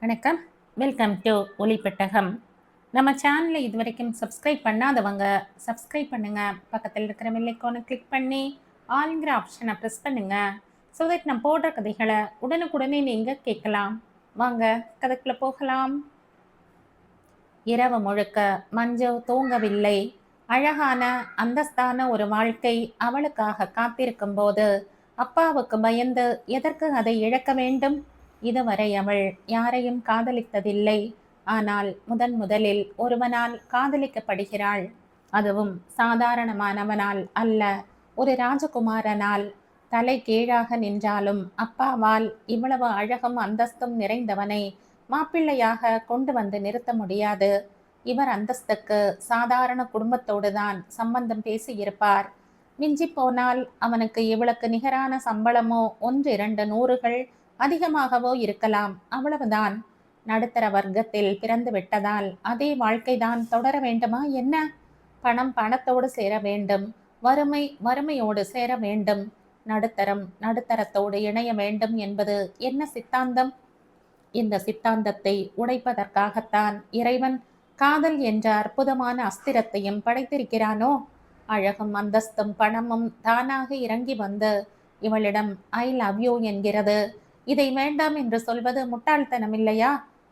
வணக்கம். Welcome to ஒலி பெட்டகம். நம்ம சேனலை இதுவரைக்கும் சப்ஸ்கிரைப் பண்ணாதவங்க சப்ஸ்கிரைப் பண்ணுங்க. பக்கத்தில் இருக்கிற பெல் ஐகானை கிளிக் பண்ணி ஆல்ங்கிற ஆப்ஷனை ப்ரெஸ் பண்ணுங்க. ஸோ தட் நான் போடுற கதைகளை உடனுக்குடனே நீங்க கேட்கலாம். வாங்க கதைக்குள்ள போகலாம். இரவு முழுக்க மஞ்சு தூங்கவில்லை. அழகான அந்தஸ்தான ஒரு வாழ்க்கை அவளுக்காக காத்திருக்கும் போது அப்பாவுக்கு பயந்து எதற்கு அதை இழக்க வேண்டும்? இதுவரை அவள் யாரையும் காதலித்ததில்லை. ஆனால் முதலில் ஒருவனால் காதலிக்கப்படுகிறாள். அதுவும் சாதாரணமானவனால் அல்ல, ஒரு ராஜகுமாரனால். தலை கீழாக நின்றாலும் அப்பாவால் இவ்வளவு அழகும் அந்தஸ்தும் நிறைந்தவனை மாப்பிள்ளையாக கொண்டு வந்து நிறுத்த முடியாது. இவர் அந்தஸ்துக்கு சாதாரண குடும்பத்தோடு தான் சம்பந்தம் பேசியிருப்பார். மிஞ்சி போனால் அவனுக்கு இவளுக்கு நிகரான சம்பளமோ 1-2 நூறுகள் அதிகமாகவோ இருக்கலாம், அவ்வளவுதான். நடுத்தர வர்க்கத்தில் பிறந்து விட்டதால் அதே வாழ்க்கைதான் தொடர வேண்டுமா என்ன? பணம் பணத்தோடு சேர வேண்டும், வறுமை வறுமையோடு சேர வேண்டும், நடுத்தரம் நடுத்தரத்தோடு இணைய வேண்டும் என்பது என்ன சித்தாந்தம்? இந்த சித்தாந்தத்தை உடைப்பதற்காகத்தான் இறைவன் காதல் என்ற அற்புதமான அஸ்திரத்தையும் படைத்திருக்கிறானோ? அழகும் அந்தஸ்தும் பணமும் தானாக இறங்கி வந்து இவளிடம் ஐ லவ் யூ என்கிறது. இதை வேண்டாம் என்று சொல்வது முட்டாள்தனம் இல்லையா?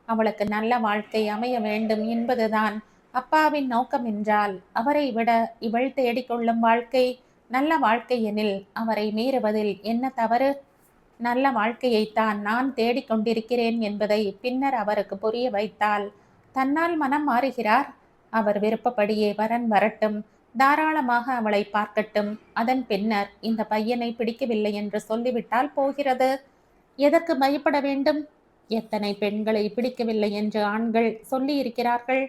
அவளுக்கு நல்ல வாழ்க்கை அமைய வேண்டும் என்பதுதான் அப்பாவின் நோக்கம் என்றால், அவரை விட இவள் தேடிக்கொள்ளும் வாழ்க்கை நல்ல வாழ்க்கை எனில் அவரை மீறுவதில் என்ன தவறு? நல்ல வாழ்க்கையைத்தான் நான் தேடிக்கொண்டிருக்கிறேன் என்பதை பின்னர் அவருக்கு புரிய வைத்தால் தன்னால் மனம் மாறுகிறார். அவர் விருப்பப்படியே வரன் வரட்டும், தாராளமாக அவளை பார்க்கட்டும். அதன் பின்னர் இந்த பையனை பிடிக்கவில்லை என்று சொல்லிவிட்டால் போகிறது. எதற்கு பயப்பட வேண்டும்? எத்தனை பெண்களை பிடிக்கவில்லை என்று ஆண்கள் சொல்லி இருக்கிறார்கள்.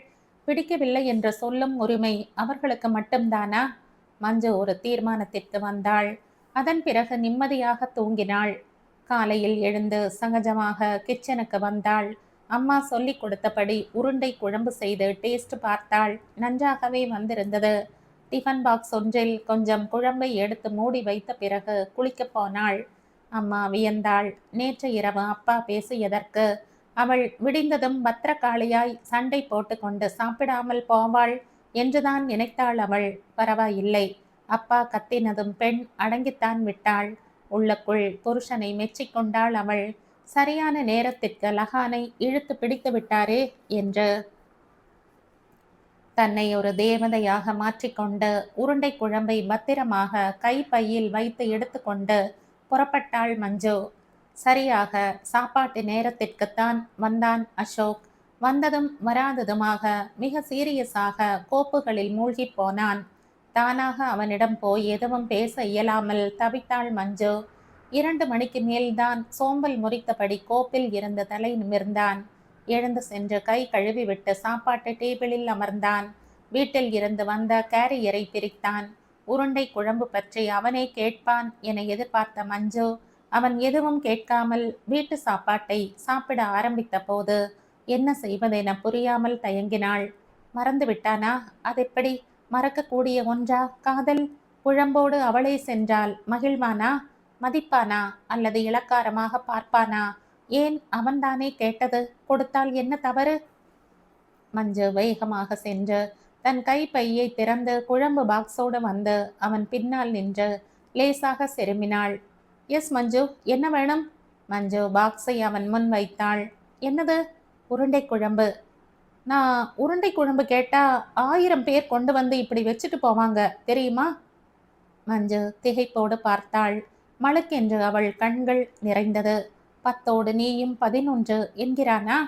பிடிக்கவில்லை என்று சொல்லும் உரிமை அவர்களுக்கு மட்டும்தானா? மஞ்சு ஒரு தீர்மானத்திற்கு வந்தாள். அதன் பிறகு நிம்மதியாக தூங்கினாள். காலையில் எழுந்து சகஜமாக கிச்சனுக்கு வந்தாள். அம்மா சொல்லி கொடுத்தபடி உருண்டை குழம்பு செய்து டேஸ்ட் பார்த்தாள். நன்றாகவே வந்திருந்தது. டிஃபன் பாக்ஸ் ஒன்றில் கொஞ்சம் குழம்பை எடுத்து மூடி வைத்த பிறகு குளிக்கப் போனாள். அம்மா வியந்தாள். நேற்று இரவு அப்பா பேசியதற்கு அவள் விடிந்ததும் பத்திரகாளியாய் சண்டை போட்டு கொண்டு சாப்பிடாமல் போவாள் என்றுதான் நினைத்தாள் அவள். பரவாயில்லை, அப்பா கத்தினதும் பெண் அடங்கித்தான் விட்டாள். உள்ளக்குள் புருஷனை மெச்சிக்கொண்டாள் அவள். சரியான நேரத்திற்கு லகானை இழுத்து பிடித்து விட்டாரே என்று தன்னை ஒரு தேவதையாக மாற்றிக்கொண்டு உருண்டை குழம்பை பத்திரமாக கைப்பையில் வைத்து எடுத்துக்கொண்டு புறப்பட்டாள் மஞ்சு. சரியாக சாப்பாட்டு நேரத்திற்குத்தான் வந்தான் அசோக். வந்ததும் வராததுமாக மிக சீரியஸாக கோப்புகளில் மூழ்கி போனான். தானாக அவனிடம் போய் எதுவும் பேச இயலாமல் தவித்தாள் மஞ்சு. 2 மணிக்கு மேல்தான் சோம்பல் முறித்தபடி கோப்பில் இருந்த தலை நிமிர்ந்தான். எழுந்து சென்று கை கழுவிவிட்டு சாப்பாட்டு டேபிளில் அமர்ந்தான். வீட்டில் இருந்து வந்த கேரியரை பிரித்தான். உருண்டை குழம்பு பற்றி அவனே கேட்பான் என எதிர்பார்த்த மஞ்சு அவன் எதுவும் கேட்காமல் வீட்டு சாப்பாட்டை சாப்பிட ஆரம்பித்த போது என்ன செய்வதென புரியாமல் தயங்கினாள். மறந்து விட்டானா? அதெப்படி மறக்கக்கூடிய ஒன்றா காதல்? குழம்போடு அவளே சென்றால் மகிழ்வானா? மதிப்பானா? அல்லது இளக்காரமாக பார்ப்பானா? ஏன் அவன்தானே கேட்டது, கொடுத்தால் என்ன தவறு? மஞ்சு வேகமாக சென்று தன் கைப்பையை திறந்து குழம்பு பாக்ஸோடு வந்து அவன் பின்னால் நின்று லேசாக செருமினாள். எஸ் மஞ்சு, என்ன வேணும்? மஞ்சு பாக்ஸை அவன் முன் வைத்தாள். என்னது? உருண்டை குழம்பு. நான் உருண்டை குழம்பு கேட்டா 1000 பேர் கொண்டு வந்து இப்படி வச்சுட்டு போவாங்க, தெரியுமா? மஞ்சு திகைப்போடு பார்த்தாள். மழுக்கென்று அவள் கண்கள் நிறைந்தது. 10ஓடு நீயும் 11 என்கிறானா?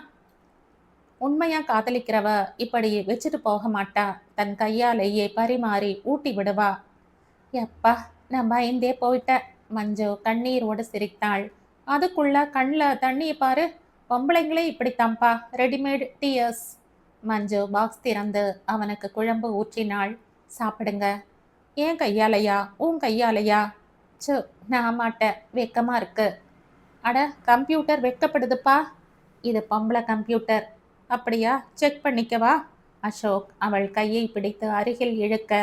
உண்மையா காதலிக்கிறவ இப்படி வச்சுட்டு போக மாட்டா. தன் கையாலேயே பரிமாறி ஊட்டி விடுவா. எப்பா, நான் பயந்தே போயிட்டேன். மஞ்சு கண்ணீரோடு சிரித்தாள். அதுக்குள்ள கண்ணில் தண்ணியை பாரு. பொம்பளைங்களே இப்படித்தான்ப்பா, ரெடிமேட் டீயர்ஸ். மஞ்சு பாக்ஸ் திறந்து அவனுக்கு குழம்பு ஊற்றினாள். சாப்பிடுங்க. ஏன் கையாலையா? உன் கையாலையா? சு, நான் மாட்டேன், வெக்கமா இருக்கு. அட, கம்ப்யூட்டர் வெக்கப்படுதுப்பா. இது பொம்பளை கம்ப்யூட்டர். அப்படியா? செக் பண்ணிக்கவா? அசோக் அவள் கையை பிடித்து அருகில் இழுக்க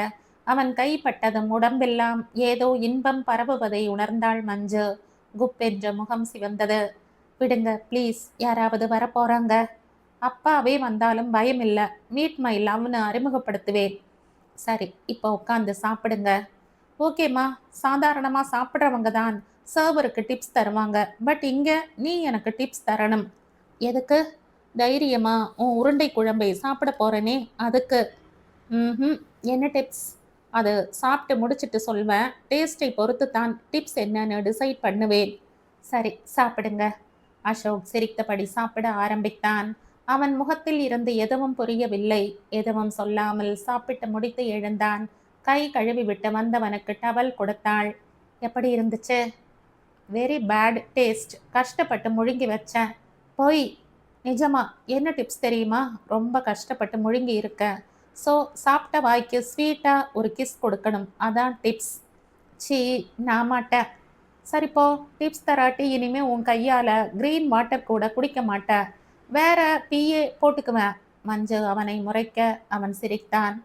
அவன் கைப்பட்டதும் உடம்பெல்லாம் ஏதோ இன்பம் பரவுவதை உணர்ந்தாள் மஞ்சு. குப்பென்ற முகம் சிவந்தது. விடுங்க ப்ளீஸ், யாராவது வரப்போறாங்க. அப்பாவே வந்தாலும் பயம் இல்ல. மீட் மை லவ்னு அறிமுகப்படுத்துவேன். சரி, இப்போ உட்காந்து சாப்பிடுங்க. ஓகேம்மா, சாதாரணமா சாப்பிடுறவங்க தான் சர்வருக்கு டிப்ஸ் தருவாங்க. பட் இங்க நீ எனக்கு டிப்ஸ் தரணும். எதுக்கு? தைரியமா உன் உருண்டை குழம்பை சாப்பிட போறேனே அதுக்கு. ம்ஹும். என்ன டிப்ஸ்? அது சாப்பிட்டு முடிச்சிட்டு சொல்வேன். டேஸ்ட்டை பொறுத்து தான் டிப்ஸ் என்னன்னு டிசைட் பண்ணுவேன். சரி, சாப்பிடுங்க. அசோக் சிரித்தபடி சாப்பிட ஆரம்பித்தான். அவன் முகத்தில் இருந்து எதுவும் புரியவில்லை. எதுவும் சொல்லாமல் சாப்பிட்டு முடித்து எழுந்தான். கை கழுவி விட்டு வந்தவனுக்கு டவல் கொடுத்தாள். எப்படி இருந்துச்சு? Very bad taste. கஷ்டப்பட்டு முழுங்கி வச்சேன். போய். நிஜமா. என்ன டிப்ஸ் தெரியுமா? ரொம்ப கஷ்டப்பட்டு முழுங்கி இருக்க. ஸோ சாப்பிட்ட வாய்க்கு ஸ்வீட்டாக ஒரு கிஸ் கொடுக்கணும். அதான் டிப்ஸ். சீ, நான் மாட்டேன். சரிப்போ, டிப்ஸ் தராட்டி இனிமே உன் கையால் க்ரீன் வாட்டர் கூட குடிக்க மாட்டேன். வேற டீயே போட்டுக்குவேன். மஞ்சு அவனை முறைக்க அவன் சிரித்தான்.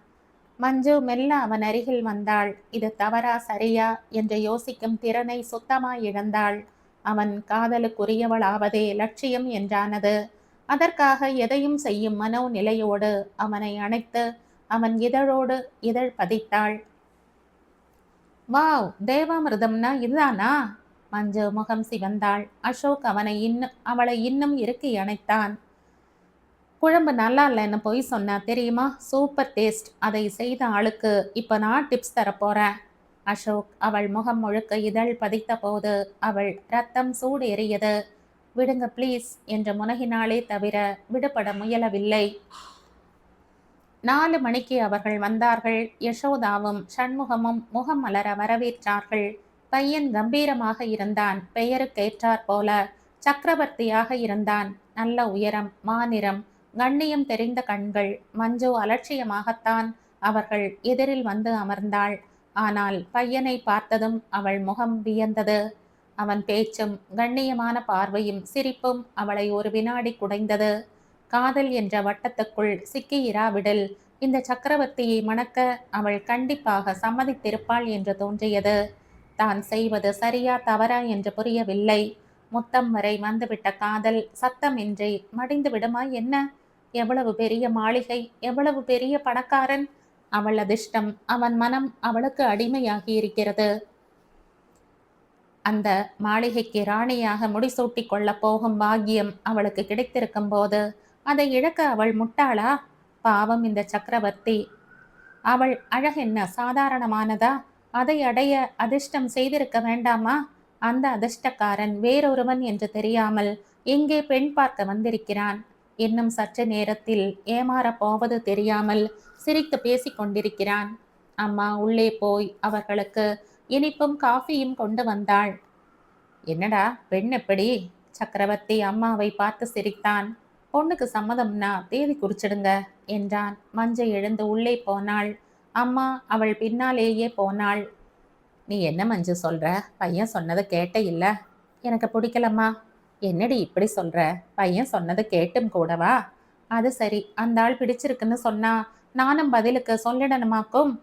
மஞ்சு மெல்ல அவன் அருகில் வந்தாள். இது தவறா சரியா என்று யோசிக்கும் திறனை சுத்தமாய் இழந்தாள். அவன் காதலுக்குரியவளாவதே லட்சியம் என்றானது. அதற்காக எதையும் செய்யும் மனோநிலையோடு அவனை அணைத்து அவன் இதழோடு இதழ் பதித்தாள். வாவ், தேவாமிர்தம்னா இதுதானா? மஞ்சு முகம் சிவந்தாள். அசோக் அவளை இன்னும் இறுக்கி அணைத்தான். குழம்பு நல்லா இல்லைன்னு பொய் சொன்ன தெரியுமா? Super taste. அதை செய்த ஆளுக்கு இப்போ நான் டிப்ஸ் தரப்போறேன். அசோக் அவள் முகம் முழுக்க இதழ் பதித்த போது அவள் ரத்தம் சூடு எறியது. விடுங்க ப்ளீஸ் என்று முனகினாலே தவிர விடுபட முயலவில்லை. 4 மணிக்கு அவர்கள் வந்தார்கள். யசோதாவும் சண்முகமும் முகம் மலர வரவேற்றார்கள். பையன் கம்பீரமாக இருந்தான். பெயருக்கேற்றாற் போல சக்கரவர்த்தியாக இருந்தான். நல்ல உயரம், மாநிறம், கண்ணியம் தெரிந்த கண்கள். மஞ்சு அலட்சியமாகத்தான் அவர்கள் எதிரில் வந்து அமர்ந்தாள். ஆனால் பையனை பார்த்ததும் அவள் முகம் வியந்தது. அவன் பேச்சும் கண்ணியமான பார்வையும் சிரிப்பும் அவளை ஒரு வினாடி குடைந்தது. காதல் என்ற வட்டத்துக்குள் சிக்கி இராவிடில் இந்த சக்கரவர்த்தியை மணக்க அவள் கண்டிப்பாக சம்மதித்திருப்பாள் என்று தோன்றியது. தான் செய்வது சரியா தவறா என்று புரியவில்லை. முத்தம் வரை வந்துவிட்ட காதல் சத்தமின்றி மடிந்து விடுமா என்ன? எவ்வளவு பெரிய மாளிகை, எவ்வளவு பெரிய பணக்காரன்! அவள் அதிர்ஷ்டம், அவன் மனம் அவளுக்கு அடிமையாகி இருக்கிறது. அந்த மாளிகைக்கு ராணியாக முடிசூட்டி கொள்ளப் போகும் பாக்கியம் அவளுக்கு கிடைத்திருக்கும் போது அதை இழக்க அவள் முட்டாளா? பாவம் இந்த சக்கரவர்த்தி. அவள் அழகென்ன சாதாரணமானதா? அதை அடைய அதிர்ஷ்டம் செய்திருக்க வேண்டாமா? அந்த அதிர்ஷ்டக்காரன் வேறொருவன் என்று தெரியாமல் எங்கே பெண் பார்க்க வந்திருக்கிறான். இன்னும் சற்று நேரத்தில் ஏமாறப் போவது தெரியாமல் சிரித்து பேசிக் கொண்டிருக்கிறான். அம்மா உள்ளே போய் அவர்களுக்கு இனிப்பும் காஃபியும் கொண்டு வந்தாள். என்னடா பெண் எப்படி? சக்கரவர்த்தி அம்மாவை பார்த்து சிரித்தான். பொண்ணுக்கு சம்மதம்னா தேதி குறிச்சிடுங்க என்றான். மஞ்சை எழுந்து உள்ளே போனாள். அம்மா அவள் பின்னாலேயே போனாள். நீ என்ன மஞ்சு சொல்ற? பையன் சொன்னதை கேட்ட இல்ல? எனக்கு பிடிக்கலம்மா. என்னடி இப்படி சொல்ற? பையன் சொன்னதை கேட்டும் கூடவா? அது சரி, அந்த ஆள் பிடிச்சிருக்குன்னு சொன்னா நானும் பதிலுக்கு சொல்லிடணுமாக்கும்?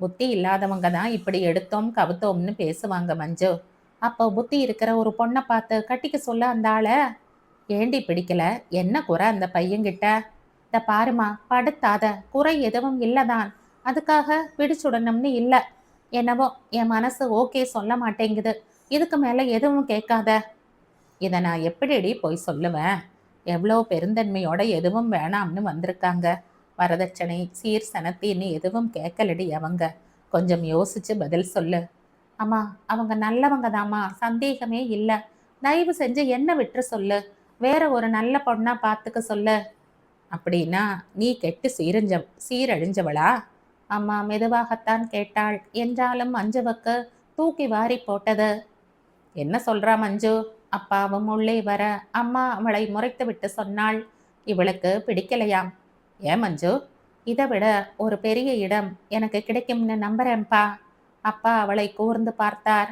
புத்தி இல்லாதவங்க தான் இப்படி எடுத்தோம் கவுத்தோம்னு பேசுவாங்க மஞ்சு. அப்போ புத்தி இருக்கிற ஒரு பொண்ணை பார்த்து கட்டிக்க சொல்ல அந்த ஆளை. ஏண்டி பிடிக்கல? என்ன குறை அந்த பையன்கிட்ட? இத பாருமா, படுத்தாத. குறை எதுவும் இல்லதான். அதுக்காக பிடிச்சுடணும்னு இல்லை. என்னவோ என் மனசு ஓகே சொல்ல மாட்டேங்குது. இதுக்கு மேலே எதுவும் கேட்காத. இதை நான் எப்படிடி போய் சொல்லுவேன்? எவ்வளோ பெருந்தன்மையோட எதுவும் வேணாம்னு வந்திருக்காங்க. வரதட்சணை சீர் சனத்தின்னு எதுவும் கேட்கலடி அவங்க. கொஞ்சம் யோசிச்சு பதில் சொல்லு. அம்மா, அவங்க நல்லவங்க தாம்மா, சந்தேகமே இல்லை. தயவு செஞ்சு என்ன விட்டுரு சொல்லு. வேற ஒரு நல்ல பொண்ணா பார்த்துக்க சொல்லு. அப்படின்னா நீ கெட்டு சீரழிஞ்சவளா? அம்மா மெதுவாகத்தான் கேட்டாள். என்றாலும் மஞ்சுவுக்கு தூக்கி வாரி போட்டது. என்ன சொல்றா மஞ்சு? அப்பாவும் உள்ளே வர அம்மா அவளை முறைத்து விட்டு சொன்னாள். இவளுக்கு பிடிக்கலையாம். ஏன் மஞ்சு? இதை விட ஒரு பெரிய இடம் எனக்கு கிடைக்கும்னு நம்புறேன்ப்பா. அப்பா அவளை கூர்ந்து பார்த்தார்.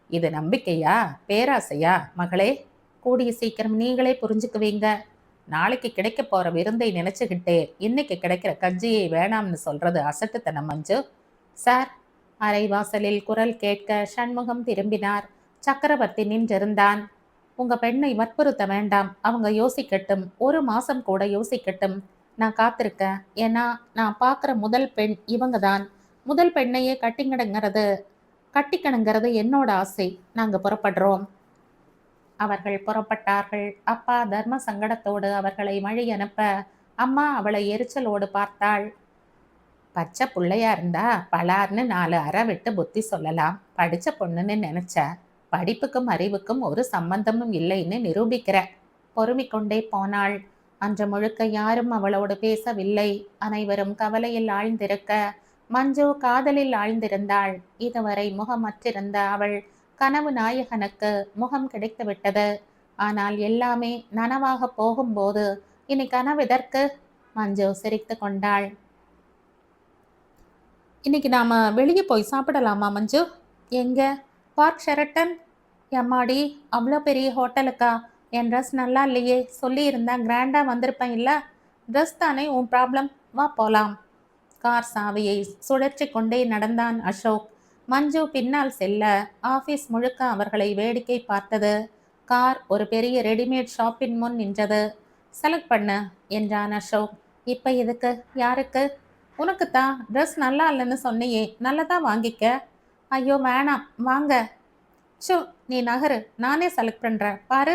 இது நம்பிக்கையா பேராசையா மகளே? கூடிய சீக்கிரம் நீங்களே புரிஞ்சுக்குவீங்க. நாளைக்கு கிடைக்க போற விருந்தை நினைச்சுக்கிட்டே இன்னைக்கு கிடைக்கிற கஞ்சியை வேணாம்னு சொல்றது அசட்டுத்தனம் மஞ்சு. சார். அரைவாசலில் குரல் கேட்க சண்முகம் திரும்பினார். சக்கரவர்த்தி நின்றிருந்தான். உங்க பெண்ணை வற்புறுத்த வேண்டாம். அவங்க யோசிக்கட்டும். 1 மாசம் கூட யோசிக்கட்டும். நான் காத்திருக்கேன். ஏன்னா நான் பார்க்குற முதல் பெண் இவங்க தான். முதல் பெண்ணையே கட்டிக்கணுங்கிறது என்னோட ஆசை. நாங்க புறப்படுறோம். அவர்கள் புறப்பட்டார்கள். அப்பா தர்ம சங்கடத்தோடு அவர்களை வழி அனுப்ப, அம்மா அவளை எரிச்சலோடு பார்த்தாள். பச்சை புள்ளையா இருந்தா பலார்னு 4 அறை விட்டு புத்தி சொல்லலாம். படிச்ச பொண்ணுன்னு நினைச்ச. படிப்புக்கும் அறிவுக்கும் ஒரு சம்பந்தமும் இல்லைன்னு நிரூபிக்கிற. பொறுமிக் கொண்டே போனாள். அன்று முழுக்க யாரும் அவளோடு பேசவில்லை. அனைவரும் கவலையில் ஆழ்ந்திருக்க, மஞ்சு காதலில் ஆழ்ந்திருந்தாள். இதுவரை முகமற்றிருந்த அவள் கனவு நாயகனுக்கு முகம் கிடைத்துவிட்டது. ஆனால் எல்லாமே நனவாக போகும்போது இனி கனவெதற்கு? மஞ்சு சிரித்து கொண்டாள். இன்னைக்கு நாம வெளியே போய் சாப்பிடலாமா மஞ்சு? எங்க? Park Sheraton. எம்மாடி, அவ்வளோ பெரிய ஹோட்டலுக்கா? என் ட்ரெஸ் நல்லா இல்லையே. சொல்லியிருந்தா கிராண்டாக வந்திருப்பேன் இல்லை? ட்ரெஸ் தானே உன் ப்ராப்ளம். வா போலாம். கார் சாவியை சுழற்றி கொண்டே நடந்தான் அசோக். மஞ்சு பின்னால் செல்ல ஆஃபீஸ் முழுக்க அவர்களை வேடிக்கை பார்த்தது. கார் ஒரு பெரிய ரெடிமேட் ஷாப்பின் முன் நின்றது. செலக்ட் பண்ணு என்றான் அசோக். இப்போ எதுக்கு? யாருக்கு? உனக்குத்தான். ட்ரெஸ் நல்லா இல்லைன்னு சொன்னியே, நல்லதா வாங்கிக்க. ஐயோ வேணாம், வாங்க. ஷோ, நீ நகரு, நானே செலக்ட் பண்ணுறேன் பாரு.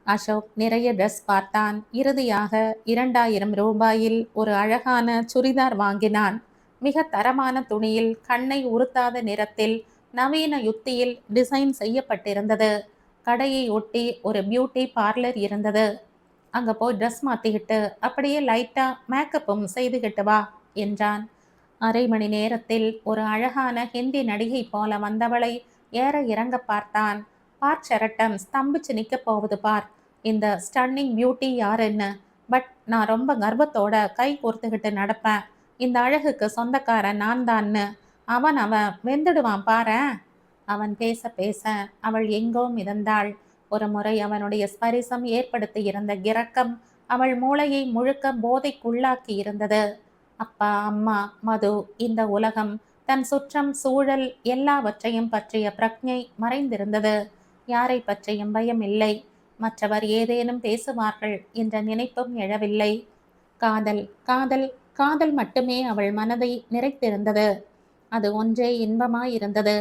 அசோக் நிறைய ட்ரெஸ் பார்த்தான். இறுதியாக 2000 ரூபாயில் ஒரு அழகான சுடிதார் வாங்கினான். மிக தரமான துணியில், கண்ணை உறுத்தாத நிறத்தில், நவீன யுக்தியில் டிசைன் செய்யப்பட்டிருந்தது. கடையை ஒட்டி ஒரு பியூட்டி பார்லர் இருந்தது. அங்கே போய் ட்ரெஸ் மாற்றிக்கிட்டு அப்படியே லைட்டாக மேக்கப்பும் செய்துக்கிட்டு வா என்றான். அரை மணி நேரத்தில் ஒரு அழகான ஹிந்தி நடிகை போல வந்தவளை ஏற இறங்க பார்த்தான். பார்க் ஷெரட்டன் ஸ்தம்பிச்சு நிற்க போவது பார். இந்த ஸ்டன்னிங் பியூட்டி யாருன்னு. பட் நான் ரொம்ப கர்வத்தோட கை கோர்த்துக்கிட்டு நடப்பேன். இந்த அழகுக்கு சொந்தக்காரன் நான் தான்னு. அவன் வெந்துடுவான் பாரேன். அவன் பேச பேச அவள் எங்கோ மிதந்தாள். ஒரு முறை அவனுடைய ஸ்பரிசம் ஏற்படுத்தி இருந்த கிறக்கம் அவள் மூளையை முழுக்க போதைக்குள்ளாக்கி இருந்தது. அப்பா, அம்மா, மது, இந்த உலகம், தன் சுற்றம், சூழல் எல்லாவற்றையும் பற்றிய பிரக்ஞை மறைந்திருந்தது. யாரை பற்றியும் பயம் இல்லை. மற்றவர் ஏதேனும் பேசுவார்கள் என்ற நினைப்பும் எழவில்லை. காதல், காதல், காதல் மட்டுமே அவள் மனதை நிறைத்திருந்தது. அது ஒன்றே இன்பமாயிருந்தது.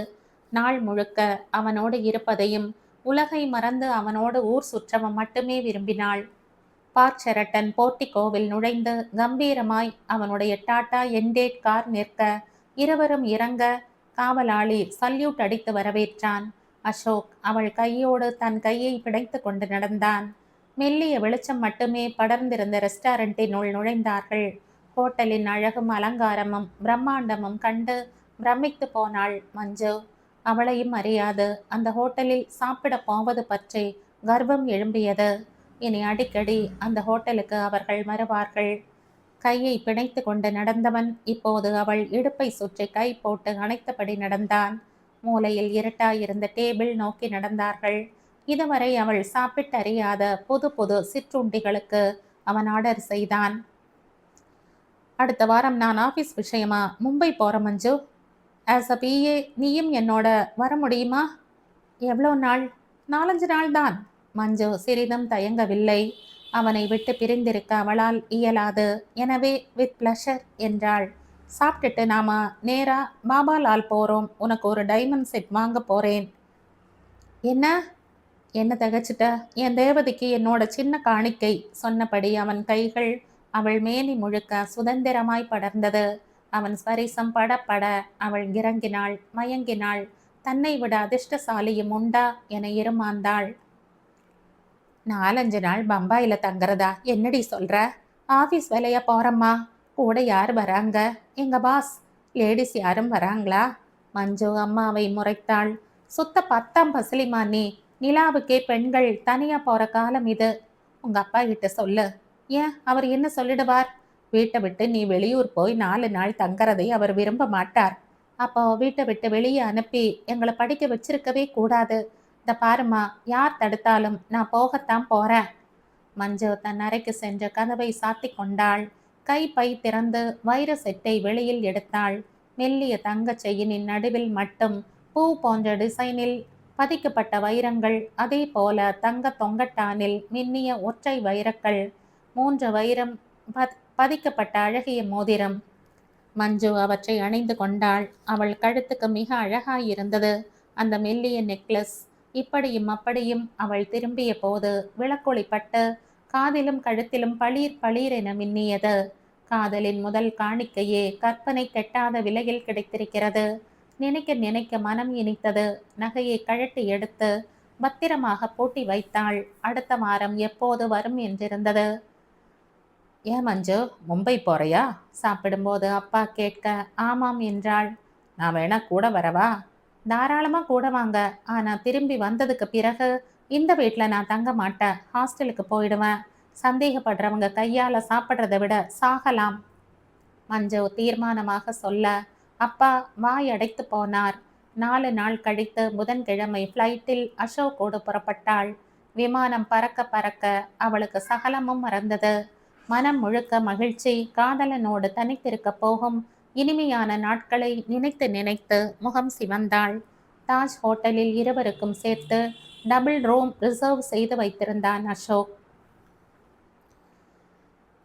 நாள் முழுக்க அவனோடு இருப்பதையும் உலகை மறந்து அவனோடு ஊர் சுற்றவும் மட்டுமே விரும்பினாள். பார்க் ஷெரட்டன் போர்ட்டிகோவில் நுழைந்து கம்பீரமாய் அவனுடைய டாடா என்டேட் கார் நிற்க, இருவரும் இறங்க காவலாளி சல்யூட் அடித்து வரவேற்றான். அசோக் அவள் கையோடு தன் கையை பிடைத்து கொண்டு நடந்தான். மெல்லிய வெளிச்சம் மட்டுமே படர்ந்திருந்த ரெஸ்டாரண்டினுள் நுழைந்தார்கள். ஹோட்டலின் அழகும் அலங்காரமும் பிரம்மாண்டமும் கண்டு பிரமித்து போனாள் மஞ்சு. அவளையும் அறியாது அந்த ஹோட்டலில் சாப்பிட போவது பற்றி கர்வம் எழும்பியது. இனி அடிக்கடி அந்த ஹோட்டலுக்கு அவர்கள் வருவார்கள். கையை பிணைத்து கொண்டு நடந்தவன் இப்போது அவள் இடுப்பை சுற்றி கை போட்டு அணைத்தபடி நடந்தான். மூலையில் இருட்டாயிருந்த டேபிள் நோக்கி நடந்தார்கள். இதுவரை அவள் சாப்பிட்டறியாத புது புது சிற்றுண்டிகளுக்கு அவன் ஆர்டர் செய்தான். அடுத்த வாரம் நான் ஆஃபீஸ் விஷயமா மும்பை போகிற மஞ்சு. ஆஸ் அ பிஏ நீயும் என்னோட வர முடியுமா? எவ்வளோ நாள்? 4-5 நாள் தான். மஞ்சு சிறிதும் தயங்கவில்லை. அவனை விட்டு பிரிந்திருக்க அவளால் இயலாது. எனவே வித் பிளஷர் என்றாள். சாப்பிட்டுட்டு நாம நேரா பாபாலால் போகிறோம். உனக்கு ஒரு டைமண்ட் செட் வாங்க போகிறேன். என்ன? என்ன தகச்சிட்ட? என் தேவதைக்கு என்னோட சின்ன காணிக்கை. சொன்னபடி அவன் கைகள் அவள் மேனி முழுக்க சுதந்திரமாய் படர்ந்தது. அவன் ஸ்பரிசம் படப்பட அவள் இறங்கினாள், மயங்கினாள். தன்னை விட அதிர்ஷ்டசாலியும் உண்டா என இருமாந்தாள். 4-5 நாள் பம்பாயில் தங்குறதா? என்னடி சொல்ற? ஆஃபீஸ் வேலையா போகிறம்மா. கூட யார் வராங்க? எங்கள் பாஸ். லேடிஸ் யாரும் வராங்களா? மஞ்சு அம்மாவை முறைத்தாள். சுத்த 10ஆம் பசலிமா நீ. நிலாவுக்கே பெண்கள் தனியாக போகிற காலம் இது. உங்கள் அப்பா கிட்ட சொல்லு. ஏன், அவர் என்ன சொல்லிடுவார்? வீட்டை விட்டு நீ வெளியூர் போய் 4 நாள் தங்குறதை அவர் விரும்ப மாட்டார். அப்போ வீட்டை விட்டு வெளியே அனுப்பி எங்களை படிக்க வச்சிருக்கவே கூடாது. இந்த பாருமா, யார் தடுத்தாலும் நான் போகத்தான் போறேன். மஞ்சு தன் அறைக்கு சென்று கதவை சாத்தி கொண்டாள். கை பை திறந்து வைர செட்டை வெளியில் எடுத்தாள். மெல்லிய தங்கச் செயினின் நடுவில் மட்டும் பூ போன்ற டிசைனில் பதிக்கப்பட்ட வைரங்கள், அதே போல தங்க தொங்கட்டானில் மின்னிய ஒற்றை வைரக்கல், 3 வைரம் பதிக்கப்பட்ட அழகிய மோதிரம். மஞ்சு அவற்றை அணிந்து கொண்டாள். அவள் கழுத்துக்கு மிக அழகாயிருந்தது அந்த மெல்லிய நெக்லஸ். இப்படியும் அப்படியும் அவள் திரும்பிய போது விளக்கொளிப்பட்டு காதிலும் கழுத்திலும் பளீர் பளீர் என மின்னியது. காதலின் முதல் காணிக்கையே கற்பனை கெட்டாத விலையில் கிடைத்திருக்கிறது. நினைக்க நினைக்க மனம் இனித்தது. நகையை கழட்டி எடுத்து பத்திரமாக பூட்டி வைத்தாள். அடுத்த வாரம் எப்போது வரும் என்றிருந்தது. ஏன் மஞ்சு, மும்பை போறியா? சாப்பிடும்போது அப்பா கேட்க ஆமாம் என்றாள். நான் வேணா கூட வரவா? தாராளமாக கூட வாங்க. ஆனால் திரும்பி வந்ததுக்கு பிறகு இந்த வீட்டில் நான் தங்க மாட்டேன். ஹாஸ்டலுக்கு போயிடுவேன். சந்தேகப்படுறவங்க கையால் சாப்பிட்றத விட சாகலாம். மஞ்சு தீர்மானமாக சொல்ல அப்பா வாய் அடைத்து போனார். 4 நாள் கழித்து புதன்கிழமை ஃப்ளைட்டில் அசோக்கோடு புறப்பட்டாள். விமானம் பறக்க பறக்க அவளுக்கு சகலமும் மறந்தது. மனம் முழுக்க மகிழ்ச்சி. காதலனோடு தனித்திருக்க போகும் இனிமையான நாட்களை நினைத்து நினைத்து முகம் சிவந்தாள். தாஜ் ஹோட்டலில் இருவருக்கும் சேர்த்து டபுள் ரூம் ரிசர்வ் செய்து வைத்திருந்தான் அசோக்.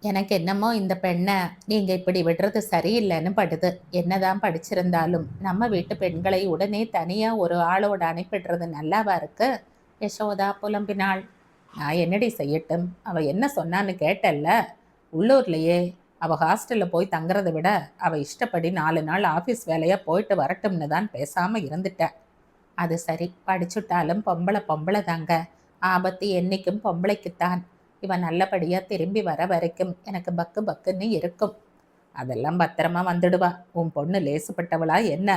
எனக்கு என்னமோ இந்த பெண்ணை நீங்க இப்படி விடுறது சரியில்லைன்னு படுது. என்னதான் படிச்சிருந்தாலும் நம்ம வீட்டு பெண்களை உடனே தனியா ஒரு ஆளோட அனுப்பிடுறது நல்லாவா இருக்கு? யசோதா புலம்பினாள். நான் என்னடி செய்யட்டும்? அவ என்ன சொன்னான்னு கேட்டல்ல. உள்ளூர்லையே அவள் ஹாஸ்டலில் போய் தங்குறதை விட அவள் இஷ்டப்படி 4 நாள் ஆஃபீஸ் வேலையாக போயிட்டு வரட்டும்னு தான் பேசாமல் இருந்துட்டேன். அது சரி, படிச்சுட்டாலும் பொம்பளை தாங்க. ஆபத்து என்றைக்கும் பொம்பளைக்குத்தான். இவன் நல்லபடியாக திரும்பி வர வரைக்கும் எனக்கு பக்கு பக்குன்னு இருக்கும். அதெல்லாம் பத்திரமா வந்துடுவா. உன் பொண்ணு லேசுப்பட்டவளா என்ன?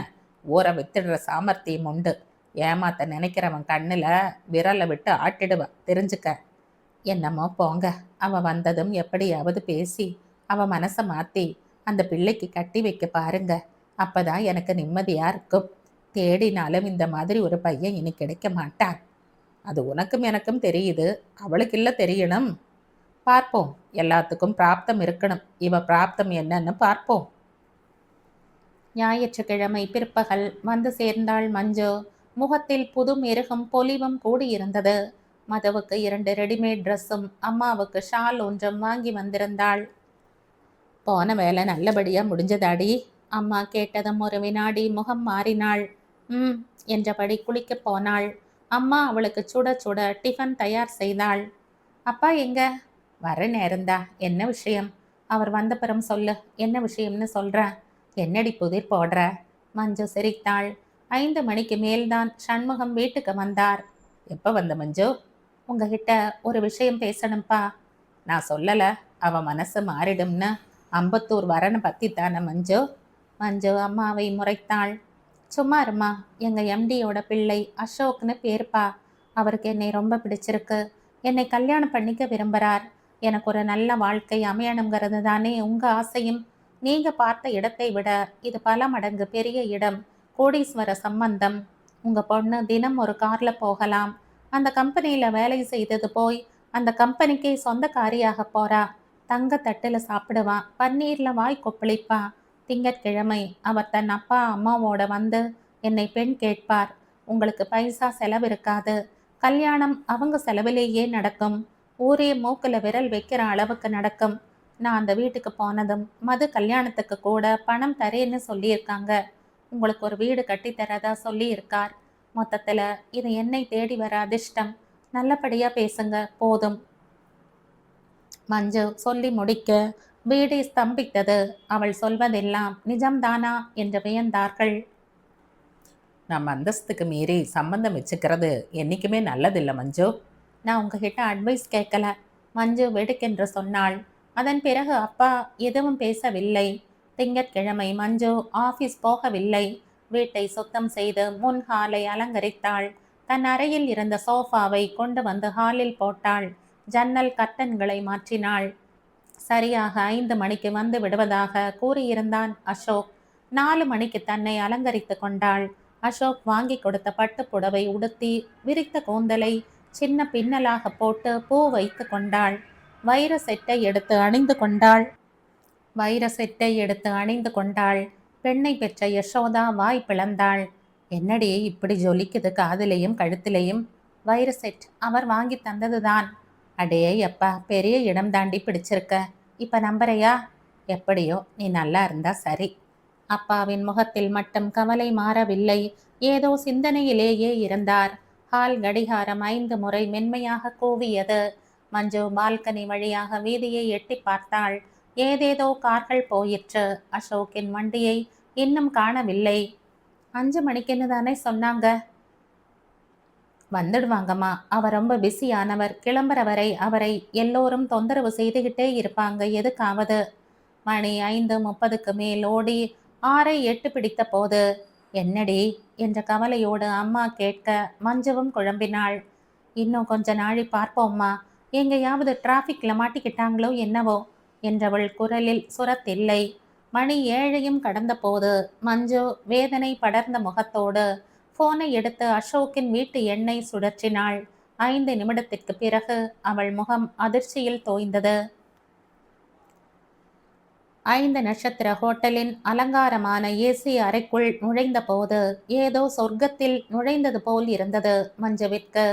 ஊரை வித்துடுற சாமர்த்தியம் உண்டு. ஏமாத்த நினைக்கிறவன் கண்ணில் விரலை விட்டு ஆட்டிடுவா, தெரிஞ்சுக்க. என்னமோ போங்க. அவ வந்ததும் எப்படியாவது பேசி அவ மனசை மாற்றி அந்த பிள்ளைக்கு கட்டி வைக்க பாருங்க. அப்பதான் எனக்கு நிம்மதியா இருக்கும். தேடினாலும் இந்த மாதிரி ஒரு பையன் இனி கிடைக்க மாட்டான். அது உனக்கும் எனக்கும் தெரியுது, அவளுக்கு இல்லை தெரியணும். பார்ப்போம். எல்லாத்துக்கும் பிராப்தம் இருக்கணும். இவ பிராப்தம் என்னன்னு பார்ப்போம். ஞாயிற்றுக்கிழமை பிற்பகல் வந்து சேர்ந்தாள் மஞ்சு. முகத்தில் புது மெருகும் பொலிவும் கூடியிருந்தது. மதுவுக்கு 2 ரெடிமேட் ட்ரெஸ்ஸும் அம்மாவுக்கு ஷால் ஒன்றும் வாங்கி வந்திருந்தாள். போன வேலை நல்லபடியாக முடிஞ்சதாடி? அம்மா கேட்டதும் ஒரு வினாடி முகம் மாறினாள். என்றபடி குளிக்க போனாள். அம்மா அவளுக்கு சுட சுட டிஃபன் தயார் செய்தாள். அப்பா எங்க? வர நேரந்தா. என்ன விஷயம்? அவர் வந்தப்புறம் சொல்லு. என்ன விஷயம்னு சொல்ற. என்னடி புதிர் போடுற? மஞ்சு சிரித்தாள். 5 மணிக்கு மேல்தான் சண்முகம் வீட்டுக்கு வந்தார். எப்போ வந்த மஞ்சு? உங்ககிட்ட ஒரு விஷயம் பேசணும்ப்பா. நான் சொல்லலை, அவன் மனசு மாறிடும்னு. அம்பத்தூர் வரனை பற்றி தானே மஞ்சு? மஞ்சு அம்மாவை முறைத்தாள். சும்மா இருமா. எங்கள் எம்டியோட பிள்ளை அசோக்னு பேர்ப்பா. அவருக்கு என்னை ரொம்ப பிடிச்சிருக்கு. என்னை கல்யாணம் பண்ணிக்க விரும்புகிறார். எனக்கு ஒரு நல்ல வாழ்க்கை அமையணுங்கிறது தானே உங்கள் ஆசையும். நீங்கள் பார்த்த இடத்தை விட இது பல மடங்கு பெரிய இடம். கோடீஸ்வர சம்பந்தம். உங்கள் பொண்ணு தினம் ஒரு காரில் போகலாம். அந்த கம்பெனியில் வேலை செய்தது போய் அந்த கம்பெனிக்கே சொந்தக்காரியாக போறா. தங்க தட்டில் சாப்பிடுவான். பன்னீரில் வாய் கொப்பளிப்பா. திங்கட்கிழமை அவர் தன் அப்பா அம்மாவோட வந்து என்னை பெண் கேட்பார். உங்களுக்கு பைசா செலவு இருக்காது. கல்யாணம் அவங்க செலவிலேயே நடக்கும். ஊரே மூக்கில் விரல் வைக்கிற அளவுக்கு நடக்கும். நான் அந்த வீட்டுக்கு போனதும் மது கல்யாணத்துக்கு கூட பணம் தரேன்னு சொல்லியிருக்காங்க. உங்களுக்கு ஒரு வீடு கட்டித்தரதா சொல்லியிருக்கார். மொத்தத்தில் இது என்னை தேடி வர அதிர்ஷ்டம். நல்லபடியாக பேசுங்க போதும். மஞ்சு சொல்லி முடிக்க வீடே ஸ்தம்பித்தது. அவள் சொல்வதெல்லாம் நிஜம்தானா என்று வியந்தார்கள். நம்ம அந்தஸ்துக்கு மீறி சம்பந்தம் வச்சுக்கிறது என்றைக்குமே நல்லதில்லை மஞ்சு. நான் உங்ககிட்ட அட்வைஸ் கேட்கல. மஞ்சு வெடுக்கென்று சொன்னாள். அதன் பிறகு அப்பா எதுவும் பேசவில்லை. திங்கட்கிழமை மஞ்சு ஆஃபீஸ் போகவில்லை. வீட்டை சுத்தம் செய்து முன் ஹாலை அலங்கரித்தாள். தன் அறையில் இருந்த சோஃபாவை கொண்டு வந்து ஹாலில் போட்டாள். ஜன்னல் கர்ட்டன்களை மாற்றினாள். சரியாக 5 மணிக்கு வந்து விடுவதாக கூறியிருந்தான் அசோக். 4 மணிக்கு தன்னை அலங்கரித்து கொண்டாள். அசோக் வாங்கி கொடுத்த பட்டு புடவை உடுத்தி விரித்த கூந்தலை சின்ன பின்னலாக போட்டு பூ வைத்து கொண்டாள். வைர செட்டை எடுத்து அணிந்து கொண்டாள். பெண்ணை பெற்ற யசோதா வாய் பிளந்தாள். என்னடி இப்படி ஜொலிக்குது காதுலையும் கழுத்திலையும்? வைர செட் அவர் வாங்கி தந்ததுதான். அடே அப்பா, பெரிய இடம் தாண்டி பிடிச்சிருக்க. இப்ப நம்புறையா? எப்படியோ நீ நல்லா இருந்தா சரி. அப்பாவின் முகத்தில் மட்டும் கவலை மாறவில்லை. ஏதோ சிந்தனையிலேயே இருந்தார். ஹால் கடிகாரம் 5 முறை மென்மையாக கூவியது. மஞ்சு பால்கனி வழியாக வீதியை எட்டி பார்த்தாள். ஏதேதோ கார்கள் போயிற்று. அசோக்கின் வண்டியை இன்னும் காணவில்லை. 5 மணிக்குன்னு தானே சொன்னாங்க. வந்துடுவாங்கம்மா, அவர் ரொம்ப பிஸியானவர். கிளம்புற வரை அவரை எல்லோரும் தொந்தரவு செய்துகிட்டே இருப்பாங்க எதுக்காவது. மணி 5:30க்கு மேல் ஓடி 6:08 பிடித்த போது, என்னடி என்ற கவலையோடு அம்மா கேட்க மஞ்சுவும் குழம்பினாள். இன்னும் கொஞ்ச நாழி பார்ப்போம்மா, எங்கேயாவது டிராஃபிக்ல மாட்டிக்கிட்டாங்களோ என்னவோ என்றவள் குரலில் சுரத்தில்லை. மணி 7ஐயும் கடந்த போது மஞ்சு வேதனை படர்ந்த முகத்தோடு போனை எடுத்து அசோக்கின் வீட்டு எண்ணை சுழற்றினாள். 5 நிமிடத்திற்கு பிறகு அவள் முகம் அதிர்ச்சியில் தோய்ந்தது. 5 நட்சத்திர ஹோட்டலின் அலங்காரமான ஏசி அறைக்குள் நுழைந்த போது ஏதோ சொர்க்கத்தில் நுழைந்தது போல் இருந்தது மஞ்சுவிற்கு.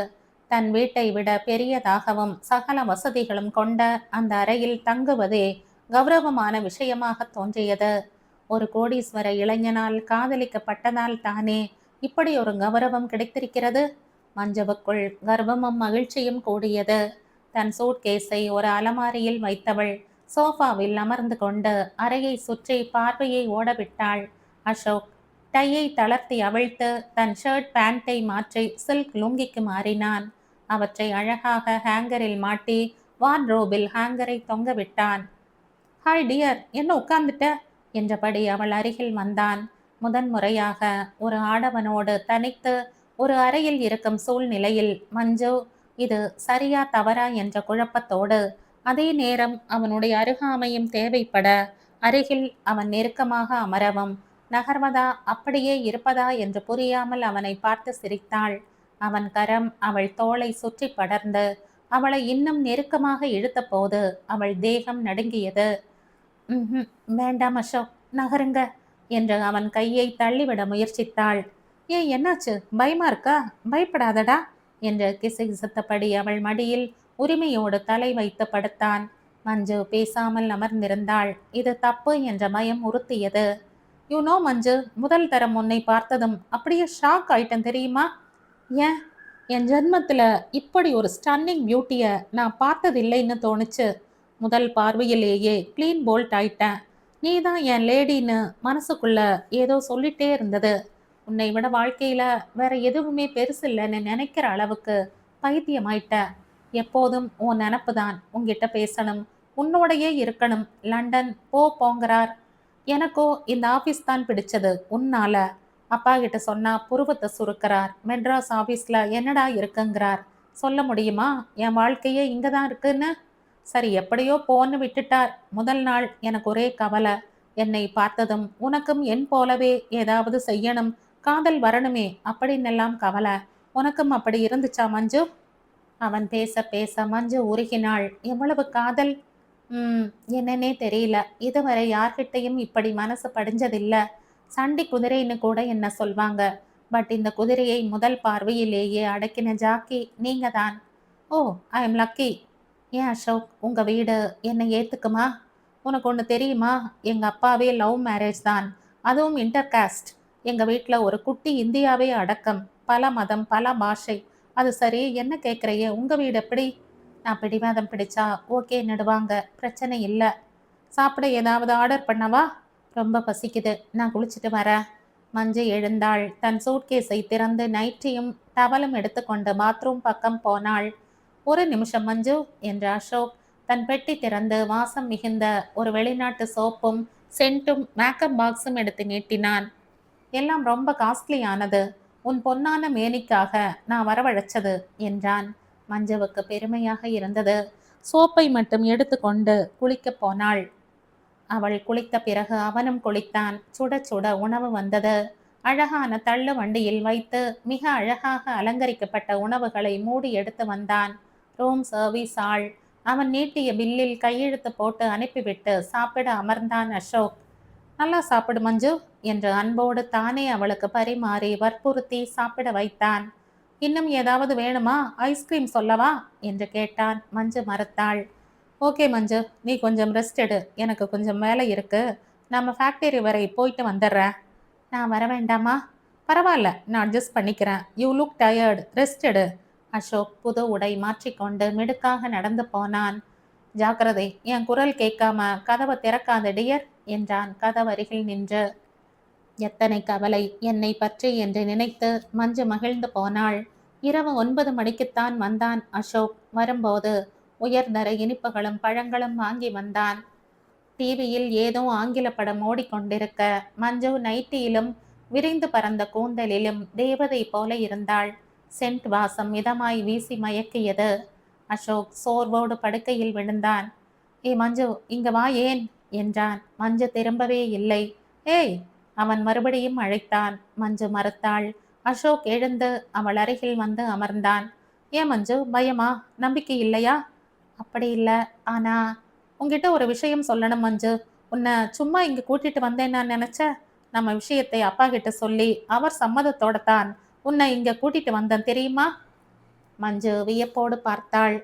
தன் வீட்டை விட பெரியதாகவும் சகல வசதிகளும் கொண்ட அந்த அறையில் தங்குவதே கௌரவமான விஷயமாக தோன்றியது. ஒரு கோடீஸ்வர இளைஞனால் காதலிக்கப்பட்டதால் தானே இப்படி ஒரு கௌரவம் கிடைத்திருக்கிறது. மஞ்சவுக்குள் கர்வமும் மகிழ்ச்சியும் கூடியது. தன் சூட்கேஸை ஒரு அலமாரியில் வைத்தவள் சோஃபாவில் அமர்ந்து கொண்டு அறையை சுற்றி பார்வையை ஓடவிட்டாள். அசோக் டையை தளர்த்தி அவிழ்த்து தன் ஷர்ட் பேண்டை மாற்றி சில்க் லுங்கிக்கு மாறினான். அவற்றை அழகாக ஹேங்கரில் மாட்டி வார்ட்ரோபில் ஹேங்கரை தொங்கவிட்டான். ஹாய் டியர், என்ன உட்கார்ந்துட்ட என்றபடி அவள் அருகில் வந்தான். முதன்முறையாக ஒரு ஆடவனோடு தனித்து ஒரு அறையில் இருக்கும் சூழ்நிலையில் மஞ்சு இது சரியா தவறா என்ற குழப்பத்தோடு, அதே நேரம் அவனுடைய அருகாமையும் தேவைப்பட அருகில் அவன் நெருக்கமாக அமரவும், நகர்வதா அப்படியே இருப்பதா என்று புரியாமல் அவனை பார்த்து சிரித்தாள். அவன் கரம் அவள் தோளை சுற்றி படர்ந்து அவளை இன்னும் நெருக்கமாக இழுத்த போது அவள் தேகம் நடுங்கியது. வேண்டாம் அசோக், நகருங்க என்று அவன் கையை தள்ளிவிட முயற்சித்தாள். ஏன், என்னாச்சு? பயமா இருக்கா? பயப்படாதடா என்று கிசுகிசுத்தபடி அவள் மடியில் உரிமையோடு தலை வைத்து படுத்தான். மஞ்சு பேசாமல் அமர்ந்திருந்தாள். இது தப்பு என்ற பயம் உறுத்தியது. யூ நோ மஞ்சு, முதல் தரம் உன்னை பார்த்ததும் அப்படியே ஷாக் ஆயிட்டேன் தெரியுமா? ஏன்? என் ஜென்மத்துல இப்படி ஒரு ஸ்டன்னிங் பியூட்டியை நான் பார்த்ததில்லைன்னு தோணுச்சு. முதல் பார்வையிலேயே கிளீன் போல்ட் ஆயிட்டேன். நீ தான் என் லேடின்னு மனசுக்குள்ள ஏதோ சொல்லிட்டே இருந்தது. உன்னை விட வாழ்க்கையில வேற எதுவுமே பெருசு இல்லைன்னு நினைக்கிற அளவுக்கு பைத்தியமாயிட்ட. எப்போதும் உன் நினப்பு தான். உன்கிட்ட பேசணும், உன்னோடையே இருக்கணும். லண்டன் போங்கிறார். எனக்கோ இந்த ஆஃபீஸ் தான் பிடிச்சது உன்னால. அப்பா கிட்ட சொன்னா புருவத்தை சுருக்கிறார். மெட்ராஸ் ஆஃபீஸ்ல என்னடா இருக்குங்கிறார். சொல்ல முடியுமா என் வாழ்க்கையே இங்க தான் இருக்குன்னு? சரி, எப்படியோ போன்னு விட்டுட்டார். முதல் நாள் எனக்கு ஒரே கவலை. என்னை பார்த்ததும் உனக்கும் என் போலவே ஏதாவது செய்யணும், காதல் வரணுமே அப்படின்னெல்லாம் கவலை. உனக்கும் அப்படி இருந்துச்சா மஞ்சு? அவன் பேச பேச மஞ்சு உருகினாள். எவ்வளவு காதல்! என்னன்னே தெரியல. இதுவரை யார்கிட்டையும் இப்படி மனசு படிஞ்சதில்லை. சண்டி குதிரைன்னு கூட என்ன சொல்வாங்க. பட் இந்த குதிரையை முதல் பார்வையிலேயே அடக்கின ஜாக்கி நீங்க தான். ஓ, ஐ எம் லக்கி. ஏன் அசோக், உங்க வீடு என்னை ஏத்துக்குமா? உனக்கு ஒன்று தெரியுமா? எங்க அப்பாவே லவ் மேரேஜ் தான், அதுவும் இன்டர் காஸ்ட். எங்க வீட்டில் ஒரு குட்டி இந்தியாவே அடக்கம். பல மதம், பல பாஷை. அது சரி, என்ன கேட்குறையே, உங்க வீடு எப்படி? நான் பிடிவாதம் பிடிச்சா ஓகே நடுவாங்க, பிரச்சனை இல்லை. சாப்பிட ஏதாவது ஆர்டர் பண்ணவா? ரொம்ப பசிக்குது, நான் குளிச்சுட்டு வரேன். மஞ்சு எழுந்தாள். தன் சூட்கேஸை திறந்து நைட்டியும் டவலும் எடுத்துக்கொண்டு பாத்ரூம் பக்கம் போனாள். ஒரு நிமிஷம் மஞ்சு என்ற அசோக் தன் பெட்டி திறந்து வாசம் மிகுந்த ஒரு வெளிநாட்டு சோப்பும் சென்ட்டும் மேக்கப் பாக்ஸும் எடுத்து நீட்டினான். எல்லாம் ரொம்ப காஸ்ட்லியானது. உன் பொன்னான மேனிக்காக நான் வரவழைச்சது என்றான். மஞ்சுவுக்கு பெருமையாக இருந்தது. சோப்பை மட்டும் எடுத்துக்கொண்டு குளிக்கப் போனாள். அவள் குளித்த பிறகு அவனும் குளித்தான். சுட சுட உணவு வந்தது. அழகான தள்ளு வண்டியில் வைத்து மிக அழகாக அலங்கரிக்கப்பட்ட உணவுகளை மூடி எடுத்து வந்தான். ரூம் சர்வீஸ் ஆள். அவன் நீட்டிய பில்லில் கையெழுத்து போட்டு அனுப்பிவிட்டு சாப்பிட அமர்ந்தான் அசோக். நல்லா சாப்பிடு மஞ்சு என்று அன்போடு தானே அவளுக்கு பரிமாறி வற்புறுத்தி சாப்பிட வைத்தான். இன்னும் ஏதாவது வேணுமா, ஐஸ்கிரீம் சொல்லவா என்று கேட்டான். மஞ்சு மறுத்தாள். ஓகே மஞ்சு, நீ கொஞ்சம் ரெஸ்ட் எடு, எனக்கு கொஞ்சம் வேலை இருக்கு, நம்ம ஃபேக்டரி வரை போயிட்டு வந்துடுறேன். நான் வர வேண்டாமா? பரவாயில்ல, நான் அட்ஜஸ்ட் பண்ணிக்கிறேன். யூ லுக் டயர்டு, ரெஸ்ட் எடு. அசோக் புது உடை மாற்றிக்கொண்டு மிடுக்காக நடந்து போனான். ஜாக்கிரதை, என் குரல் கேட்காம கதவை திறக்காத டியர் என்றான் கதவருகில் நின்று. எத்தனை கவலை என்னை பற்றி என்று நினைத்து மஞ்சு மகிழ்ந்து போனாள். இரவு 9 மணிக்குத்தான் வந்தான் அசோக். வரும்போது உயர்தர இனிப்புகளும் பழங்களும் வாங்கி வந்தான். டிவியில் ஏதோ ஆங்கில படம் ஓடிக்கொண்டிருக்க மஞ்சு நைட்டியிலும் விரிந்து பறந்த கூந்தலிலும் தேவதை போல இருந்தாள். சென்ட் வாசம் மிதமாய் வீசி மயக்கியது. அசோக் சோர்வோடு படுக்கையில் விழுந்தான். ஏ மஞ்சு, இங்க வா ஏன் என்றான். மஞ்சு திரும்பவே இல்லை. ஏய், அவன் மறுபடியும் அழைத்தான். மஞ்சு மறுத்தாள். அசோக் எழுந்து அவள் அருகில் வந்து அமர்ந்தான். ஏன் மஞ்சு, பயமா, நம்பிக்கை இல்லையா? அப்படி இல்லை, ஆனா உங்ககிட்ட ஒரு விஷயம் சொல்லணும் மஞ்சு. உன்னை சும்மா இங்க கூட்டிட்டு வந்தேன் நான் நினைச்ச. நம்ம விஷயத்தை அப்பா கிட்ட சொல்லி அவர் சம்மதத்தோட தான் உன்னை இங்க கூட்டிட்டு வந்தேன் தெரியுமா? மஞ்சு வியப்போடு பார்த்தாள்.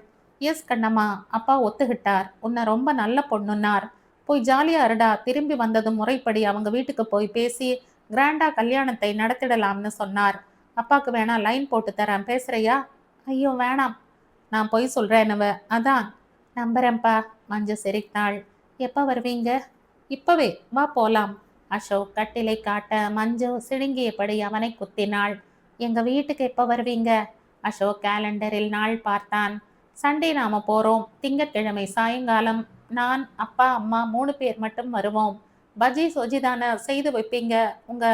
எஸ் கண்ணம்மா, அப்பா ஒத்துக்கிட்டார். உன்னை ரொம்ப நல்ல பொண்ணுன்னார். போய் ஜாலியா இருடா, திரும்பி வந்ததும் முறைப்படி அவங்க வீட்டுக்கு போய் பேசி கிராண்டா கல்யாணத்தை நடத்திடலாம்னு சொன்னார். அப்பாக்கு வேணா லைன் போட்டு தரேன், பேசுறியா? ஐயோ வேணாம், நான் பொய் சொல்றேன்னுவ. அதான். நம்புறேன்ப்பா. மஞ்சு சிரித்தாள். எப்ப வருவீங்க? இப்பவே வா போலாம். அசோக் கட்டிலை காட்ட மஞ்சு சிடுங்கியபடி அவனை குத்தினாள். எங்க வீட்டுக்கு எப்ப வருவீங்க? அசோக் கேலண்டரில் நாள் பார்த்தான். சண்டே நாம போறோம். திங்கட்கிழமை சாயங்காலம் நான், அப்பா, அம்மா 3 பேர் மட்டும் வருவோம். பஜ்ஜி சொஜி தானே செய்து வைப்பீங்க உங்க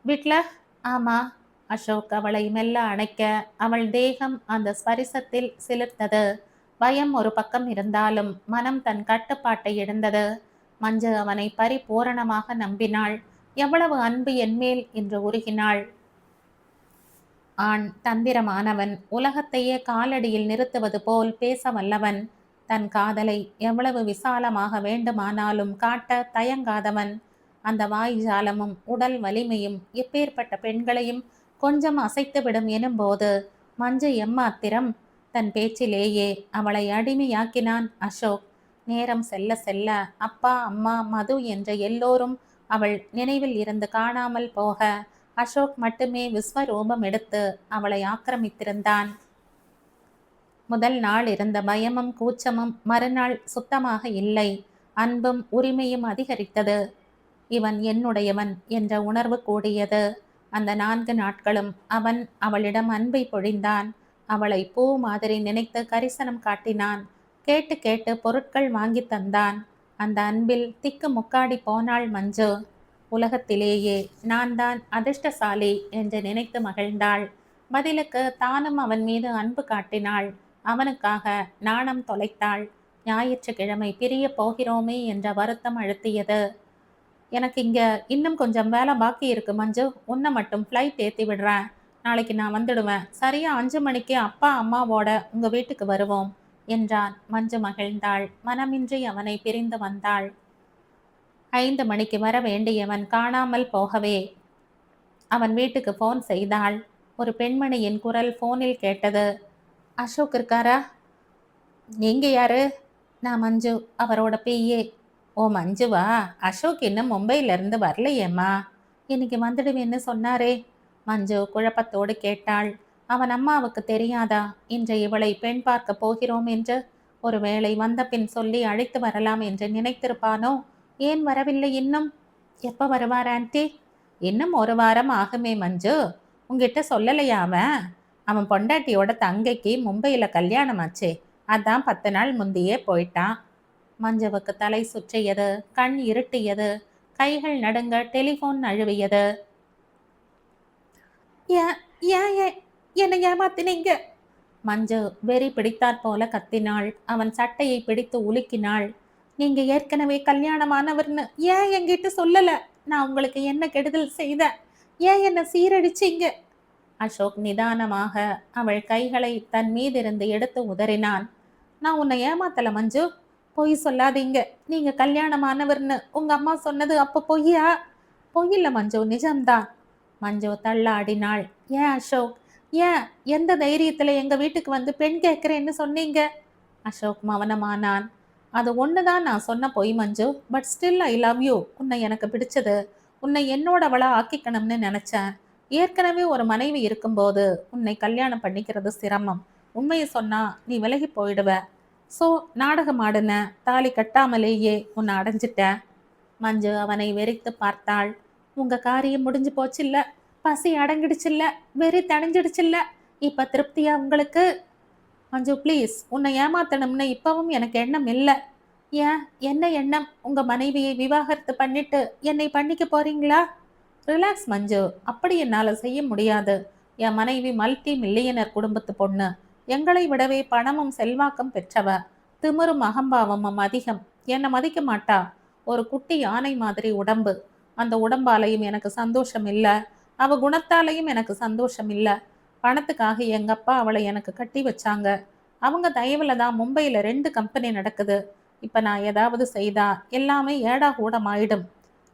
வீட்டில்? ஆமா. அசோக் அவளை மெல்ல அணைக்க அவள் தேகம் அந்த ஸ்பரிசத்தில் சிலிர்த்தது. பயம் ஒரு பக்கம் இருந்தாலும் மனம் தன் கட்டுப்பாட்டை இழந்தது. மஞ்சு அவனை பரிபூரணமாக நம்பினாள். எவ்வளவு அன்பு என்மேல் என்று உருகினாள். ஆண் தந்திரமானவன், உலகத்தையே காலடியில் நிறுத்துவது போல் பேச வல்லவன், தன் காதலை எவ்வளவு விசாலமாக வேண்டுமானாலும் காட்ட தயங்காதவன். அந்த வாய் ஜாலமும் உடல் வலிமையும் எப்பேற்பட்ட பெண்களையும் கொஞ்சம் அசைத்துவிடும் எனும்போது மஞ்சு எம்மாத்திரம். தன் பேச்சிலேயே அவளை அடிமையாக்கினான் அசோக். நேரம் செல்ல செல்ல அப்பா, அம்மா, மது என்ற எல்லோரும் அவள் நினைவில் இருந்து காணாமல் போக அசோக் மட்டுமே விஸ்வரூபம் எடுத்து அவளை ஆக்கிரமித்திருந்தான். முதல் நாள் இருந்த பயமும் கூச்சமும் மறுநாள் சுத்தமாக இல்லை. அன்பும் உரிமையும் அதிகரித்தது. இவன் என்னுடையவன் என்ற உணர்வு கூடியது. அந்த 4 நாட்களும் அவன் அவளிடம் அன்பை பொழிந்தான். அவளை பூ மாதிரி நினைத்து கரிசனம் காட்டினான். கேட்டு கேட்டு பொருட்கள் வாங்கி தந்தான். அந்த அன்பில் திக்கு முக்காடி போனாள் மஞ்சு. உலகத்திலேயே நான் தான் அதிர்ஷ்டசாலி என்று நினைத்து மகிழ்ந்தாள். பதிலுக்கு தானும் அவன் மீது அன்பு காட்டினாள். அவனுக்காக நாணம் தொலைத்தாள். ஞாயிற்றுக்கிழமை பிரிய போகிறோமே என்ற வருத்தம் அழுத்தியது. எனக்கு இங்க இன்னும் கொஞ்சம் வேலை பாக்கி இருக்கு மஞ்சு, உன்னை மட்டும் ஃப்ளைட் ஏற்றி விடுறேன். நாளைக்கு நான் வந்துடுவேன். சரியா 5 மணிக்கு அப்பா அம்மாவோட உங்க வீட்டுக்கு வருவோம் என்றான். மஞ்சு மகிழ்ந்தாள். மனமின்றி அவனை பிரிந்து வந்தாள். 5 மணிக்கு வர வேண்டியவன் காணாமல் போகவே அவன் வீட்டுக்கு போன் செய்தாள். ஒரு பெண்மணியின் குரல் போனில் கேட்டது. அசோக் இருக்காரா? நீங்க யாரு? நான் மஞ்சு, அவரோட பிஏ. ஓ மஞ்சுவா, அசோக் இன்னும் மும்பையிலிருந்து வரலையேம்மா. இன்னைக்கு வந்துடுவேன்னு சொன்னாரே. மஞ்சு குழப்பத்தோடு கேட்டாள். அவன் அம்மாவுக்கு தெரியாதா இன்று இவளை பெண் பார்க்க போகிறோம் என்று? ஒருவேளை வந்த பின் சொல்லி அழைத்து வரலாம் என்று நினைத்திருப்பானோ? ஏன் வரவில்லை இன்னும்? எப்ப வருவார் ஆன்ட்டி? இன்னும் 1 வாரம் ஆகுமே மஞ்சு. உங்ககிட்ட சொல்லலையா அவன்? அவன் பொண்டாட்டியோட தங்கைக்கு மும்பையில கல்யாணம் ஆச்சே, அதான் 10 நாள் முந்தியே போயிட்டான். மஞ்சுவுக்கு தலை சுற்றியது. கண் இருட்டியது. கைகள் நடுங்க டெலிஃபோன் நழுவியது. என்னை ஏமாத்தினீங்க. மஞ்சு வெறி பிடித்தாற் போல கத்தினாள். அவன் சட்டையை பிடித்து உலுக்கினாள். நீங்க ஏற்கனவே கல்யாணமானவர்னு ஏன் என்கிட்ட சொல்லல? நான் உங்களுக்கு என்ன கெடுதல் செய்த? ஏன் என்ன சீரடிச்சிங்க? அசோக் நிதானமாக அவள் கைகளை தன் மீதிருந்து எடுத்து உதறினான். நான் உன்னை ஏமாத்தல மஞ்சு. பொய் சொல்லாதீங்க. நீங்க கல்யாணமானவர்னு உங்க அம்மா சொன்னது அப்ப பொய்யா? பொய்யில்ல மஞ்சு, நிஜம்தான். மஞ்சு தள்ளாடினாள். ஏன் அசோக்? ஏன்? எந்த தைரியத்துல எங்க வீட்டுக்கு வந்து பெண் கேட்கிறேன்னு சொன்னீங்க? அசோக் மௌனமானான். அது ஒண்ணுதான் நான் சொன்ன பொய் Manju. But still I love you. உன்னை எனக்கு பிடிச்சது. உன்னை என்னோடவளா ஆக்கிக்கணும்னு நினைச்சேன். ஏற்கனவே ஒரு மனைவி இருக்கும்போது உன்னை கல்யாணம் பண்ணிக்கிறது சிரமம். உண்மையை சொன்னா நீ விலகி போயிடுவ. ஸோ நாடகம் ஆடுன. தாலி கட்டாமலேயே உன்னை அடைஞ்சிட்ட. மஞ்சு அவனை வெறித்து பார்த்தாள். உங்க காரியம் முடிஞ்சு போச்சுல்ல, பசி அடங்கிடுச்சுல்ல, வெறி தணிஞ்சிடுச்சுல்ல, இப்ப திருப்தியா உங்களுக்கு? மஞ்சு ப்ளீஸ், உன்னை ஏமாத்தணும்னு இப்பவும் எனக்கு எண்ணம் இல்லை. ஏன்? என்ன எண்ணம்? உங்க மனைவியை விவாகரத்து பண்ணிட்டு என்னை பண்ணிக்க போறீங்களா? ரிலாக்ஸ் மஞ்சு, அப்படி என்னால செய்ய முடியாது. என் மனைவி மல்டி மில்லியனர் குடும்பத்து பொண்ணு. எங்களை விடவே பணமும் செல்வாக்கும் பெற்றவ. திமிரும் அகம்பாவமும் அதிகம். என்னை மதிக்க மாட்டா. ஒரு குட்டி யானை மாதிரி உடம்பு. அந்த உடம்பாலையும் எனக்கு சந்தோஷம் இல்லை. அவ குணத்தாலையும் எனக்கு சந்தோஷம் இல்லை. பணத்துக்காக எங்க அப்பா அவளை எனக்கு கட்டி வச்சாங்க. அவங்க தயவுல தான் மும்பையில் 2 கம்பெனி நடக்குது. இப்போ நான் ஏதாவது செய்தா எல்லாமே ஏடா கூடமாயிடும்.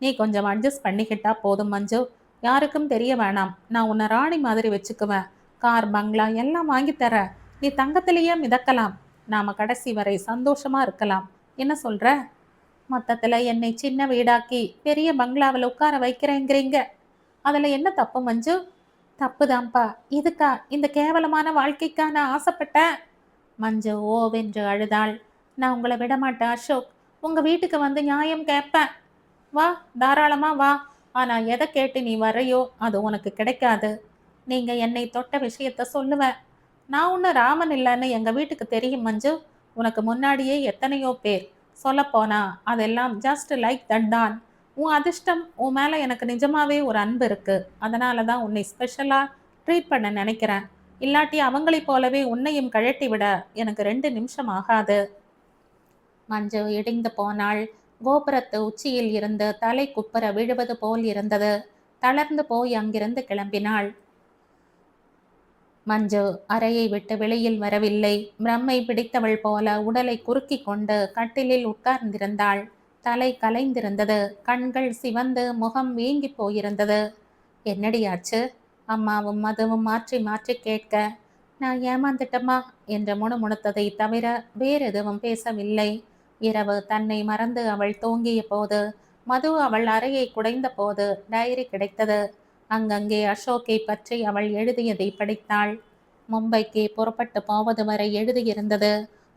நீ கொஞ்சம் அட்ஜஸ்ட் பண்ணிக்கிட்டா போதும் மஞ்சு. யாருக்கும் தெரிய வேணாம். நான் உன்னை ராணி மாதிரி வச்சுக்குவேன். கார், பங்களா எல்லாம் வாங்கி தர. நீ தங்கத்திலேயே மிதக்கலாம். நாம கடைசி வரை சந்தோஷமா இருக்கலாம். என்ன சொல்ற? மொத்தத்துல என்னை சின்ன வீடாக்கி பெரிய பங்களாவில் உட்கார வைக்கிறேங்கிறீங்க. அதுல என்ன தப்பு மஞ்சு? தப்புதான்ப்பா. இதுக்கா இந்த கேவலமான வாழ்க்கைக்கா நான் ஆசைப்பட்டேன்? மஞ்சு ஓவென்று அழுதாள். நான் உங்களை விடமாட்டேன் அசோக். உங்க வீட்டுக்கு வந்து நியாயம் கேட்பேன். வா, தாராளமா வா. ஆனா எதை கேட்டு நீ வரையோ அது உனக்கு கிடைக்காது. நீங்க என்னை தொட்ட விஷயத்த சொல்லுவேன். நான் ஒன்று ராமன் இல்லைன்னு எங்க வீட்டுக்கு தெரியும் மஞ்சு. உனக்கு முன்னாடியே எத்தனையோ பேர். சொல்லப்போனா அதெல்லாம் ஜஸ்ட் லைக் தட் தான். உன் அதிர்ஷ்டம், உன் மேலே எனக்கு நிஜமாவே ஒரு அன்பு இருக்கு. அதனால தான் உன்னை ஸ்பெஷலாக ட்ரீட் பண்ண நினைக்கிறேன். இல்லாட்டி அவங்களைப் போலவே உன்னையும் கழட்டி விட எனக்கு 2 நிமிஷம் ஆகாது. மஞ்சு இடிந்து போனாள். கோபுரத்து உச்சியில் இருந்து தலை குப்புற விழுவது போல் இருந்தது. தளர்ந்து போய் அங்கிருந்து கிளம்பினாள். மஞ்சு அறையை விட்டு வெளியில் வரவில்லை. பிரம்மை பிடித்தவள் போல உடலை குறுக்கி கொண்டு கட்டிலில் உட்கார்ந்திருந்தாள். தலை கலைந்திருந்தது. கண்கள் சிவந்து முகம் வீங்கி போயிருந்தது. என்னடியாச்சு? அம்மாவும் மதுவும் மாற்றி மாற்றி கேட்க, நான் ஏமாந்துட்டம்மா என்ற முணுமுணுத்ததை தவிர வேறெதுவும் பேசவில்லை. இரவு தன்னை மறந்து அவள் தூங்கிய போது, மது அவள் அறையை குடைந்த போது டைரி கிடைத்தது. அங்கங்கே அசோக்கை பற்றி அவள் எழுதியதை படித்தாள். மும்பைக்கு புறப்பட்டு போவது வரை எழுதியிருந்தது.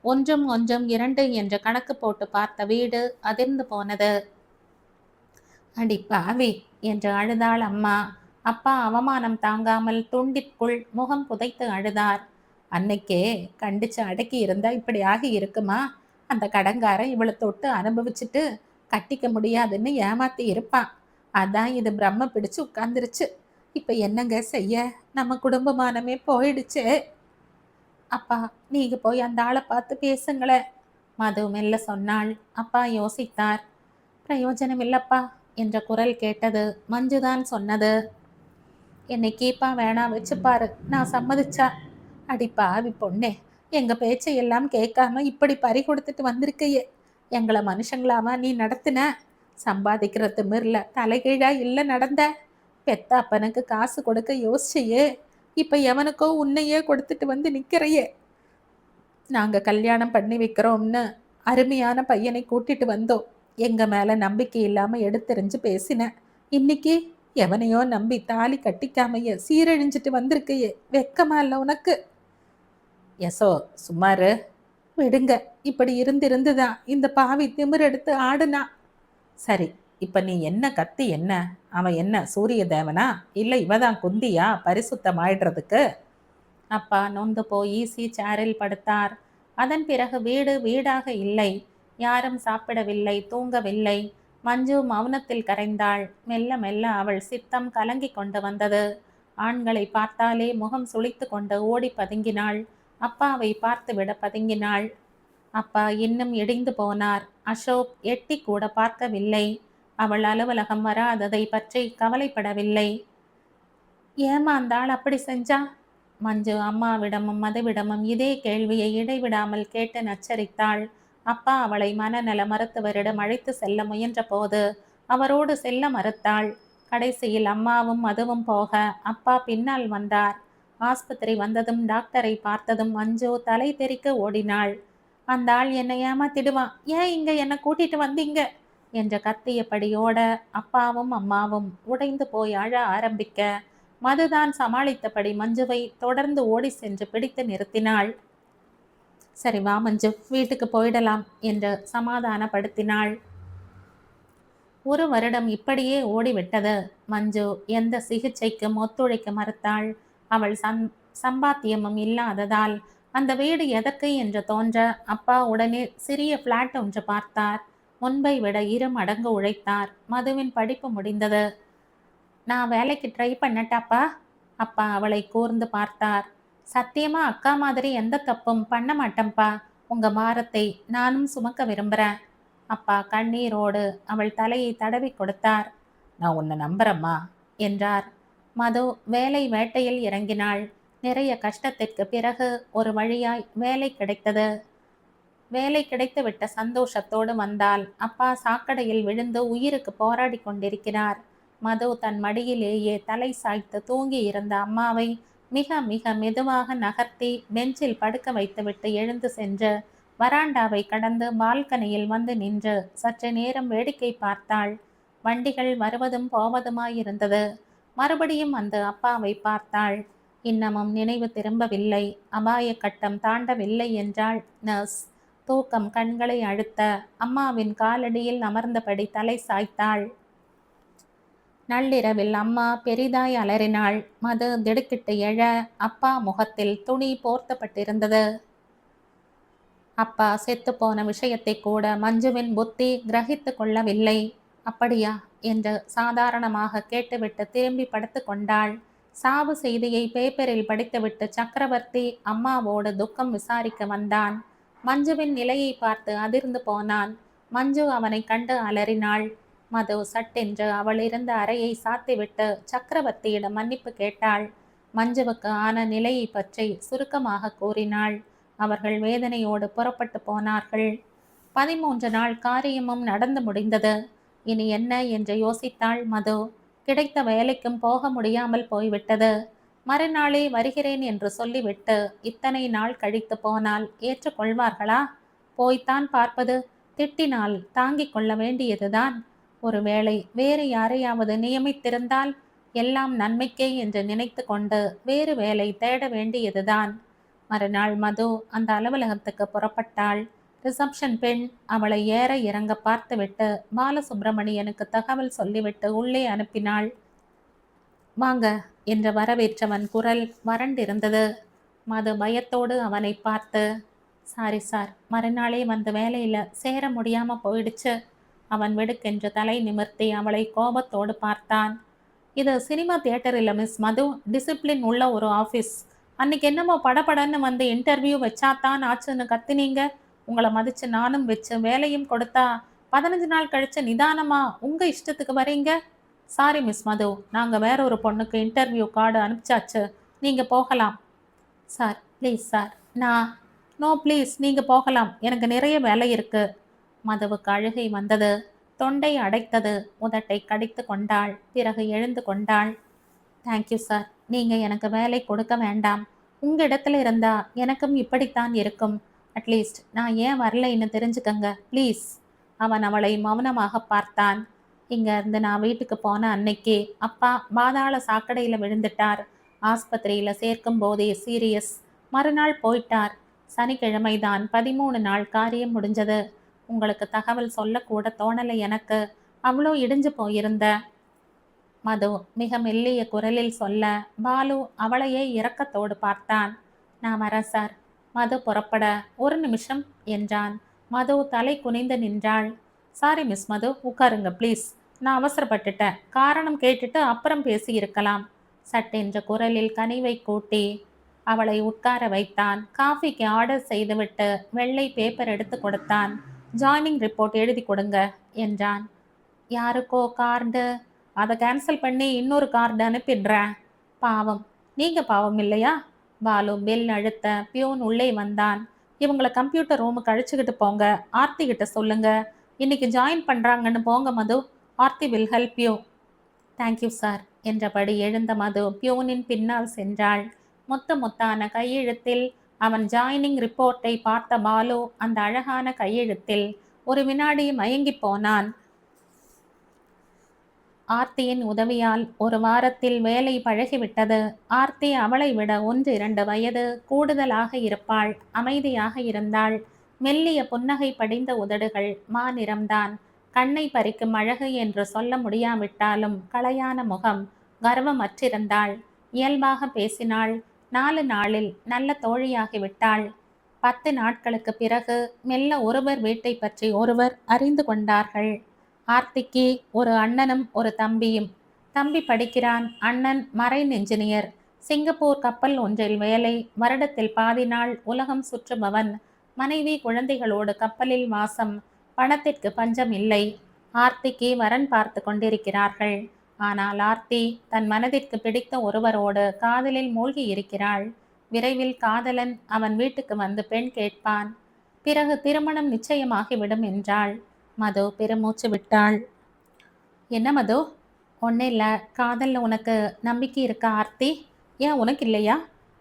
ஒன்றும் ஒன்றும் 2 என்று கணக்கு போட்டு பார்த்த வீடு அதிர்ந்து போனது. அடி பாவி என்று அழுதாள் அம்மா. அப்பா அவமானம் தாங்காமல் துண்டிற்குள் முகம் புதைத்து அழுதார். அன்னைக்கே கண்டிச்சு அடக்கி இருந்தா இப்படி ஆகி இருக்குமா? அந்த கடங்காரன் இவளை தொட்டு அனுபவிச்சுட்டு கட்டிக்க முடியாதுன்னு ஏமாத்தி இருப்பான். அதான் இது பிரம்ம பிடிச்சு உட்கார்ந்துருச்சு. இப்ப என்னங்க செய்ய? நம்ம குடும்பமானமே போயிடுச்சே. அப்பா, நீங்க போய் அந்த ஆளை பார்த்து பேசுங்களேன், மது மெல்ல சொன்னாள். அப்பா யோசித்தார். பிரயோஜனம் இல்லப்பா என்ற குரல் கேட்டது. மஞ்சுதான் சொன்னது. என்னை கீப்பா வேணா வச்சுப்பாரு, நான் சம்மதிச்சா. அடிப்பாவி பொண்ணே, எங்க பேச்சையெல்லாம் கேட்காம இப்படி பறி கொடுத்துட்டு வந்திருக்கையே. எங்களை மனுஷங்களாவா நீ நடத்தின? சம்பாதிக்கிற திமிர்ல தலைகீழா இல்லை நடந்த. பெத்த அப்பனுக்கு காசு கொடுக்க யோசிச்சையே. இப்ப எவனுக்கோ உன்னையே கொடுத்துட்டு வந்து நிக்கிறையே. நாங்க கல்யாணம் பண்ணி வைக்கிறோம்னு அருமையான பையனை கூட்டிட்டு வந்தோம். எங்க மேல நம்பிக்கை இல்லாம எடுத்தெறிஞ்சு பேசினேன். இன்னைக்கு எவனையோ நம்பி தாலி கட்டிக்காமைய சீரழிஞ்சிட்டு வந்திருக்கையே. வெக்கமா இல்ல உனக்கு? யசோ சுமாரு விடுங்க. இப்படி இருந்திருந்துதான் இந்த பாவி திமிர் எடுத்து ஆடுனா. சரி, இப்ப நீ என்ன கத்தி என்ன? அவன் என்ன சூரிய தேவனா? இல்ல இவதான் குந்தியா பரிசுத்தமாயிடுறதுக்கு? அப்பா நொந்து போய் ஈசி சேரில் படுத்தார். அதன் பிறகு வீடு வீடாக இல்லை. யாரும் சாப்பிடவில்லை, தூங்கவில்லை. மஞ்சு மௌனத்தில் கரைந்தாள். மெல்ல மெல்ல அவள் சித்தம் கலங்கி கொண்டு வந்தது. ஆண்களை பார்த்தாலே முகம் சுளித்து கொண்டு ஓடி பதுங்கினாள். அப்பாவை பார்த்துவிட பதுங்கினாள். அப்பா இன்னும் இடிந்து போனார். அசோக் எட்டி கூட பார்க்கவில்லை. அவள் அலுவலகம் வராததை பற்றி கவலைப்படவில்லை. ஏமாந்தாள் அப்படி செஞ்சா? மஞ்சு அம்மாவிடமும் மதுவிடமும் இதே கேள்வியை இடைவிடாமல் கேட்டு நச்சரித்தாள். அப்பா அவளை மனநல மருத்துவரிடம் அழைத்து செல்ல முயன்ற போது அவரோடு செல்ல மறுத்தாள். கடைசியில் அம்மாவும் மதுவும் போக அப்பா பின்னால் வந்தார். ஆஸ்பத்திரி வந்ததும் டாக்டரை பார்த்ததும் மஞ்சு தலை தெறிக்க ஓடினாள். அந்த ஆள் என்னை ஏமாத்திடுவான், ஏன் இங்க என்ன கூட்டிட்டு வந்தீங்க என்ற கத்தியபடி ஓட அப்பாவும் அம்மாவும் உடைந்து போய் அழ ஆரம்பிக்க மதுதான் சமாளித்தபடி மஞ்சுவை தொடர்ந்து ஓடி சென்று பிடித்து நிறுத்தினாள். சரி வா மஞ்சு, வீட்டுக்கு போயிடலாம் என்று சமாதானப்படுத்தினாள். 1 வருடம் இப்படியே ஓடிவிட்டது. மஞ்சு எந்த சிகிச்சைக்கும் ஒத்துழைக்க மறுத்தாள். அவள் சம்பாத்தியமும் இல்லாததால் அந்த வீடு எதற்கு என்று தோன்ற அப்பா உடனே சிறிய பிளாட் ஒன்று பார்த்தார். முன்பை விட 2 மடங்கு உழைத்தார். மதுவின் படிப்பு முடிந்தது. நான் வேலைக்கு ட்ரை பண்ணட்டாப்பா? அப்பா அவளை கூர்ந்து பார்த்தார். சத்தியமா அக்கா மாதிரி எந்த தப்பும் பண்ண மாட்டேன்ப்பா. உங்க பாரத்தை நானும் சுமக்க விரும்புறேன். அப்பா கண்ணீரோடு அவள் தலையை தடவி கொடுத்தார். நான் உன்னை நம்புறம்மா என்றார். மது வேலை வேட்டையில் இறங்கினாள். நிறைய கஷ்டத்திற்கு பிறகு ஒரு வழியாய் வேலை கிடைத்தது. வேலை கிடைத்து விட்ட சந்தோஷத்தோடு வந்தால் அப்பா சாக்கடையில் விழுந்து உயிருக்கு போராடி கொண்டிருக்கிறார். மது தன் மடியிலேயே தலை சாய்த்து தூங்கி இருந்த அம்மாவை மிக மிக மெதுவாக நகர்த்தி பெஞ்சில் படுக்க வைத்துவிட்டு எழுந்து சென்று வராண்டாவை கடந்து பால்கனியில் வந்து நின்று சற்று நேரம் வேடிக்கை பார்த்தாள். வண்டிகள் வருவதும் போவதுமாயிருந்தது. மறுபடியும் வந்து அப்பாவை பார்த்தாள். இன்னமும் நினைவு திரும்பவில்லை. அபாய கட்டம் தாண்டவில்லை என்றாள் நர்ஸ். தூக்கம் கண்களை அழுத்த அம்மாவின் காலடியில் அமர்ந்தபடி தலை சாய்த்தாள். நள்ளிரவில் அம்மா பெரிதாய் அலறினாள். மது திடுக்கிட்டு எழ அப்பா முகத்தில் துணி போர்த்தப்பட்டிருந்தது. அப்பா செத்து போன விஷயத்தை கூட மஞ்சுவின் புத்தி கிரகித்து கொள்ளவில்லை. அப்படியா என்று சாதாரணமாக கேட்டுவிட்டு திரும்பி படுத்து கொண்டாள். சாவு செய்தியை பேப்பரில் படித்துவிட்டு சக்கரவர்த்தி அம்மாவோடு துக்கம் விசாரிக்க வந்தான். மஞ்சுவின் நிலையை பார்த்து அதிர்ந்து போனான். மஞ்சு அவனை கண்டு அலறினாள். மது சட்டென்று அவள் இருந்த அறையை சாத்திவிட்டு சக்கரவர்த்தியிடம் மன்னிப்பு கேட்டாள். மஞ்சுவுக்கு ஆன நிலையை பற்றி சுருக்கமாக கூறினாள். அவர்கள் வேதனையோடு புறப்பட்டு போனார்கள். 13 நாள் காரியமும் நடந்து முடிந்தது. இனி என்ன என்று யோசித்தாள் மது. கிடைத்த வேலைக்கும் போக முடியாமல் போய்விட்டது. மறுநாளே வருகிறேன் என்று சொல்லிவிட்டு இத்தனை நாள் கழித்து போனால் ஏற்றுக்கொள்வார்களா? போய்த்தான் பார்ப்பது. திட்டினால் தாங்கிக் கொள்ள வேண்டியதுதான். ஒருவேளை வேறு யாரையாவது நியமித்திருந்தால் எல்லாம் நன்மைக்கே என்று நினைத்து கொண்டு வேறு வேலை தேட வேண்டியதுதான். மறுநாள் மது அந்த அலுவலகத்துக்கு புறப்பட்டாள். ரிசப்ஷன் பெண் அவளை ஏற இறங்க பார்த்துவிட்டு பாலசுப்பிரமணியனுக்கு தகவல் சொல்லிவிட்டு உள்ளே அனுப்பினாள். வாங்க என்று வரவேற்றவன் குரல் வறண்டிருந்தது. மது பயத்தோடு அவனை பார்த்து, சாரி சார், மறுநாளே வந்து வேலையில் சேர முடியாம போயிடுச்சு. அவன் வெடுக்கென்று தலை நிமிர்த்தி அவளை கோபத்தோடு பார்த்தான். இது சினிமா தியேட்டர் இல்லை மிஸ் மது, டிசிப்ளின் உள்ள ஒரு ஆஃபீஸ். அன்னைக்கு என்னமோ படபடன்னு வந்து இன்டர்வியூ வச்சாத்தான் ஆச்சுன்னு கத்தினீங்க. உங்களை மதிச்சு நானும் வச்சு வேலையும் கொடுத்தா 15 நாள் கழிச்சு நிதானமா உங்க இஷ்டத்துக்கு வரீங்க. சாரி மிஸ் மது, நாங்கள் வேற ஒரு பொண்ணுக்கு இன்டர்வியூ கார்டு அனுப்பிச்சாச்சு. நீங்கள் போகலாம். Sir please sir. No please, நீங்கள் போகலாம், எனக்கு நிறைய வேலை இருக்கு. மதுவுக்கு அழுகை வந்தது. தொண்டை அடைத்தது. உதட்டை கடித்து கொண்டாள். பிறகு எழுந்து கொண்டாள். தேங்க்யூ சார், நீங்கள் எனக்கு வேலை கொடுக்க வேண்டாம். உங்கள் இடத்துல இருந்தா எனக்கும் இப்படித்தான் இருக்கும். அட்லீஸ்ட் நான் ஏன் வரலைன்னு தெரிஞ்சுக்கங்க ப்ளீஸ். அவன் அவளை மௌனமாக பார்த்தான். இங்கேருந்து நான் வீட்டுக்கு போன அன்னைக்கு அப்பா பாதாள சாக்கடையில் விழுந்துட்டார். ஆஸ்பத்திரியில் சேர்க்கும் போதே சீரியஸ். மறுநாள் போயிட்டார். சனிக்கிழமைதான் 13 நாள் காரியம் முடிஞ்சது. உங்களுக்கு தகவல் சொல்லக்கூட தோணலை எனக்கு. அவ்வளோ இடிஞ்சு போயிருந்த. மது மிக மெல்லிய குரலில் சொல்ல பாலு அவளையே இரக்கத்தோடு பார்த்தான். நான் வரேன் சார். மது புறப்பட 1 நிமிஷம் என்றான். மது தலை குனிந்து நின்றாள். சாரி மிஸ் மது, உட்காருங்க ப்ளீஸ். நான் அவசரப்பட்டுட்டேன். காரணம் கேட்டுட்டு அப்புறம் பேசியிருக்கலாம். சட்டென்ற குரலில் கனிவை கூட்டி அவளை உட்கார வைத்தான். காஃபிக்கு ஆர்டர் செய்துவிட்டு வெள்ளை பேப்பர் எடுத்து கொடுத்தான். ஜாயினிங் ரிப்போர்ட் எழுதி கொடுங்க என்றான். யாருக்கோ கார்டு, அதை கேன்சல் பண்ணி இன்னொரு கார்டு அனுப்பிடுறேன். பாவம். நீங்கள் பாவம் இல்லையா? பாலு பெல் அழுத்த பியூன் உள்ளே வந்தான். இவங்கள கம்ப்யூட்டர் ரூமுக்கு அழைச்சிக்கிட்டு போங்க. ஆர்த்தி கிட்ட சொல்லுங்க. இன்னைக்கு ஜாயின் பண்றாங்கன்னு போங்க Madhu. Aarthi will help you. Thank you sir என்றபடி எழுந்த மது பியூனின் பின்னால் சென்றாள். முத்தான கையெழுத்தில் அவன் ஜாயினிங் ரிப்போர்ட்டை பார்த்த பாலு அந்த அழகான கையெழுத்தில் ஒரு வினாடி மயங்கி போனான். ஆர்த்தியின் உதவியால் ஒரு வாரத்தில் வேலை பழகிவிட்டது. ஆர்த்தி அவளை விட 1-2 வயது கூடுதலாக இருப்பாள். அமைதியாக இருந்தாள். மெல்லிய புன்னகை படிந்த உதடுகள் மாநிறம்தான். கண்ணை பறிக்கும் அழகு என்று சொல்ல முடியாவிட்டாலும் களையான முகம். கர்வமற்றிருந்தாள். இயல்பாக பேசினாள். 4 நாளில் நல்ல தோழியாகிவிட்டாள். 10 நாட்களுக்கு பிறகு மெல்ல ஒருவர் வீட்டை பற்றி ஒருவர் அறிந்து கொண்டார்கள். ஆர்த்திக்கு ஒரு அண்ணனும் ஒரு தம்பியும். தம்பி படிக்கிறான். அண்ணன் மரைன் என்ஜினியர். சிங்கப்பூர் கப்பல் ஒன்றில் வேலை. வருடத்தில் பாதி நாள் உலகம் சுற்றுபவன். மனைவி குழந்தைகளோடு கப்பலில் வாசம். பணத்திற்கு பஞ்சம் இல்லை. ஆர்த்திக்கு வரன் பார்த்து கொண்டிருக்கிறார்கள். ஆனால் ஆர்த்தி தன் மனதிற்கு பிடித்த ஒருவரோடு காதலில் மூழ்கி இருக்கிறாள். விரைவில் காதலன் அவன் வீட்டுக்கு வந்து பெண் கேட்பான். பிறகு திருமணம் நிச்சயமாகிவிடும் என்றாள். மது பெருமூச்சு விட்டாள். என்ன மது? ஒன்றும் இல்லை. காதலில் உனக்கு நம்பிக்கை இருக்கா ஆர்த்தி? ஏன் உனக்கு இல்லையா?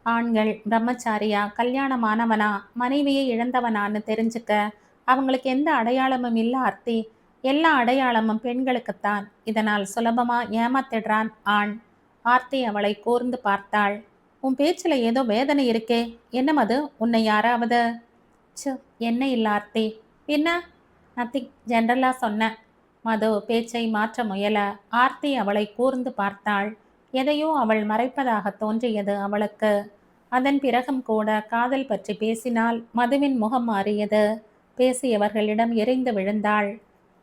ஆண்கள் பிரம்மச்சாரியா, கல்யாணமானவனா, மனைவியை இழந்தவனான்னு தெரிஞ்சுக்க அவங்களுக்கு எந்த அடையாளமும் இல்லை ஆர்த்தி. எல்லா அடையாளமும் பெண்களுக்குத்தான். இதனால் சுலபமா ஏமாத்திடுறான் ஆண். ஆர்த்தி அவளை கூர்ந்து பார்த்தாள். உன் பேச்சில் ஏதோ வேதனை இருக்கே. என்ன மது? உன்னை யாராவது? என்ன இல்லை ஆர்த்தி. பின்ன நத்திங், ஜென்ரலா சொன்னேன். மது பேச்சை மாற்ற முயல. ஆர்த்தி அவளை கூர்ந்து பார்த்தாள். எதையோ அவள் மறைப்பதாக தோன்றியது அவளுக்கு. அதன் பிறகும் கூட காதல் பற்றி பேசினால் மதுவின் முகம் மாறியது. பேசியவர்களிடம் எரிந்து விழுந்தாள்.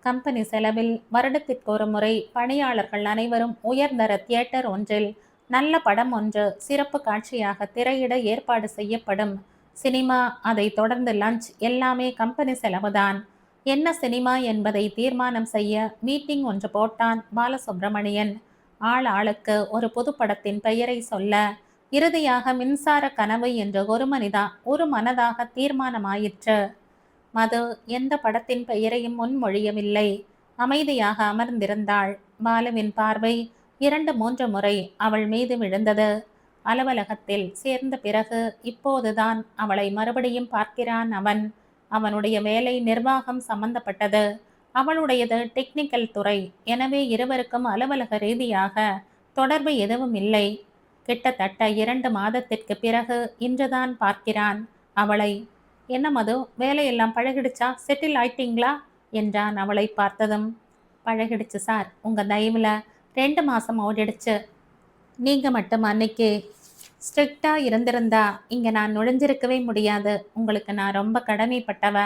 கம்பெனி செலவில் வருடத்திற்கு ஒரு முறை பணியாளர்கள் அனைவரும் உயர்தர தியேட்டர் ஒன்றில் நல்ல படம் ஒன்று சிறப்பு காட்சியாக திரையிட ஏற்பாடு செய்யப்படும். சினிமா, அதை தொடர்ந்து லஞ்ச், எல்லாமே கம்பெனி செலவுதான். என்ன சினிமா என்பதை தீர்மானம் செய்ய மீட்டிங் ஒன்று போட்டான் பாலசுப்ரமணியன். ஆள் ஆளுக்கு ஒரு புது படத்தின் பெயரை சொல்ல இறுதியாக மின்சார கனவு என்று ஒரு மனதாக தீர்மானமாயிற்று. மது எந்த படத்தின் பெயரையும் முன்மொழியவில்லை. அமைதியாக அமர்ந்திருந்தாள். பாலுவின் பார்வை 2-3 முறை அவள் மீது விழுந்தது. அலுவலகத்தில் சேர்ந்த பிறகு இப்போதுதான் அவளை மறுபடியும் பார்க்கிறான் அவன். அவனுடைய வேலை நிர்வாகம் சம்பந்தப்பட்டது. அவளுடையது டெக்னிக்கல் துறை. எனவே இருவருக்கும் அலுவலக ரீதியாக தொடர்பு எதுவும் இல்லை. கிட்டத்தட்ட 2 மாதத்திற்கு பிறகு இன்றுதான் பார்க்கிறான் அவளை. என்ன மது, வேலையெல்லாம் பழகிடுச்சா? செட்டில் ஆயிட்டீங்களா என்றான் அவளை பார்த்ததும். பழகிடுச்சு சார், உங்க தயவுல 2 மாசம் ஓடிடுச்சு. நீங்க மட்டும் அன்னைக்கு ஸ்ட்ரிக்டா இருந்திருந்தா இங்க நான் நுழைஞ்சிருக்கவே முடியாது. உங்களுக்கு நான் ரொம்ப கடமைப்பட்டவ.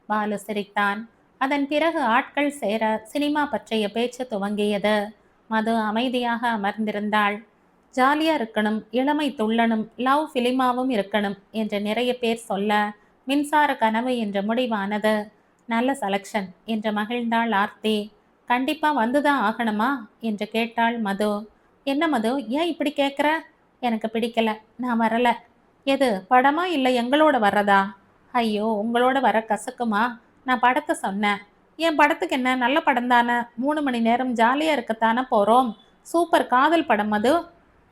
பாலு சிரித்தான். அதன் பிறகு ஆட்கள் சேர சினிமா பற்றிய பேச்சு துவங்கியது. மது அமைதியாக அமர்ந்திருந்தாள். ஜாலியா இருக்கணும், இளமை துள்ளணும், லவ் பிலிமாவும் இருக்கணும் என்று நிறைய பேர் சொல்ல மின்சார கனவு என்று முடிவானது. நல்ல செலக்ஷன் என்று மகிழ்ந்தாள் ஆர்த்தி. கண்டிப்பா வந்துதான் ஆகணுமா என்று கேட்டாள் மது. என்ன மது, ஏன் இப்படி கேட்குற? எனக்கு பிடிக்கல, நான் வரல. எது, படமா இல்லை எங்களோட வர்றதா? ஐயோ, உங்களோட வர கசக்குமா? நான் படத்தை சொன்னேன். என் படத்துக்கு என்ன, நல்ல படம் தானே. 3 மணி நேரம் ஜாலியாக இருக்கத்தானே போகிறோம். சூப்பர் காதல் படம் அது.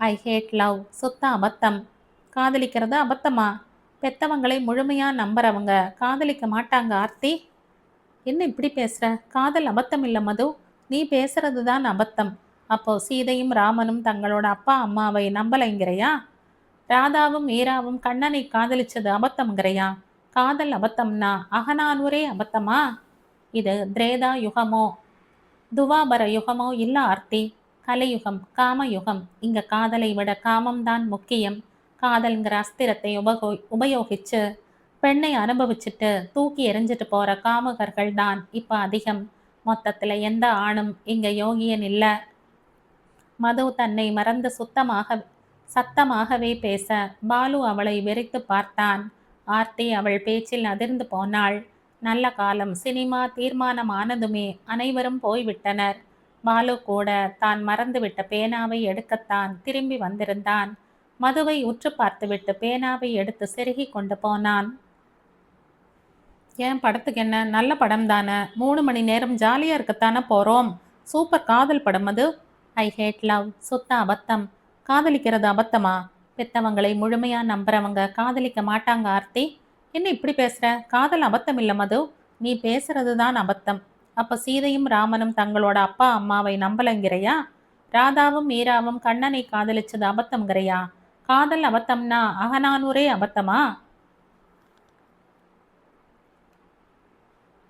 ஐ ஹேட் லவ். சுத்த அபத்தம். காதலிக்கிறது அபத்தமா? பெத்தவங்களை முழுமையாக நம்புறவங்க காதலிக்க மாட்டாங்க ஆர்த்தி. என்ன இப்படி பேசுற? காதல் அபத்தம் இல்லை மது, நீ பேசுறது தான் அபத்தம். அப்போ சீதையும் ராமனும் தங்களோட அப்பா அம்மாவை நம்பலைங்கிறையா? ராதாவும் மீராவும் கண்ணனை காதலிச்சது அபத்தம்ங்கிறையா? காதல் அபத்தம்னா அகநானூரே அபத்தமா? இது திரேதா யுகமோ துவாபர யுகமோ இல்ல ஆர்த்தி. கலியுகம், காமயுகம். இங்க காதலை விட காமம்தான் முக்கியம். காதல்ங்கிற அஸ்திரத்தை உபயோகிச்சு பெண்ணை அனுபவிச்சுட்டு தூக்கி எறிஞ்சிட்டு போற காமுகர்கள் தான் இப்ப அதிகம். மொத்தத்துல எந்த ஆணும் இங்க யோகியன் இல்ல. மது தன்னை மறந்து சத்தமாகவே பேச பாலு அவளை வெறித்து பார்த்தான். ஆர்த்தி அவள் பேச்சில் அதிர்ந்து போனாள். நல்ல காலம், சினிமா தீர்மானமானதுமே அனைவரும் போய்விட்டனர். பாலு கூட தான் மறந்துவிட்ட பேனாவை எடுக்கத்தான் திரும்பி வந்திருந்தான். மதுவை உற்று பார்த்துவிட்டு பேனாவை எடுத்து செருகி கொண்டு போனான். ஏன் படத்துக்கு என்ன? நல்ல படம் தானே. 3 மணி நேரம் ஜாலியா இருக்கத்தானே போறோம். சூப்பர் காதல் படம் அது. ஐ ஹேட் லவ். சுத்த அபத்தம். காதலிக்கிறது அபத்தமா? பெத்தவங்களை முழுமையா நம்புறவங்க காதலிக்க மாட்டாங்க ஆர்த்தி. என்ன இப்படி பேசுற? காதல் அபத்தம் இல்ல மது. நீ பேசுறது தான் அபத்தம். அப்ப சீதையும் ராமனும் தங்களோட அப்பா அம்மாவை நம்பலங்கிறையா? ராதாவும் மீராவும் கண்ணனை காதலிச்சது அபத்தம்ங்கிறையா? காதல் அபத்தம்னா அகநானூரே அபத்தமா?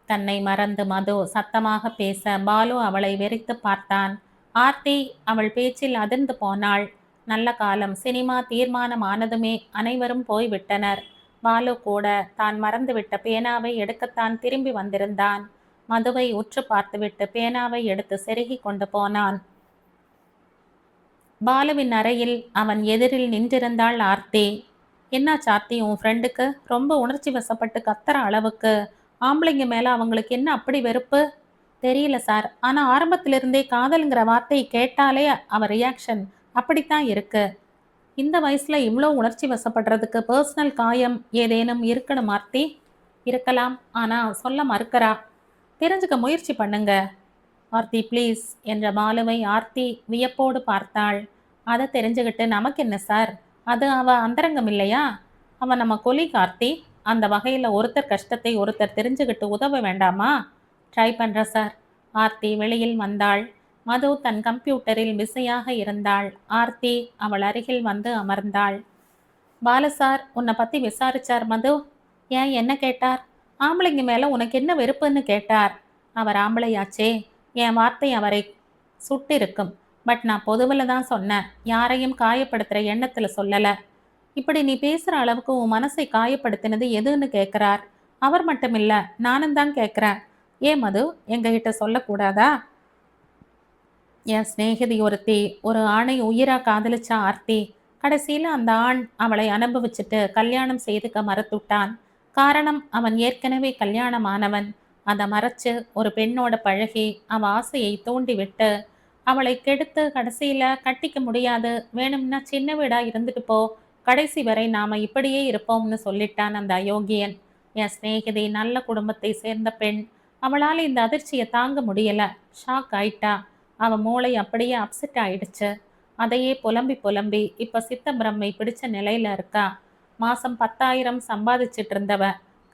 தன்னை மறந்து மது சத்தமாக பேச பாலு அவளை வெறித்து பார்த்தான். ஆர்த்தி அவள் பேச்சில் அதிர்ந்து போனாள். நல்ல காலம் சினிமா தீர்மானம் ஆனதுமே அனைவரும் போய்விட்டனர். பாலு கூட தான் மறந்துவிட்ட பேனாவை எடுக்கத்தான் திரும்பி வந்திருந்தான். மதுவை உற்று பார்த்துவிட்டு பேனாவை எடுத்து செருகி கொண்டு போனான். பாலுவின் அறையில் அவன் எதிரில் நின்றிருந்தாள் ஆர்த்தி. என்னாச்சு ஆர்த்தி, உன் ஃப்ரெண்டுக்கு ரொம்ப உணர்ச்சி வசப்பட்டு கத்துற அளவுக்கு ஆம்பளைங்க மேல அவங்களுக்கு என்ன அப்படி வெறுப்பு? தெரியல சார். ஆனா ஆரம்பத்திலிருந்தே காதல்ங்கிற வார்த்தையை கேட்டாலே அவ ரியாக்ஷன் அப்படித்தான் இருக்கு. இந்த வயசுல இவ்வளோ உணர்ச்சி வசப்படுறதுக்கு பர்சனல் காயம் ஏதேனும் இருக்கணும் ஆர்த்தி. இருக்கலாம். ஆனா சொல்ல மறுக்கிறா. தெரிஞ்சுக்க முயற்சி பண்ணுங்க. ஆர்த்தி ப்ளீஸ் என்ற பாலுவை ஆர்த்தி வியப்போடு பார்த்தாள். அதை தெரிஞ்சுக்கிட்டு நமக்கு என்ன சார்? அது அவ அந்தரங்கம் இல்லையா? அவன் நம்ம கொலீக் ஆர்த்தி. அந்த வகையில் ஒருத்தர் கஷ்டத்தை ஒருத்தர் தெரிஞ்சுக்கிட்டு உதவ வேண்டாமா? ட்ரை பண்ணுற சார். ஆர்த்தி வெளியில் வந்தாள். மது தன் கம்ப்யூட்டரில் பிஸியாக இருந்தாள். ஆர்த்தி அவள் அருகில் வந்து அமர்ந்தாள். பாலு சார் உன்னை பற்றி விசாரிச்சார் மது. ஏன் என்ன கேட்டார்? ஆம்பளைங்க மேலே உனக்கு என்ன வெறுப்புன்னு கேட்டார். அவர் ஆம்பளையாச்சே. என் வார்த்தை அவரை சுட்டிருக்கும். பட் நான் பொதுவில் தான் சொன்னேன். யாரையும் காயப்படுத்துகிற எண்ணத்தில் சொல்லலை. இப்படி நீ பேசுகிற அளவுக்கு உன் மனசை காயப்படுத்தினது எதுன்னு கேட்குறார். அவர் மட்டும் இல்லை, நானும் தான் கேட்குறேன். ஏன் மது எங்ககிட்ட சொல்லக்கூடாதா? என் சிநேகிதி ஒருத்தி ஒரு ஆணை உயிரா காதலிச்சா ஆர்த்தி. கடைசியில் அந்த ஆண் அவளை அனுபவிச்சுட்டு கல்யாணம் செய்துக்க மறுத்துட்டான். காரணம் அவன் ஏற்கனவே கல்யாணமானவன். அதை மறைச்சு ஒரு பெண்ணோட பழகி அவ ஆசையை தூண்டிவிட்டு அவளை கெடுத்து கடைசியில கட்டிக்க முடியாது, வேணும்னா சின்ன வீடா இருந்துட்டு போ, கடைசி வரை நாம இப்படியே இருப்போம்னு சொல்லிட்டான் அந்த அயோக்கியன். என் சிநேகிதி நல்ல குடும்பத்தை சேர்ந்த பெண். அவளால் இந்த அதிர்ச்சியை தாங்க முடியல. ஷாக் ஆயிட்டா. அவன் மூளை அப்படியே அப்செட் ஆயிடுச்சு. அதையே புலம்பி புலம்பி இப்ப சித்த பிரம்மை பிடிச்ச நிலையில இருக்கா. மாசம் 10,000 சம்பாதிச்சிட்டு இருந்தவ,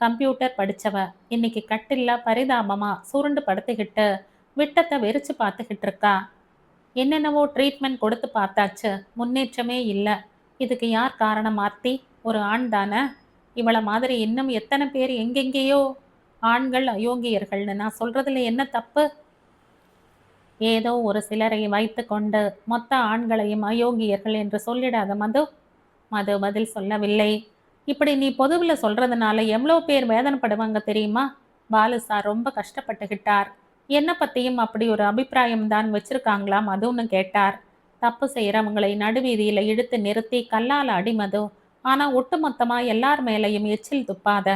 கம்ப்யூட்டர் படிச்சவ, இன்னைக்கு கட்டில்ல பரிதாபமா சுருண்டு படுத்துக்கிட்டு விட்டத்தை வெறிச்சு பார்த்துக்கிட்டு இருக்கா. என்னென்னவோ ட்ரீட்மெண்ட் கொடுத்து பார்த்தாச்சு, முன்னேற்றமே இல்லை. இதுக்கு யார் காரணம் ஆர்த்தி? ஒரு ஆண் தானே. இவளை மாதிரி இன்னும் எத்தனை பேர் எங்கெங்கேயோ. ஆண்கள் அயோக்கியர்கள்னு நான் சொல்றதுல என்ன தப்பு? ஏதோ ஒரு சிலரை வைத்து கொண்டு மொத்த ஆண்களையும் அயோக்கியர்கள் என்று சொல்லிடாத மது. மது பதில் சொல்லவில்லை. இப்படி நீ பொதுவில் சொல்றதுனால எவ்வளோ பேர் வேதனைப்படுவாங்க தெரியுமா? பாலு சார் ரொம்ப கஷ்டப்பட்டுக்கிட்டார். என்ன பற்றியும் அப்படி ஒரு அபிப்பிராயம் தான் வச்சிருக்காங்களா மதுன்னு கேட்டார். தப்பு செய்கிறவங்களை நடுவீதியில் இழுத்து நிறுத்தி கல்லால் அடி மது. ஆனால் ஒட்டுமொத்தமாக எல்லார் மேலையும் எச்சில் துப்பாத.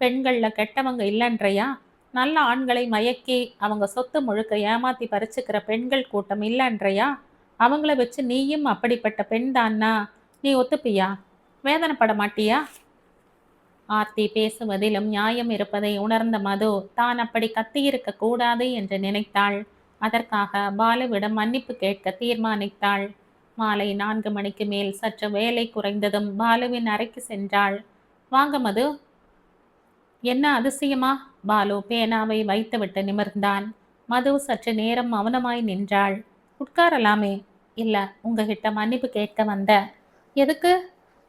பெண்களில் கெட்டவங்க இல்லைன்றையா? நல்ல ஆண்களை மயக்கி அவங்க சொத்து முழுக்க ஏமாத்தி பறிச்சுக்கிற பெண்கள் கூட்டம் இல்லைன்றையா? அவங்கள வச்சு நீயும் அப்படிப்பட்ட பெண் தான்னா நீ ஒத்துப்பியா? வேதனைப்பட மாட்டியா? ஆர்த்தி பேசுவதிலும் நியாயம் இருப்பதை உணர்ந்த மது தான் அப்படி கத்தியிருக்க கூடாது என்று நினைத்தாள். அதற்காக பாலுவிடம் மன்னிப்பு கேட்க தீர்மானித்தாள். மாலை 4 மணிக்கு மேல் சற்று வேலை குறைந்ததும் பாலுவின் அறைக்கு சென்றாள். வாங்க மது. என்ன அதிசயமா? பாலு பேனாவை வைத்துவிட்டு நிமிர்ந்தான். மது சற்று நேரம் மௌனமாய் நின்றாள். உட்காரலாமே. இல்ல, உங்ககிட்ட மன்னிப்பு கேட்க வந்த. எதுக்கு?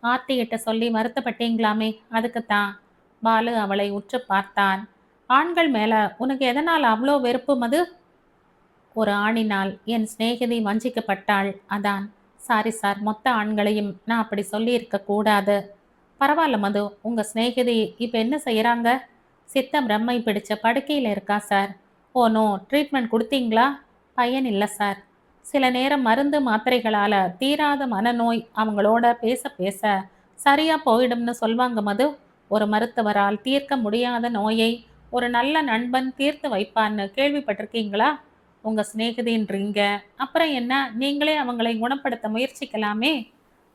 ஆர்த்திகிட்ட சொல்லி வருத்தப்பட்டீங்களாமே, அதுக்குத்தான். பாலு அவளை உற்று பார்த்தான். ஆண்கள் மேல உனக்கு எதனால் அவ்வளோ வெறுப்பு மது? ஒரு ஆணினால் என் சிநேகிதி வஞ்சிக்கப்பட்டாள், அதான். சாரி சார், மொத்த ஆண்களையும் நான் அப்படி சொல்லியிருக்க கூடாது. பரவாயில்ல மது, உங்க சிநேகிதி இப்போ என்ன செய்யறாங்க? சித்த பிரம்மை பிடிச்ச படுக்கையில் இருக்கா சார். ஓ நோ, ட்ரீட்மெண்ட் கொடுத்தீங்களா? பயன் இல்லை சார். சில நேரம் மருந்து மாத்திரைகளால தீராத மனநோய் அவங்களோட பேச பேச சரியா போயிடும்னு சொல்வாங்க மது. ஒரு மருத்துவரால் தீர்க்க முடியாத நோயை ஒரு நல்ல நண்பன் தீர்த்து வைப்பான்னு கேள்விப்பட்டிருக்கீங்களா? உங்க சிநேகிதின்றீங்க, அப்புறம் என்ன, நீங்களே அவங்களை குணப்படுத்த முயற்சிக்கலாமே.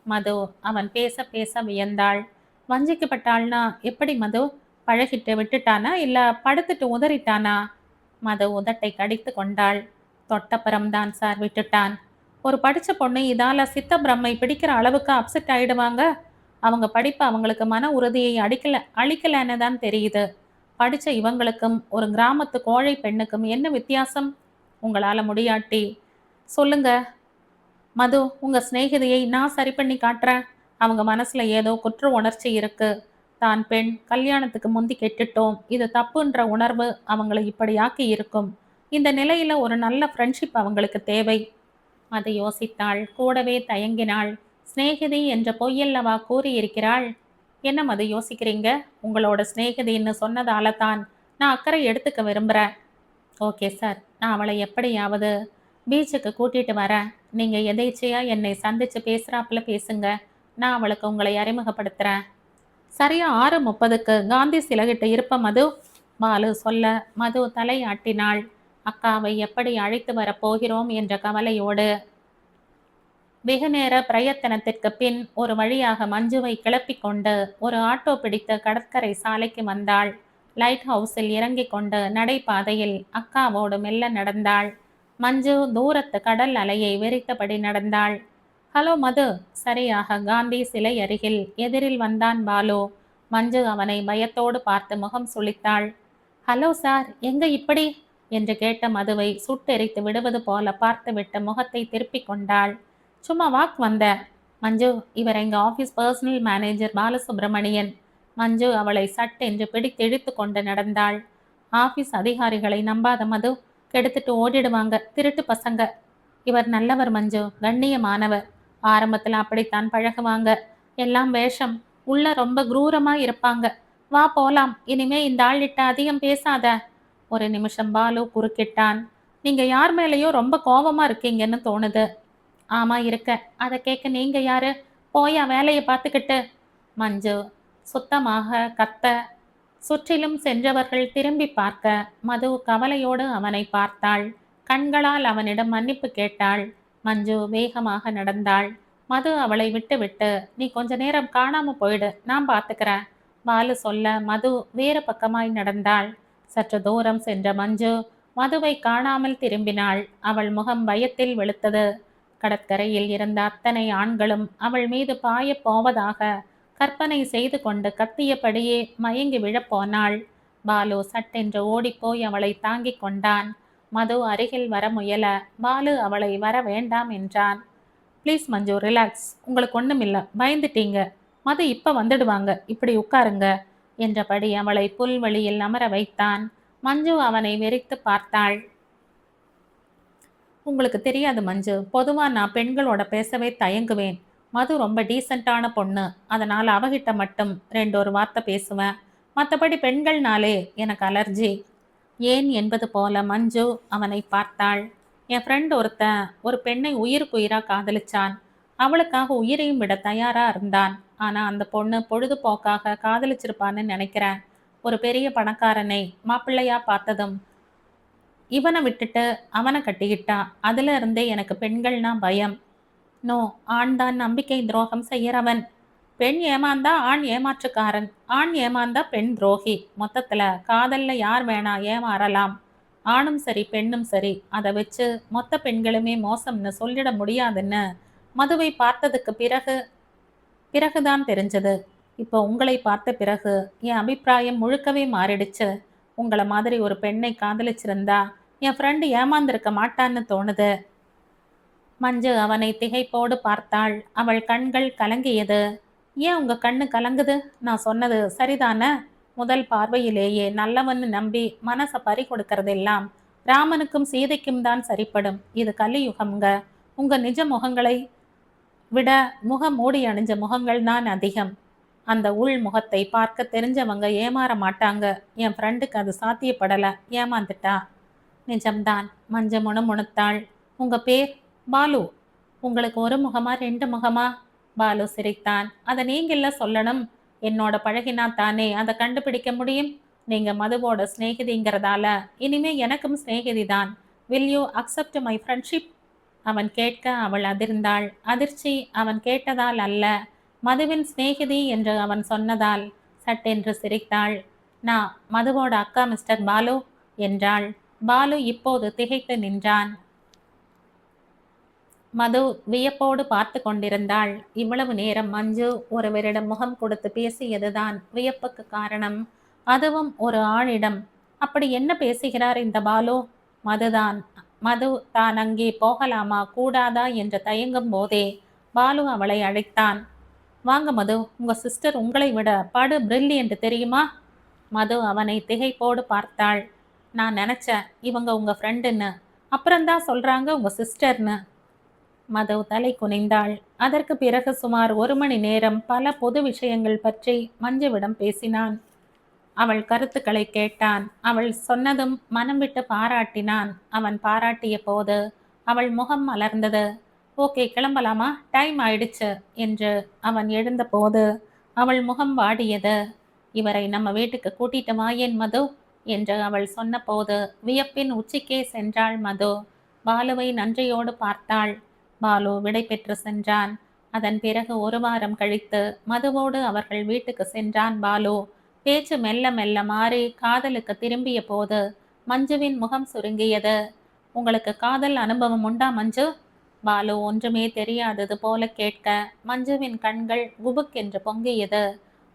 மது அவன் பேச பேச வியந்தாள். வஞ்சிக்கப்பட்டாள்னா எப்படி மது? பழகிட்டு விட்டுட்டானா இல்ல படுத்துட்டு உதறிட்டானா? மது உதட்டை கடித்து கொண்டாள். தொட்டப்புறம்தான் சார் விட்டுட்டான். ஒரு படிச்ச பொண்ணு இதால சித்த பிரம்மை பிடிக்கிற அளவுக்கு அப்செட் ஆயிடுவாங்க. அவங்க படிப்பு அவங்களுக்கு மன உறுதியை அளிக்கலன்னு தான் தெரியுது. படிச்ச இவங்களுக்கும் ஒரு கிராமத்து கோழை பெண்ணுக்கும் என்ன வித்தியாசம்? உங்களால முடியாட்டி சொல்லுங்க. மது, உங்க சிநேகிதியை நான் சரி பண்ணி காட்டுறேன். அவங்க மனசுல ஏதோ குற்ற உணர்ச்சி இருக்கு. தான் பெண், கல்யாணத்துக்கு முந்தி கெட்டுட்டோம், இது தப்புன்ற உணர்வு அவங்கள இப்படியாக்கி இருக்கும். இந்த நிலையில ஒரு நல்ல ஃப்ரெண்ட்ஷிப் அவங்களுக்கு தேவை. அதை யோசித்தாள். கூடவே தயங்கினாள். சிநேகிதி என்ற பொய்யல்லவா கூறியிருக்கிறாள். என்ன மது யோசிக்கிறீங்க? உங்களோட சிநேகிதின்னு சொன்னதால தான் நான் அக்கறை எடுத்துக்க விரும்புகிறேன். ஓகே சார், நான் அவளை எப்படியாவது பீச்சுக்கு கூட்டிட்டு வரேன். நீங்க எதேச்சையா என்னை சந்திச்சு பேசுறாப்புல பேசுங்க. நான் அவளுக்கு உங்களை அறிமுகப்படுத்துறேன். சரியா 6:30க்கு காந்தி சிலைகிட்ட இருப்ப மது. பாலு சொல்ல மது தலையாட்டினாள். அக்காவை எப்படி அழைத்து வரப் போகிறோம் என்ற கவலையோடு. வெகுநேர பிரயத்தனத்திற்கு பின் ஒரு வழியாக மஞ்சுவை கிளப்பிக் கொண்டு ஒரு ஆட்டோ பிடித்து கடற்கரை சாலைக்கு வந்தாள். லைட் ஹவுஸில் இறங்கிக் கொண்டு நடைபாதையில் அக்காவோடு மெல்ல நடந்தாள். மஞ்சு தூரத்து கடல் அலையை வெறித்தபடி நடந்தாள். ஹலோ மது. சரியாக காந்தி சிலை அருகில் எதிரில் வந்தான் பாலு. மஞ்சு அவனை பயத்தோடு பார்த்து முகம் சுளித்தாள். ஹலோ சார், எங்க இப்படி என்று கேட்ட மதுவை சுட்டெரித்து விடுவது போல பார்த்துவிட்டு முகத்தை திருப்பிக் கொண்டாள். சும்மா வாக் வந்த. மஞ்சு, இவர் எங்க ஆஃபீஸ் பர்சனல் மேனேஜர் பாலசுப்ரமணியன். மஞ்சு அவளை சட்டென்று பிடித்தெழுத்து கொண்டு நடந்தாள். ஆஃபீஸ் அதிகாரிகளை நம்பாத மது, கெடுத்துட்டு ஓடிடுவாங்க திருட்டு பசங்க. இவர் நல்லவர் மஞ்சு, கண்ணியமானவர். ஆரம்பத்தில் அப்படித்தான் பழகுவாங்க. எல்லாம் வேஷம். உள்ள ரொம்ப குரூரமா இருப்பாங்க. வா போலாம். இனிமே இந்த ஆள்கிட்ட அதிகம் பேசாத. ஒரு நிமிஷம் பாலு குறுக்கிட்டான். நீங்க யார் மேலேயோ ரொம்ப கோபமா இருக்கீங்கன்னு தோணுது. ஆமா இருக்க. அதை கேட்க நீங்க யாரு? போயா வேலையை பார்த்துக்கிட்டு. மஞ்சு சுத்தமாக கத்த. சுற்றிலும் சென்றவர்கள் திரும்பி பார்க்க மது கவலையோடு அவனை பார்த்தாள். கண்களால் அவனிடம் மன்னிப்பு கேட்டாள். மஞ்சு வேகமாக நடந்தாள். மது அவளை விட்டு நீ கொஞ்ச நேரம் காணாம போயிடு, நான் பார்த்துக்கிறேன். பாலு சொல்ல மது வேறு பக்கமாய் நடந்தாள். சற்று தூரம் சென்ற மஞ்சு மதுவை காணாமல் திரும்பினாள். அவள் முகம் பயத்தில் வெளுத்தது. கடற்கரையில் இருந்த அத்தனை ஆண்களும் அவள் மீது பாயப் போவதாக கற்பனை செய்து கொண்டு கத்தியபடியே மயங்கி விழப்போனாள். பாலு சட்டென்று ஓடிப்போய் அவளை தாங்கிக் கொண்டான். மது அருகில் வர முயல பாலு அவளை வர வேண்டாம் என்றான். Please Manju, relax. உங்களுக்கு ஒண்ணுமில்ல, பயந்துட்டீங்க. மது இப்ப வந்துடுவாங்க, இப்படி உட்காருங்க என்றபடி அவளை புல்வெளியில் அமர வைத்தான். மஞ்சு அவனை வெறித்து பார்த்தாள். உங்களுக்கு தெரியாது மஞ்சு, பொதுவா நான் பெண்களோட பேசவே தயங்குவேன். மது ரொம்ப டீசெண்டான பொண்ணு. அதனால் அவகிட்ட மட்டும் 2 வார்த்தை பேசுவேன். மற்றபடி பெண்கள்னாலே எனக்கு அலர்ஜி. ஏன் என்பது போல மஞ்சு அவனை பார்த்தாள். என் ஃப்ரெண்ட் ஒருத்தன் ஒரு பெண்ணை உயிருக்குயிரா காதலிச்சான். அவளுக்காக உயிரையும் விட தயாரா இருந்தான். ஆனா அந்த பொண்ணு பொழுதுபோக்காக காதலிச்சிருப்பான்னு நினைக்கிறேன். ஒரு பெரிய பணக்காரனை மாப்பிள்ளையா பார்த்ததும் இவனை விட்டுட்டு அவனை கட்டிக்கிட்டா. அதுல இருந்தே எனக்கு பெண்கள்னா பயம். நோ, ஆண் தான் நம்பிக்கை துரோகம் செய்யறவன். பெண் ஏமாந்தா ஆண் ஏமாற்றுக்காரன். ஆண் ஏமாந்தா பெண் துரோகி. மொத்தத்துல காதல்ல யார் வேணா ஏமாறலாம். ஆணும் சரி பெண்ணும் சரி, அதை வச்சு மொத்த பெண்களுமே மோசம்னு சொல்லிட முடியாதுன்னு மதுவை பார்த்ததுக்கு பிறகுதான் தெரிஞ்சது. இப்போ உங்களை பார்த்த பிறகு என் அபிப்பிராயம் முழுக்கவே மாறிடுச்சு. உங்களை மாதிரி ஒரு பெண்ணை காதலிச்சிருந்தா என் ஃப்ரெண்டு ஏமாந்திருக்க மாட்டான்னு தோணுது. மஞ்சு அவனை திகைப்போடு பார்த்தாள். அவள் கண்கள் கலங்கியது. ஏன் உங்க கண்ணு கலங்குது? நான் சொன்னது சரிதானே? முதல் பார்வையிலேயே நல்லவன்னு நம்பி மனசை பறி கொடுக்கறதெல்லாம் ராமனுக்கும் சீதைக்கும் தான் சரிப்படும். இது கலியுகம்ங்க. உங்க நிஜ முகங்களை விட முகம் மூடி அணிஞ்ச முகங்கள் தான் அதிகம். அந்த உள் முகத்தை பார்க்க தெரிஞ்சவங்க ஏமாற மாட்டாங்க. என் ஃப்ரெண்டுக்கு அது சாத்தியப்படலை, ஏமாந்துட்டா. நிஜம்தான். மஞ்ச முணுமுணுத்தாள். உங்க பேர்? பாலு. உங்களுக்கு ஒரு முகமா 2 முகமா? பாலு சிரித்தான். அதை நீங்கள்ல சொல்லணும். என்னோட பழகினா தானே அதை கண்டுபிடிக்க முடியும். நீங்க மதுவோட சிநேகிதிங்கிறதால இனிமே எனக்கும் சிநேகிதி தான். Will you accept my friendship? அவன் கேட்க அவள் அதிர்ந்தாள். அதிர்ச்சி அவன் கேட்டதால் அல்ல, மதுவின் சிநேகிதி என்று அவன் சொன்னதால். சட்டென்று சிரித்தாள். நான் மதுவோட அக்கா மிஸ்டர் பாலு என்றாள். பாலு இப்போது திகைத்து நின்றான். மது வியப்போடு பார்த்து கொண்டிருந்தாள். இவ்வளவு நேரம் மஞ்சு ஒருவரிடம் முகம் கொடுத்து பேசியதுதான் வியப்புக்கு காரணம். அதுவும் ஒரு ஆணிடம். அப்படி என்ன பேசுகிறார் இந்த பாலு? மதுதான் மது தான் அங்கே போகலாமா கூடாதா என்று தயங்கும் போதே பாலு அவளை அழைத்தான். வாங்க மது, உங்க சிஸ்டர் உங்களை விட படு பிரில்லியன்ட் தெரியுமா? மது அவனை திகைப்போடு பார்த்தாள். நான் நினைச்சேன் இவங்க உங்க ஃப்ரெண்டுன்னு, அப்புறம்தான் சொல்றாங்க உங்க சிஸ்டர்னு. மது தலை குனிந்தாள். அதற்கு பிறகு சுமார் 1 மணி நேரம் பல பொது விஷயங்கள் பற்றி மஞ்சுவிடம் பேசினான். அவள் கருத்துக்களை கேட்டான். அவள் சொன்னதும் மனம் விட்டு பாராட்டினான். அவன் பாராட்டிய போது அவள் முகம் மலர்ந்தது. ஓகே, கிளம்பலாமா, டைம் ஆயிடுச்சு என்று அவன் எழுந்தபோது அவள் முகம் வாடியது. இவரை நம்ம வீட்டுக்கு கூட்டிட்டு வாயேன் மது என்று அவள் சொன்னபோது வியப்பின் உச்சிக்கே சென்றாள் மது. பாலுவை நன்றியோடு பார்த்தாள். பாலு விடை பெற்று சென்றான். அதன் பிறகு 1 வாரம் கழித்து மதுவோடு அவர்கள் வீட்டுக்கு சென்றான் பாலு. பேச்சு மெல்ல மெல்ல மாறி காதலுக்கு திரும்பிய போது மஞ்சுவின் முகம் சுருங்கியது. உங்களுக்கு காதல் அனுபவம் உண்டா மஞ்சு? பாலு ஒன்றுமே தெரியாதது போல கேட்க மஞ்சுவின் கண்கள் குபுக்கென்று பொங்கியது.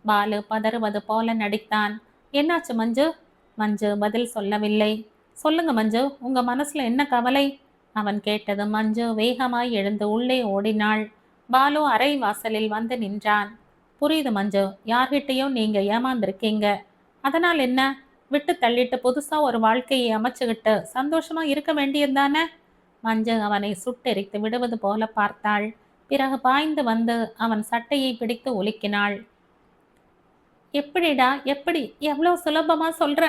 பாலு பதறுவது போல நடித்தான். என்னாச்சு மஞ்சு? மஞ்சு பதில் சொல்லவில்லை. சொல்லுங்க மஞ்சு, உங்க மனசுல என்ன கவலை? அவன் கேட்டது மஞ்சு வேகமாய் எழுந்து உள்ளே ஓடினாள். பாலு அறை வாசலில் வந்து நின்றான். புரியுது மஞ்சு, யார்கிட்டையோ நீங்க ஏமாந்திருக்கீங்க. அதனால் என்ன? விட்டு தள்ளிட்டு புதுசா ஒரு வாழ்க்கையை அமைச்சுக்கிட்டு சந்தோஷமா இருக்க வேண்டியதுதானே? மஞ்சு அவனை சுட்டெரித்து விடுவது போல பார்த்தாள். பிறகு பாய்ந்து வந்து அவன் சட்டையை பிடித்து உலுக்கினாள். எப்படிடா, எப்படி எவ்வளோ சுலபமா சொல்ற?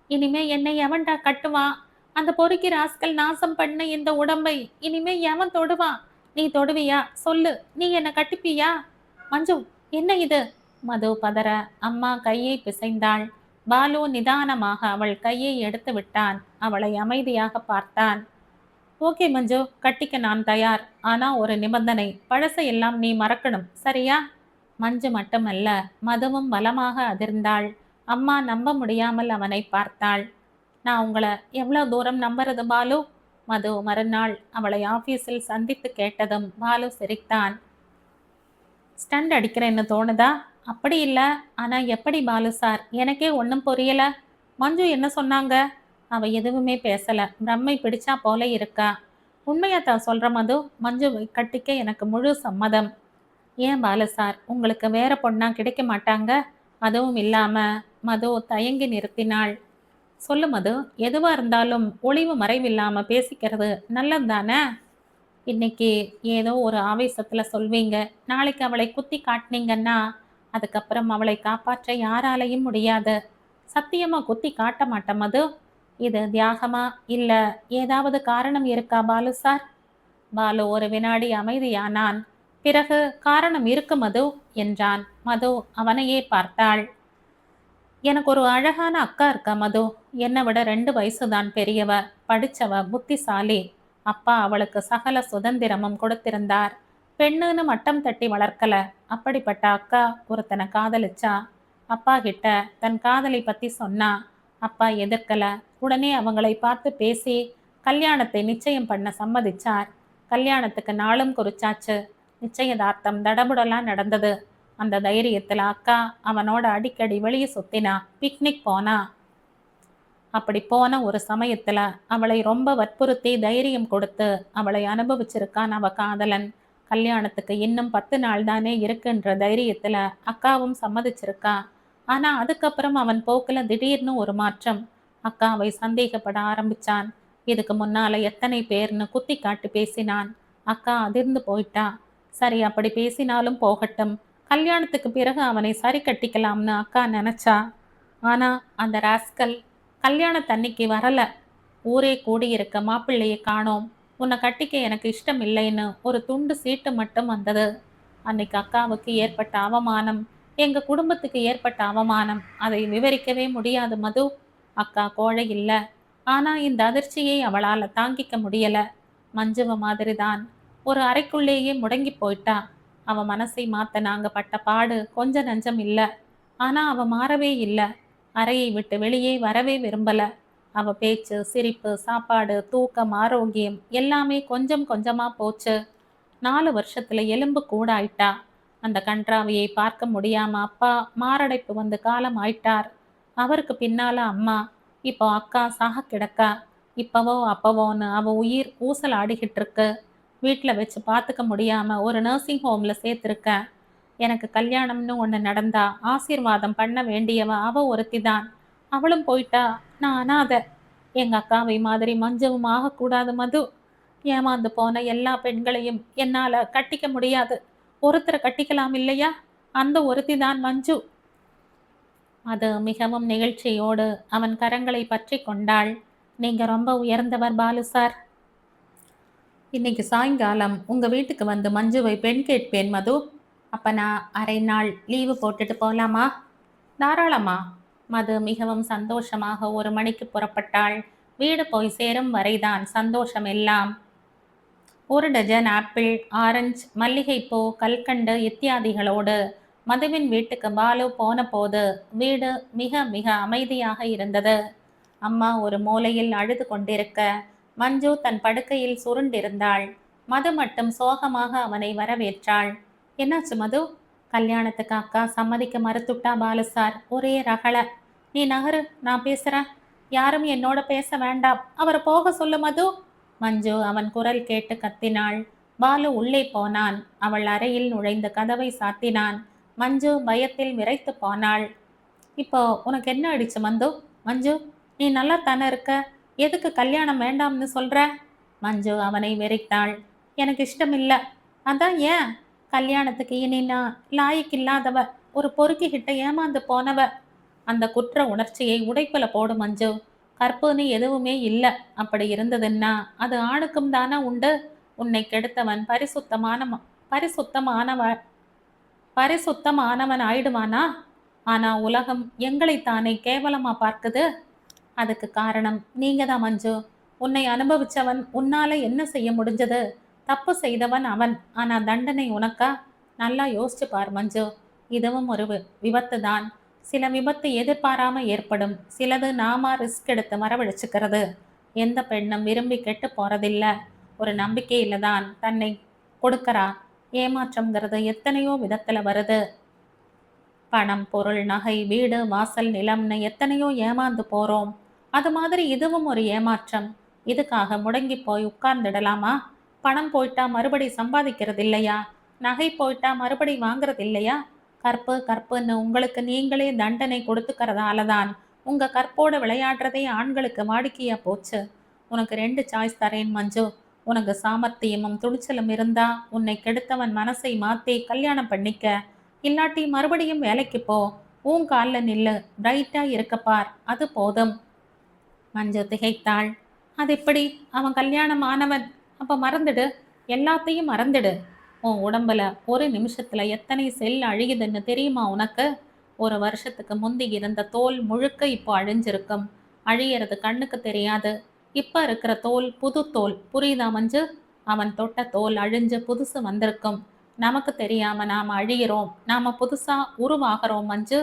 இனிமே என்னை எவன்டா கட்டுவான்? அந்த பொறுக்கி ராஸ்கல் நாசம் பண்ண இந்த உடம்பை இனிமே எவன் தொடுவான்? நீ தொடுவியா? சொல்லு, நீ என்ன கட்டிப்பியா? மஞ்சு, என்ன இது? மது பதற அம்மா கையை பிசைந்தாள். பாலு நிதானமாக அவள் கையை எடுத்து விட்டான். அவளை அமைதியாக பார்த்தான். ஓகே மஞ்சு, கட்டிக்க நான் தயார். ஆனா ஒரு நிபந்தனை, பழசையெல்லாம் நீ மறக்கணும், சரியா? மஞ்சு மட்டுமல்ல, மதுவும் பலமாக அதிர்ந்தாள். அம்மா நம்ப முடியாமல் அவனை பார்த்தாள். நான் உங்களை எவ்வளோ தூரம் நம்புறது பாலு? மது மறுநாள் அவளை ஆபீஸில் சந்தித்து கேட்டதும் பாலு சிரித்தான். ஸ்டண்ட் அடிக்கிறேன்னு தோணுதா? அப்படி இல்லை, ஆனா எப்படி பாலு சார், எனக்கே ஒன்றும் புரியல. மஞ்சு என்ன சொன்னாங்க? அவ எதுவுமே பேசல. பிரம்மை பிடிச்சா போல இருக்கா. உண்மையாத்தான் சொல்ற மது, மஞ்சுவை கட்டிக்க எனக்கு முழு சம்மதம். ஏன் பாலு சார், உங்களுக்கு வேற பொண்ணா கிடைக்க மாட்டாங்க? அதுவும் இல்லாம மது தயங்கி நிறுத்தினாள். சொல்லு மது, எதுவா இருந்தாலும் ஒளிவு மறைவில்லாம பேசிக்கிறது நல்லது தானே? இன்னைக்கு ஏதோ ஒரு ஆவேசத்துல சொல்வீங்க, நாளைக்கு அவளை குத்தி காட்டினீங்கன்னா அதுக்கப்புறம் அவளை காப்பாற்ற யாராலையும் முடியாது. சத்தியமா குத்தி காட்ட மாட்டேன் மது. இது தியாகமா இல்ல ஏதாவது காரணம் இருக்கா பாலு சார்? பாலு ஒரு வினாடி அமைதியானான். பிறகு காரணம் இருக்கு மது என்றான். மது அவனையே பார்த்தாள். எனக்கு ஒரு அழகான அக்கா இருக்கா மது. என்னை விட 2 வயசுதான் பெரியவ. படிச்சவ, புத்திசாலி. அப்பா அவளுக்கு சகல சுதந்திரமும் கொடுத்திருந்தார். பெண்ணுன்னு மட்டம் தட்டி வளர்க்கல. அப்படிப்பட்ட அக்கா ஒருத்தனை காதலிச்சா. அப்பா கிட்ட தன் காதலை பத்தி சொன்னா. அப்பா எதிர்க்கல. உடனே அவங்களை பார்த்து பேசி கல்யாணத்தை நிச்சயம் பண்ண சம்மதிச்சார். கல்யாணத்துக்கு நாளும் குறிச்சாச்சு. நிச்சயதார்த்தம் தடபுடலா நடந்தது. அந்த தைரியத்துல அக்கா அவனோட அடிக்கடி வெளியே சுத்தினா, பிக்னிக் போனா. அப்படி போன ஒரு சமயத்துல அவளை ரொம்ப வற்புறுத்தி தைரியம் கொடுத்து அவளை அனுபவிச்சிருக்கான் அவ காதலன். கல்யாணத்துக்கு இன்னும் 10 நாள் தானே இருக்குன்ற தைரியத்துல அக்காவும் சம்மதிச்சிருக்கா. ஆனா அதுக்கப்புறம் அவன் போக்குல திடீர்னு ஒரு மாற்றம். அக்காவை சந்தேகப்பட ஆரம்பிச்சான். இதுக்கு முன்னால எத்தனை பேர்னு குத்தி காட்டி பேசினான். அக்கா அதிர்ந்து போயிட்டா. சரி, அப்படி பேசினாலும் போகட்டும், கல்யாணத்துக்கு பிறகு அவனை சரி கட்டிக்கலாம்னு அக்கா நினைச்சா. ஆனா அந்த ராஸ்கல் கல்யாணத்தன்னைக்கு வரல. ஊரே கூடியிருக்க மாப்பிள்ளையை காணோம். உன்னை கட்டிக்க எனக்கு இஷ்டம் இல்லைன்னு ஒரு துண்டு சீட்டு மட்டும் வந்தது. அன்னைக்கு அக்காவுக்கு ஏற்பட்ட அவமானம், எங்க குடும்பத்துக்கு ஏற்பட்ட அவமானம், அதை விவரிக்கவே முடியாது மது. அக்கா கோழை இல்ல. ஆனா இந்த அதிர்ச்சியை அவளால தாங்கிக்க முடியல. மஞ்சுவ மாதிரிதான் ஒரு அறைக்குள்ளேயே முடங்கி போயிட்டா. அவ மனசை மாத்த நாங்க பட்ட பாடு கொஞ்ச நஞ்சம் இல்ல. ஆனா அவ மாறவே இல்ல. அறையை விட்டு வெளியே வரவே விரும்பல. அவ பேச்சு, சிரிப்பு, சாப்பாடு, தூக்கம், ஆரோக்கியம் எல்லாமே கொஞ்சம் கொஞ்சமா போச்சு. 4 வருஷத்துல எலும்பு கூட ஆயிட்டா. அந்த கன்றாவியை பார்க்க முடியாம அப்பா மாரடைப்பு வந்து காலம் ஆயிட்டார். அவருக்கு பின்னால அம்மா. இப்போ அக்கா சாக கிடக்கா. இப்பவோ அப்பவோன்னு அவ உயிர் ஊசல் ஆடிக்கிட்டு இருக்கு. வீட்ல வச்சு பார்த்துக்க முடியாம ஒரு நர்சிங் ஹோம்ல சேர்த்திருக்கேன். எனக்கு கல்யாணம்னு ஒண்ணு நடந்தா ஆசீர்வாதம் பண்ண வேண்டியவ அவ ஒருத்திதான். அவளும் போயிட்டா. நான் அனாதை. எங்க அக்காவை மாதிரி மஞ்சுவும் ஆகக்கூடாது மது. ஏமாந்து போன எல்லா பெண்களையும் என்னால கட்டிக்க முடியாது. ஒருத்தரை கட்டிக்கலாம் இல்லையா? அந்த ஒருத்திதான் மஞ்சு. அது மிகவும் நெகிழ்ச்சியோடு அவன் கரங்களை பற்றி கொண்டாள். நீங்க ரொம்ப உயர்ந்தவர் பாலு சார். இன்னைக்கு சாயங்காலம் உங்க வீட்டுக்கு வந்து மஞ்சுவை பெண் கேட்பேன் மது. அப்ப நான் அரை நாள் லீவு போட்டுட்டு போலாமா? தாராளமா. மது மிகவும் சந்தோஷமாக 1 மணிக்கு புறப்பட்டாள். வீடு போய் சேரும் வரைதான் சந்தோஷம் எல்லாம். 1 டஜன் ஆப்பிள், ஆரஞ்சு, மல்லிகைப்பூ, கல்கண்டு இத்தியாதிகளோடு மதுவின் வீட்டுக்கு பாலு போன போது வீடு மிக மிக அமைதியாக இருந்தது. அம்மா ஒரு மூலையில் அழுது கொண்டிருக்க, மஞ்சு தன் படுக்கையில் சுருண்டிருந்தாள். மது மட்டும் சோகமாக அவனை வரவேற்றாள். என்னாச்சு மது? கல்யாணத்துக்கு அக்கா சம்மதிக்க மறுத்துட்டா பாலு சார். ஒரே ரகள. நீ நகரு, நான் பேசுறேன். யாரும் என்னோட பேச வேண்டாம். அவரை போக சொல்லு மது. மஞ்சு அவன் குரல் கேட்டு கத்தினாள். பாலு உள்ளே போனான். அவள் அறையில் நுழைந்து கதவை சாத்தினான். மஞ்சு பயத்தில் விரைத்து போனாள். இப்போ உனக்கு என்ன ஆயிடுச்சு மந்து? மஞ்சு, நீ நல்லா தானே இருக்க? எதுக்கு கல்யாணம் வேண்டாம்னு சொல்ற? மஞ்சு அவனை வெறித்தாள். எனக்கு இஷ்டம் இல்ல. அதான் ஏன்? கல்யாணத்துக்கு இனி நான் லாய்க்கில்லாதவ, ஒரு பொறுக்கிக்கிட்ட ஏமாந்து போனவ. அந்த குற்ற உணர்ச்சியை உடைப்புல போடு மஞ்சு. கற்புன்னு எதுவுமே இல்ல. அப்படி இருந்ததுன்னா அது ஆணுக்கும் தானே உண்டு. உன்னை கெடுத்தவன் பரிசுத்தமானவ பரிசுத்தமானவன் ஆயிடுவானா? ஆனா உலகம் எங்களைத்தானே கேவலமா பார்க்குது. அதுக்கு காரணம் நீங்க தான் மஞ்சு. உன்னை அனுபவிச்சவன் உன்னால என்ன செய்ய முடிஞ்சது? தப்பு செய்தவன் அவன். ஆனா தண்டனை உனக்கா? நல்லா யோசிச்சு பார் மஞ்சு. இதுவும் ஒரு விபத்து தான். சில விபத்து எதிர்பாராம ஏற்படும். சிலது நாம ரிஸ்க் எடுத்து வரவழைச்சுக்கிறது. எந்த பெண்ணும் விரும்பி கெட்டு போறதில்ல. ஒரு நம்பிக்கையில தான் தன்னை கொடுக்கறா. ஏமாற்றம்ங்கிறது எத்தனையோ விதத்துல வருது. பணம், பொருள், நகை, வீடு, வாசல், நிலம்னு எத்தனையோ ஏமாந்து போறோம். அது மாதிரி இதுவும் ஒரு ஏமாற்றம். இதுக்காக முடங்கி போய் உட்கார்ந்துடலாமா? பணம் போயிட்டா மறுபடி சம்பாதிக்கிறது இல்லையா? நகை போயிட்டா மறுபடி வாங்குறது இல்லையா? கற்பு கற்புன்னு உங்களுக்கு நீங்களே தண்டனை கொடுத்துக்கிறதால தான் உங்க கற்போட விளையாடுறதே ஆண்களுக்கு வாடிக்கையா போச்சு. உனக்கு 2 சாய்ஸ் தரேன் மஞ்சு. உனக்கு சாமர்த்தியமும் துணிச்சலும் இருந்தா உன்னை கெடுத்தவன் மனசை மாத்தி கல்யாணம் பண்ணிக்க. இல்லாட்டி மறுபடியும் வேலைக்கு போ. உன் கால்ல நில்லு. பிரைட்டா இருக்க பார். அது போதும். மஞ்சு திகைத்தாள். அது எப்படி? அவன் கல்யாணம் ஆனவன். அப்ப மறந்துடு. எல்லாத்தையும் மறந்துடு. உன் உடம்புல ஒரு நிமிஷத்துல எத்தனை செல் அழியுதுன்னு தெரியுமா உனக்கு? 1 வருஷத்துக்கு முந்தி இருந்த தோல் முழுக்க இப்போ அழிஞ்சிருக்கும். அழியறது கண்ணுக்கு தெரியாது. இப்ப இருக்கிற தோல் புது தோல். புரியுதா மஞ்சு? அவன் தொட்ட தோல் அழிஞ்சு புதுசு வந்திருக்கும். நமக்கு தெரியாம நாம அழியிறோம். நாம புதுசா உருவாகிறோம் மஞ்சு.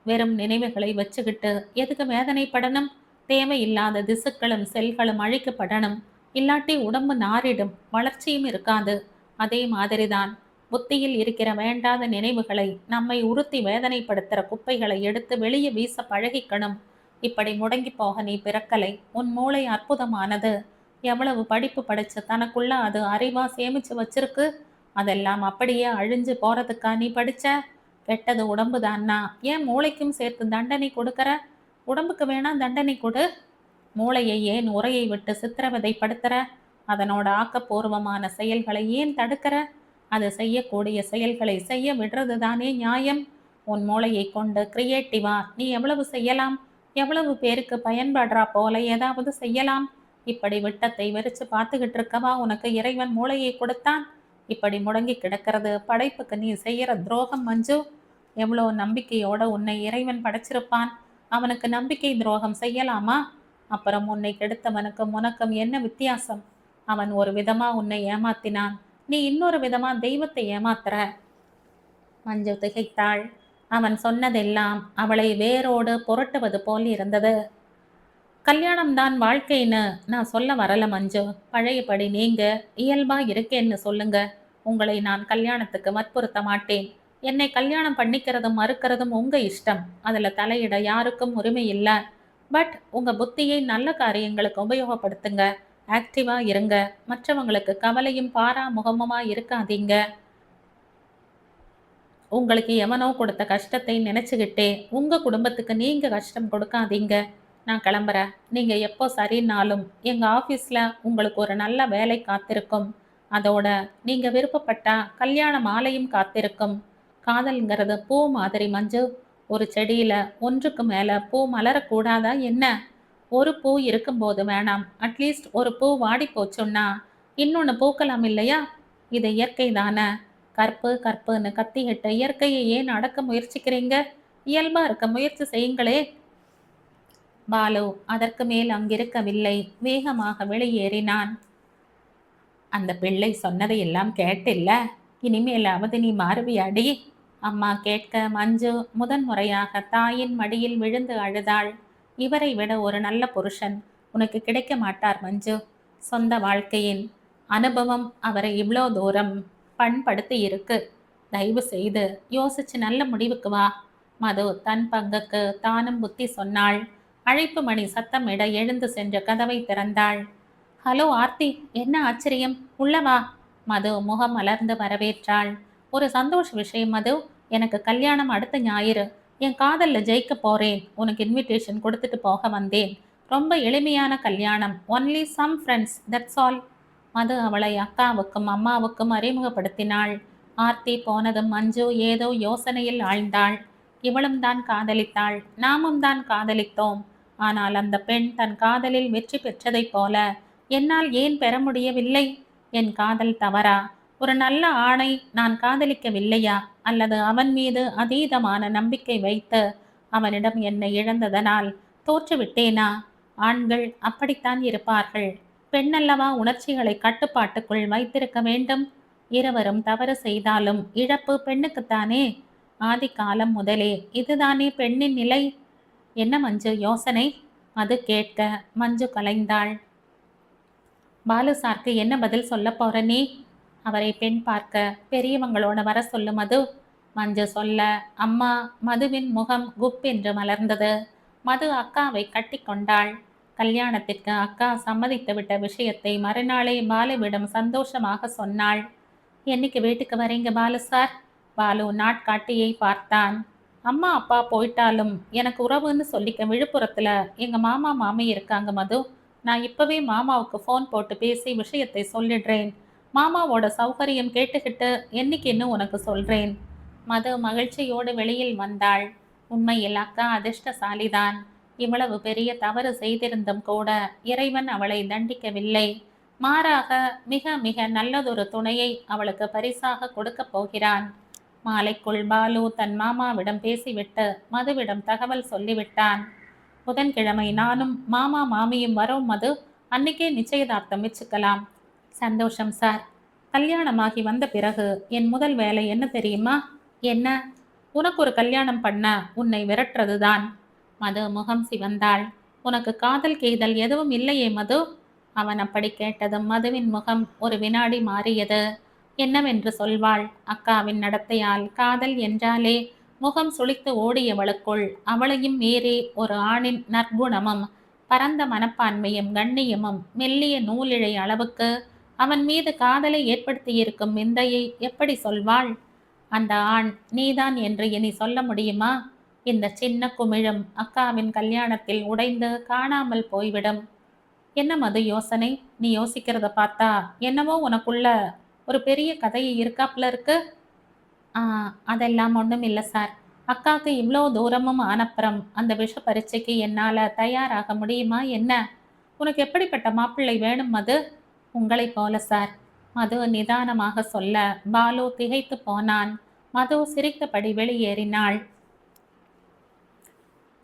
வெறும் நினைவுகளை வச்சுக்கிட்டு எதுக்கு வேதனைப்படணும்? தேவையில்லாத திசுக்களும் செல்களும் அழிக்கப்படணும். இல்லாட்டி உடம்பு நாரிடும். வளர்ச்சியும் இருக்காது. அதே மாதிரிதான் புத்தியில் இருக்கிற வேண்டாத நினைவுகளை, நம்மை உறுத்தி வேதனைப்படுத்துற குப்பைகளை எடுத்து வெளியே வீச பழகிக்கணும். இப்படி முடங்கி போக நீ பிறக்கலை. உன் மூளை அற்புதமானது. எவ்வளவு படிப்பு படிச்சு தனக்குள்ள அது அறிவா சேமிச்சு வச்சிருக்கு. அதெல்லாம் அப்படியே அழிஞ்சு போறதுக்கா நீ படிச்ச? கெட்டது உடம்பு தான்னா ஏன் மூளைக்கும் சேர்த்து தண்டனை கொடுக்கற? உடம்புக்கு வேணா தண்டனை கொடு. மூளையை ஏன் உரையை விட்டு சித்திரவதைப்படுத்துற? அதனோட ஆக்கப்பூர்வமான செயல்களை ஏன் தடுக்கிற? அது செய்யக்கூடிய செயல்களை செய்ய விடுறது தானே நியாயம். உன் மூளையை கொண்டு கிரியேட்டிவா நீ எவ்வளவு செய்யலாம்? எவ்வளவு பேருக்கு பயன்படுறா போல ஏதாவது செய்யலாம். இப்படி விட்டத்தை வெறிச்சு பார்த்துக்கிட்டு இருக்கவா உனக்கு இறைவன் மூளையை கொடுத்தான்? இப்படி முடங்கி கிடக்கிறது படைப்புக்கு நீ செய்யற துரோகம் மஞ்சு. எவ்வளோ நம்பிக்கையோட உன்னை இறைவன் படைச்சிருப்பான். அவனுக்கு நம்பிக்கை துரோகம் செய்யலாமா? அப்புறம் உன்னை கெடுத்தவனுக்கும் உனக்கும் என்ன வித்தியாசம்? அவன் ஒரு விதமா உன்னை ஏமாத்தினான். நீ இன்னொரு விதமா தெய்வத்தை ஏமாத்துற. மஞ்சு திகைத்தாள். அவன் சொன்னதெல்லாம் அவளை வேரோடு புரட்டுவது போல் இருந்தது. கல்யாணம்தான் வாழ்க்கைன்னு நான் சொல்ல வரல மஞ்சு. பழையபடி நீங்க இயல்பா இருக்கேன்னு சொல்லுங்க. உங்களை நான் கல்யாணத்துக்கு வற்புறுத்த மாட்டேன். என்னை கல்யாணம் பண்ணிக்கிறதும் மறுக்கிறதும் உங்க இஷ்டம். அதுல தலையிட யாருக்கும் உரிமை இல்ல. பட் உங்க புத்தியை நல்ல காரியங்களுக்கு உபயோகப்படுத்துங்க. ஆக்டிவா இருங்க. மற்றவங்களுக்கு கவலையும் பாராமுகமுமா இருக்காதீங்க. உங்களுக்கு எவனோ கொடுத்த கஷ்டத்தை நினைச்சுக்கிட்டே உங்க குடும்பத்துக்கு நீங்க கஷ்டம் கொடுக்காதீங்க. நான் கிளம்புறேன். நீங்க எப்போ சரின்னாலும் எங்க ஆபீஸ்ல உங்களுக்கு ஒரு நல்ல வேலை காத்திருக்கும். அதோட நீங்க விருப்பப்பட்டா கல்யாண மாலையும் காத்திருக்கும். காதல்ங்கிறது பூ மாதிரி மஞ்சு. ஒரு செடியில ஒன்றுக்கு மேல பூ மலரக்கூடாதா என்ன? ஒரு பூ இருக்கும்போது வேணாம். அட்லீஸ்ட் ஒரு பூ வாடி போச்சுன்னா இன்னொன்னு பூக்கலாம் இல்லையா? இது இயற்கை தானே. கற்பு கற்புன்னு கத்திக்கிட்ட இயற்கையை ஏன் அடக்க முயற்சிக்கிறீங்க? இயல்பா இருக்க முயற்சி செய்யுங்களே. பாலு அதற்கு மேல் அங்கிருக்கவில்லை. வேகமாக வெளியேறினான். அந்த பிள்ளை சொன்னதையெல்லாம் கேட்டில்ல? இனிமேலாவது நீ மாறுவியாடி? அம்மா கேட்க மஞ்சு முதன்முறையாக தாயின் மடியில் விழுந்து அழுதாள். இவரை விட ஒரு நல்ல புருஷன் உனக்கு கிடைக்க மாட்டார் மஞ்சு. சொந்த வாழ்க்கையின் அனுபவம் அவரை இவ்வளோ தூரம் பண்படுத்தி இருக்கு. தயவு செய்து யோசிச்சு நல்ல முடிவுக்கு வா. மது தன் பங்குக்கு தானும் புத்தி சொன்னாள். அழைப்பு மணி சத்தமிட எழுந்து சென்ற கதவை திறந்தாள். ஹலோ ஆர்த்தி, என்ன ஆச்சரியம், உள்ளவா. மது முகம் மலர்ந்து வரவேற்றாள். ஒரு சந்தோஷ விஷயம் மது. எனக்கு கல்யாணம் அடுத்த ஞாயிறு. என் காதல்ல ஜெயிக்க போறேன். உனக்கு இன்விடேஷன் கொடுத்துட்டு போக வந்தேன். ரொம்ப எளிமையான கல்யாணம். Only some friends, that's all. Madhu அவளை அக்காவுக்கும் அம்மாவுக்கும் அறிமுகப்படுத்தினாள். ஆர்த்தி போனதும் மஞ்சு ஏதோ யோசனையில் ஆழ்ந்தாள். இவளும் தான் காதலித்தாள், நாமும் தான் காதலித்தோம். ஆனால் அந்த பெண் தன் காதலில் வெற்றி பெற்றதைப் போல என்னால் ஏன் பெற முடியவில்லை? என் காதல் தவறா? ஒரு நல்ல ஆணை நான் காதலிக்கவில்லையா? அல்லது அவன் மீது அதீதமான நம்பிக்கை வைத்து அவனிடம் என்னை இழந்ததனால் தோற்றுவிட்டேனா? ஆண்கள் அப்படித்தான் இருப்பார்கள். பெண்ணல்லவா உணர்ச்சிகளை கட்டுப்பாட்டுக்குள் வைத்திருக்க வேண்டும். இருவரும் தவறு செய்தாலும் இழப்பு பெண்ணுக்குத்தானே. ஆதி காலம் முதலே இதுதானே பெண்ணின் நிலை. என்ன மஞ்சு யோசனை? அது கேட்க மஞ்சு கலைந்தாள். பாலு சார்க்கு என்ன பதில் சொல்ல போற நீ? அவரை பெண் பார்க்க பெரியவங்களோட வர சொல்லு மது. மஞ்சு சொல்ல அம்மா. மதுவின் முகம் குப் என்று மலர்ந்தது. மது அக்காவை கட்டி கொண்டாள். கல்யாணத்திற்கு அக்கா சம்மதித்து விட்ட விஷயத்தை மறுநாளே பாலுவிடம் சந்தோஷமாக சொன்னாள். என்னைக்கு வீட்டுக்கு வரீங்க பாலு சார்? பாலு நாட்காட்டியை பார்த்தான். அம்மா அப்பா போயிட்டாலும் எனக்கு உறவுன்னு சொல்லிக்க விழுப்புரத்துல எங்க மாமா மாமி இருக்காங்க மது. நான் இப்பவே மாமாவுக்கு ஃபோன் போட்டு பேசி விஷயத்தை சொல்லிடுறேன். மாமாவோட சௌகரியம் கேட்டுக்கிட்டு என்னைக்குன்னு உனக்கு சொல்றேன். மது மகிழ்ச்சியோடு வெளியில் வந்தாள். உண்மையில் அக்கா அதிர்ஷ்டசாலிதான். இவ்வளவு பெரிய தவறு செய்திருந்தும் கூட இறைவன் அவளை தண்டிக்கவில்லை. மாறாக மிக மிக நல்லதொரு துணையை அவளுக்கு பரிசாக கொடுக்கப் போகிறான். மாலைக்குள் பாலு தன் மாமாவிடம் பேசிவிட்டு மதுவிடம் தகவல் சொல்லிவிட்டான். புதன்கிழமை நானும் மாமா மாமியும் வரோம் மது. அன்னைக்கே நிச்சயதார்த்தம் வச்சுக்கலாம். சந்தோஷம் சார். கல்யாணமாகி வந்த பிறகு என் முதல் வேலை என்ன தெரியுமா? என்ன? உனக்கு ஒரு கல்யாணம் பண்ண உன்னை விரட்டுறதுதான். மது முகம் சிவந்தாள். உனக்கு காதல் கீதல் எதுவும் இல்லையே மது? அவன் அப்படி கேட்டதும் மதுவின் முகம் ஒரு வினாடி மாறியது. என்னவென்று சொல்வாள்? அக்காவின் நடத்தையால் காதல் என்றாலே முகம் சுளித்து ஓடியவளுக்குள் அவளையும் மீறி ஒரு ஆணின் நற்குணமும் பரந்த மனப்பான்மையும் கண்ணியமும் மெல்லிய நூலிழை அளவுக்கு அவன் மீது காதலை ஏற்படுத்தியிருக்கும் விந்தையை எப்படி சொல்வாள்? அந்த ஆண் நீதான் என்று இனி சொல்ல முடியுமா? இந்த சின்ன குமிழும் அக்காவின் கல்யாணத்தில் உடைந்து காணாமல் போய்விடும். என்ன மது யோசனை? நீ யோசிக்கிறத பார்த்தா என்னவோ உனக்குள்ள ஒரு பெரிய கதையை இருக்காப்புல இருக்கு. அதெல்லாம் ஒன்றும் இல்லை சார். அக்காவுக்கு இவ்வளோ தூரமும் ஆனப்புறம் அந்த விஷ பரீட்சைக்கு என்னால் தயாராக முடியுமா என்ன? உனக்கு எப்படிப்பட்ட மாப்பிள்ளை வேணும் மது? உங்களை போல சார். மது நிதானமாக சொல்ல பாலு திகைத்து போனான். மது சிரித்தபடி வெளியேறினாள்.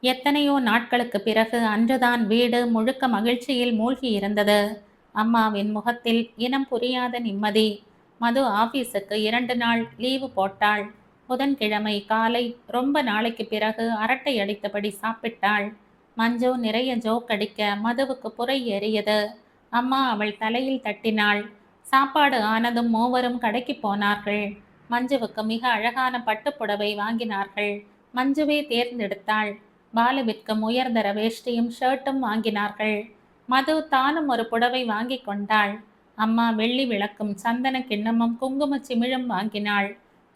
எத்தனையோ நாட்களுக்கு பிறகு அன்றுதான் வீடு முழுக்க மகிழ்ச்சியில் மூழ்கி இருந்தது. அம்மாவின் முகத்தில் இனம் புரியாத நிம்மதி. மது ஆபீஸுக்கு 2 நாள் லீவு போட்டாள். புதன்கிழமை காலை ரொம்ப நாளைக்கு பிறகு அரட்டை அடித்தபடி சாப்பிட்டாள். மஞ்சு நிறைய ஜோக் அடிக்க மதுவுக்கு புரை ஏறியது. அம்மா அவள் தலையில் தட்டினாள். சாப்பாடு ஆனதும் மூவரும் கடைக்கு போனார்கள். மஞ்சுவுக்கு மிக அழகான பட்டுப்புடவை வாங்கினார்கள். மஞ்சுவே தேர்ந்தெடுத்தாள். பாலுவிற்கு உயர்தர வேஷ்டியும் ஷர்ட்டும் வாங்கினார்கள். மது தானும் ஒரு புடவை வாங்கி கொண்டாள். அம்மா வெள்ளி விளக்கும் சந்தன கிண்ணமும் குங்கும சிமிழும் வாங்கினாள்.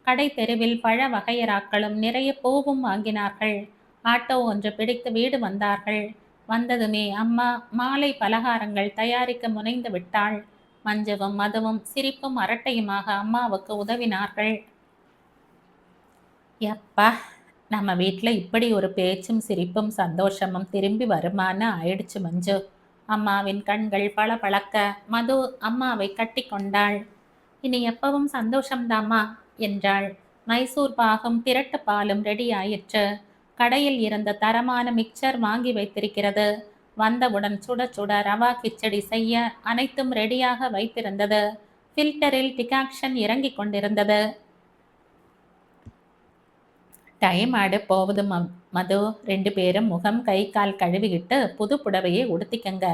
கடை தெருவில் பழ வகையராக்களும் நிறைய பூவும் வாங்கினார்கள். ஆட்டோ ஒன்று பிடித்து வீடு வந்தார்கள். வந்ததுமே அம்மா மாலை பலகாரங்கள் தயாரிக்க முனைந்து விட்டாள். மஞ்சுவும் மதுவும் சிரிப்பும் அரட்டையுமாக அம்மாவுக்கு உதவினார்கள். எப்பா, நம்ம வீட்டில் இப்படி ஒரு பேச்சும் சிரிப்பும் சந்தோஷமும் திரும்பி வருமானு ஆயிடுச்சு மஞ்சு. அம்மாவின் கண்கள் பளபளக்க மது அம்மாவை கட்டி கொண்டாள். இனி எப்பவும் சந்தோஷம்தாம்மா என்றாள். மைசூர் பாகும் திரட்டு பாலும் ரெடி ஆயிற்று. கடையில் இருந்த தரமான மிக்சர் வாங்கி வைத்திருக்கிறது. வந்தவுடன் சுட சுட ரவா கிச்சடி செய்ய அனைத்தும் ரெடியாக வைத்திருந்தது. ஃபில்டரில் டிகாக்ஷன் இறங்கி கொண்டிருந்தது. டைம் ஆடு போகுது மது, 2 பேரும் முகம் கை கால் கழுவிக்கிட்டு புது புடவையை உடுத்திக்கங்க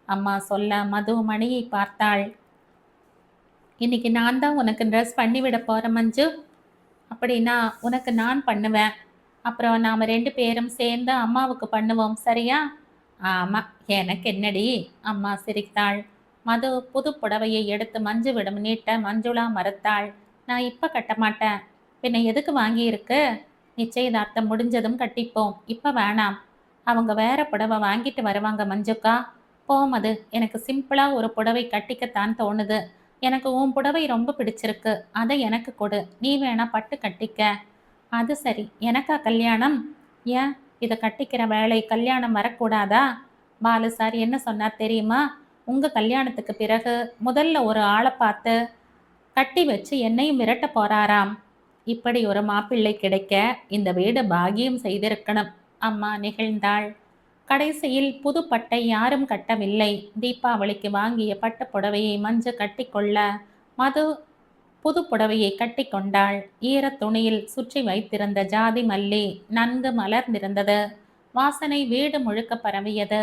அம்மா சொல்ல மது மணியை பார்த்தாள். இன்னைக்கு நான் தான் உனக்கு ட்ரெஸ் பண்ணிவிட போகிறேன் மஞ்சு. அப்படின்னா உனக்கு நான் பண்ணுவேன். அப்புறம் நாம் 2 பேரும் சேர்ந்து அம்மாவுக்கு பண்ணுவோம், சரியா? ஆமாம், எனக்கு என்னடி, அம்மா சிரித்தாள். மது புது புடவையை எடுத்து மஞ்சுவிடம் நீட்ட மஞ்சுளா மறுத்தாள். நான் இப்போ கட்ட மாட்டேன். பின்ன எதுக்கு வாங்கியிருக்கு? நிச்சயதார்த்தம் முடிஞ்சதும் கட்டிப்போம், இப்போ வேணாம். அவங்க வேற புடவை வாங்கிட்டு வருவாங்க மஞ்சுக்கா. போமது, எனக்கு சிம்பிளாக ஒரு புடவை கட்டிக்கத்தான் தோணுது. எனக்கு உன் புடவை ரொம்ப பிடிச்சிருக்கு, அதை எனக்கு கொடு. நீ வேணா பட்டு கட்டிக்க. அது சரி, எனக்கா கல்யாணம்? ஏன் இதை கட்டிக்கிற வேலை கல்யாணம் வரக்கூடாதா? பாலு சார் என்ன சொன்னார் தெரியுமா? உங்கள் கல்யாணத்துக்கு பிறகு முதல்ல ஒரு ஆளை பார்த்து கட்டி வச்சு என்னையும் விரட்ட போறாராம். இப்படி ஒரு மாப்பிள்ளை கிடைக்க இந்த வீடு பாகியம் செய்திருக்கணும், அம்மா நெகிழ்ந்தாள். கடைசியில் புது பட்டை யாரும் கட்டவில்லை. தீபாவளிக்கு வாங்கிய பட்டு புடவையை மஞ்சு கட்டிக்கொள்ள மது புது புடவையை கட்டி கொண்டாள். ஈரத் துணியில் சுற்றி வைத்திருந்த ஜாதி மல்லி நன்கு மலர்ந்திருந்தது. வாசனை வீடு முழுக்க பரவியது.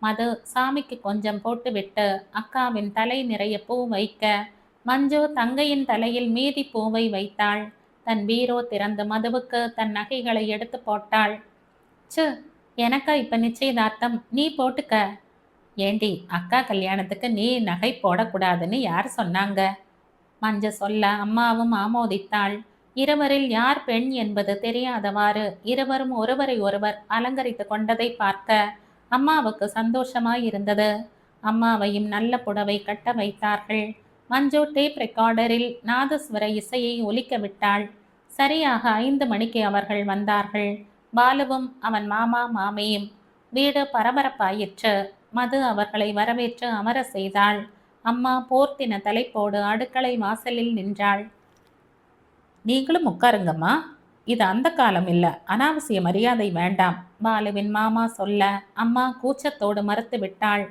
மது சாமிக்கு கொஞ்சம் போட்டுவிட்டு அக்காவின் தலை நிறைய பூ வைக்க மஞ்சு தங்கையின் தலையில் மீதி பூவை வைத்தாள். தன் பீரோ திறந்து மதுவுக்கு தன் நகைகளை எடுத்து போட்டாள். சு, எனக்கா இப்ப நிச்சயதார்த்தம், நீ போட்டுக்க. ஏண்டி, அக்கா கல்யாணத்துக்கு நீ நகை போடக்கூடாதுன்னு யார் சொன்னாங்க? மஞ்ச சொல்ல அம்மாவும் ஆமோதித்தாள். இருவரில் யார் பெண் என்பது தெரியாதவாறு இருவரும் ஒருவரை ஒருவர் அலங்கரித்து கொண்டதை பார்க்க அம்மாவுக்கு சந்தோஷமாயிருந்தது. அம்மாவையும் நல்ல புடவை கட்ட வைத்தார்கள். மஞ்சு டேப் ரெக்கார்டரில் நாதஸ்வர இசையை ஒலிக்க விட்டாள். சரியாக 5 மணிக்கு அவர்கள் வந்தார்கள். பாலுவும் அவன் மாமா மாமியும். வீடு பரபரப்பாயிற்று. மது அவர்களை வரவேற்று அமர செய்தாள். அம்மா போர்த்தின தலைப்போடு அடுக்களை வாசலில் நின்றாள். நீங்களும் உட்காருங்கம்மா, இது அந்த காலம் இல்லை, அனாவசிய மரியாதை வேண்டாம், பாலுவின் மாமா சொல்ல அம்மா கூச்சத்தோடு மறுத்து விட்டாள்.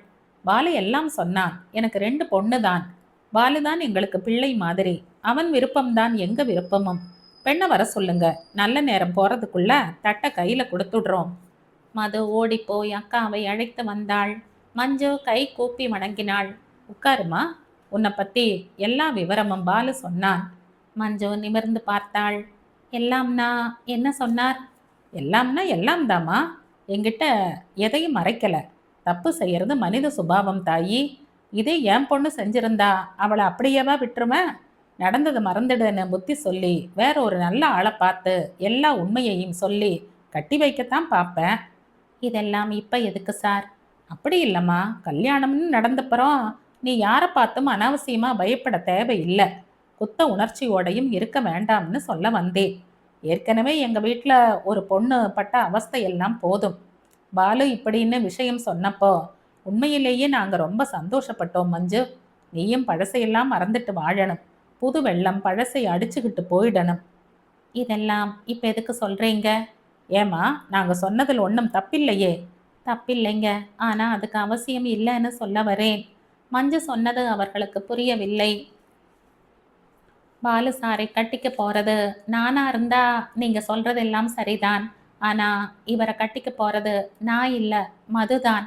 பாலு எல்லாம் சொன்னான். எனக்கு 2 பொண்ணு தான். பாலுதான் எங்களுக்கு பிள்ளை மாதிரி. அவன் விருப்பம்தான் எங்க விருப்பமும். பெண்ணை வர சொல்லுங்க, நல்ல நேரம் போறதுக்குள்ள தட்டை கையில கொடுத்துடுறோம். மது ஓடிப்போய் அக்காவை அழைத்து வந்தாள். மஞ்சு கை கூப்பி வணங்கினாள். உட்காருமா, உன்னை பத்தி எல்லா விவரமும் பாலு சொன்னான். மஞ்சு நிமிர்ந்து பார்த்தாள். எல்லாம்னா என்ன சொன்னார்? எல்லாம்னா எல்லாம் தாமா, என்கிட்ட எதையும் மறைக்கல. தப்பு செய்யறது மனித சுபாவம் தாயி. இதே என் பொண்ணு செஞ்சிருந்தா அவளை அப்படியேவா விட்டுருவேன்? நடந்ததை மறந்துடுன்னு புத்தி சொல்லி வேற ஒரு நல்ல ஆளை பார்த்து எல்லா உண்மையையும் சொல்லி கட்டி வைக்கத்தான் பார்ப்பேன். இதெல்லாம் இப்போ எதுக்கு சார்? அப்படி இல்லைம்மா, கல்யாணம்னு நடந்தப்புறம் நீ யாரை பார்த்தும் அனாவசியமாக பயப்பட தேவையில்லை. குத்த உணர்ச்சியோடையும் இருக்க வேண்டாம்னு சொல்ல வந்தேன். ஏற்கனவே எங்கள் வீட்டில் ஒரு பொண்ணு பட்ட அவஸ்தையெல்லாம் போதும். பாலு இப்படின்னு விஷயம் சொன்னப்போ உண்மையிலேயே நாங்கள் ரொம்ப சந்தோஷப்பட்டோம் மஞ்சு. நீயும் பழசையெல்லாம் மறந்துட்டு வாழணும். புது வெள்ளம் பழசை அடிச்சுக்கிட்டு போயிடணும். இதெல்லாம் இப்போ எதுக்கு சொல்கிறீங்க? ஏமா, நாங்கள் சொன்னதில் ஒன்றும் தப்பில்லையே. தப்பில்லைங்க, ஆனால் அதுக்கு அவசியம் இல்லைன்னு சொல்ல வரேன். மஞ்சு சொன்னது அவர்களுக்கு புரியவில்லை. பாலு சாரை கட்டிக்க போறது நானா இருந்தா நீங்க சொல்றதெல்லாம் சரிதான். ஆனா இவரை கட்டிக்க போறது நான் இல்ல, மதுதான்.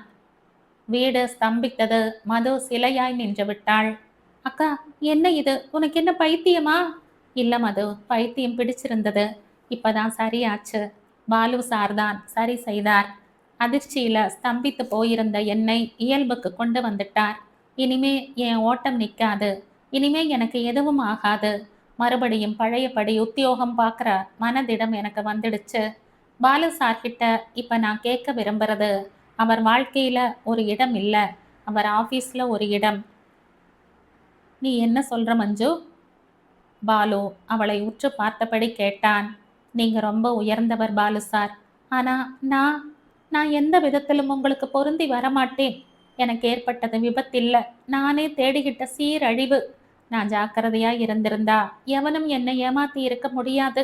வீடு ஸ்தம்பித்தது. மது சிலையாய் நின்று விட்டாள். அக்கா, என்ன இது? உனக்கு என்ன பைத்தியமா? இல்ல மது, பைத்தியம் பிடிச்சிருந்தது. இப்பதான் சரியாச்சு. பாலு சார்தான் சரி செய்தார். அதிர்ச்சியில ஸ்தம்பித்து போயிருந்த என்னை இயல்புக்கு கொண்டு வந்துட்டார். இனிமே என் ஓட்டம் நிக்காது. இனிமே எனக்கு எதுவும் ஆகாது. மறுபடியும் பழையபடி உத்தியோகம் பார்க்குற மனதிடம் எனக்கு வந்துடுச்சு. பாலு சார்கிட்ட இப்ப நான் கேட்க விரும்புறது, அவர் வாழ்க்கையில ஒரு இடம் இல்ல, அவர் ஆபீஸ்ல ஒரு இடம். நீ என்ன சொல்ற மஞ்சு? பாலு அவளை உற்று பார்த்தபடி கேட்டான். நீங்க ரொம்ப உயர்ந்தவர் பாலு சார். ஆனா நான் நான் எந்த விதத்திலும் உங்களுக்கு பொருந்தி வரமாட்டேன். எனக்கு ஏற்பட்டது விபத்தில்ல, நானே தேடிக்கிட்ட சீரழிவு. நான் ஜாக்கிரதையா இருந்திருந்தா எவனும் என்னை ஏமாத்தி இருக்க முடியாது.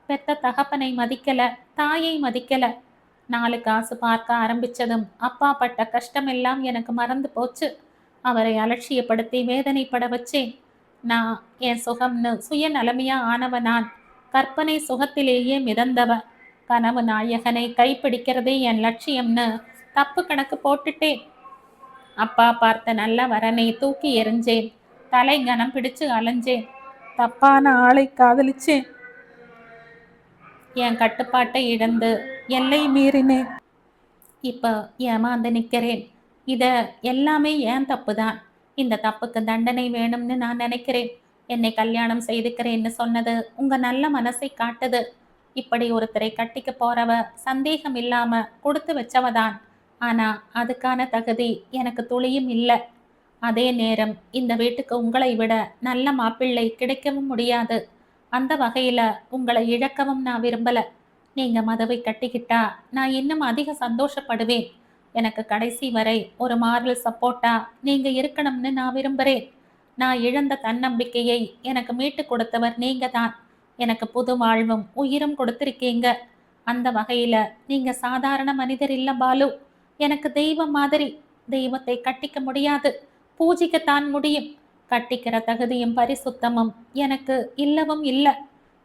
பெத்த தகப்பனை மதிக்கல, தாயை மதிக்கல. 4 காசு பார்க்க ஆரம்பிச்சதும் அப்பா பட்ட கஷ்டமெல்லாம் எனக்கு மறந்து போச்சு. அவரை அலட்சியப்படுத்தி வேதனைப்பட வச்சேன். நான் என் சுகம்னு சுயநலமையா ஆனவ நான். கற்பனை சுகத்திலேயே மிதந்தவ. கனவு நாயகனை கைப்பிடிக்கிறதே என் லட்சியம்னு தப்பு கணக்கு போட்டுட்டேன். அப்பா பார்த்த நல்ல வரனை தூக்கி எறிஞ்சேன். தலை கனம் பிடிச்சு அலைஞ்சேன். தப்பான ஆளை காதலிச்சேன். என் கட்டுப்பாட்டை இழந்து எல்லை மீறினேன். இப்போ ஏமாந்து நிற்கிறேன். இத எல்லாமே ஏன் தப்பு தான். இந்த தப்புக்கு தண்டனை வேணும்னு நான் நினைக்கிறேன். என்னை கல்யாணம் செய்துக்கிறேன்னு சொன்னது உங்க நல்ல மனசை காட்டுது. இப்படி ஒருத்தரை கட்டிக்க போறவ சந்தேகம் இல்லாம கொடுத்து வச்சவதான். ஆனா அதுக்கான தகுதி எனக்கு துளியும் இல்லை. அதே நேரம் இந்த வீட்டுக்கு உங்களை விட நல்ல மாப்பிள்ளை கிடைக்கவும் முடியாது. அந்த வகையில உங்களை இழக்கவும் நான் விரும்பல. நீங்க மதுவை கட்டிக்கிட்டா நான் இன்னும் அதிக சந்தோஷப்படுவேன். எனக்கு கடைசி வரை ஒரு மாரல் சப்போர்ட்டா நீங்க இருக்கணும்னு நான் விரும்புறேன். நான் இழந்த தன்னம்பிக்கையை எனக்கு மீட்டு கொடுத்தவர் நீங்க தான். எனக்கு புது வாழ்வும் உயிரும் கொடுத்திருக்கீங்க. அந்த வகையில நீங்க சாதாரண மனிதர் இல்ல பாலு. எனக்கு தெய்வம் மாதிரி. தெய்வத்தை கட்டிக்க முடியாது, பூஜிக்கத்தான் முடியும். கட்டிக்கிற தகுதியும் பரிசுத்தமும் எனக்கு இல்லவும் இல்லை.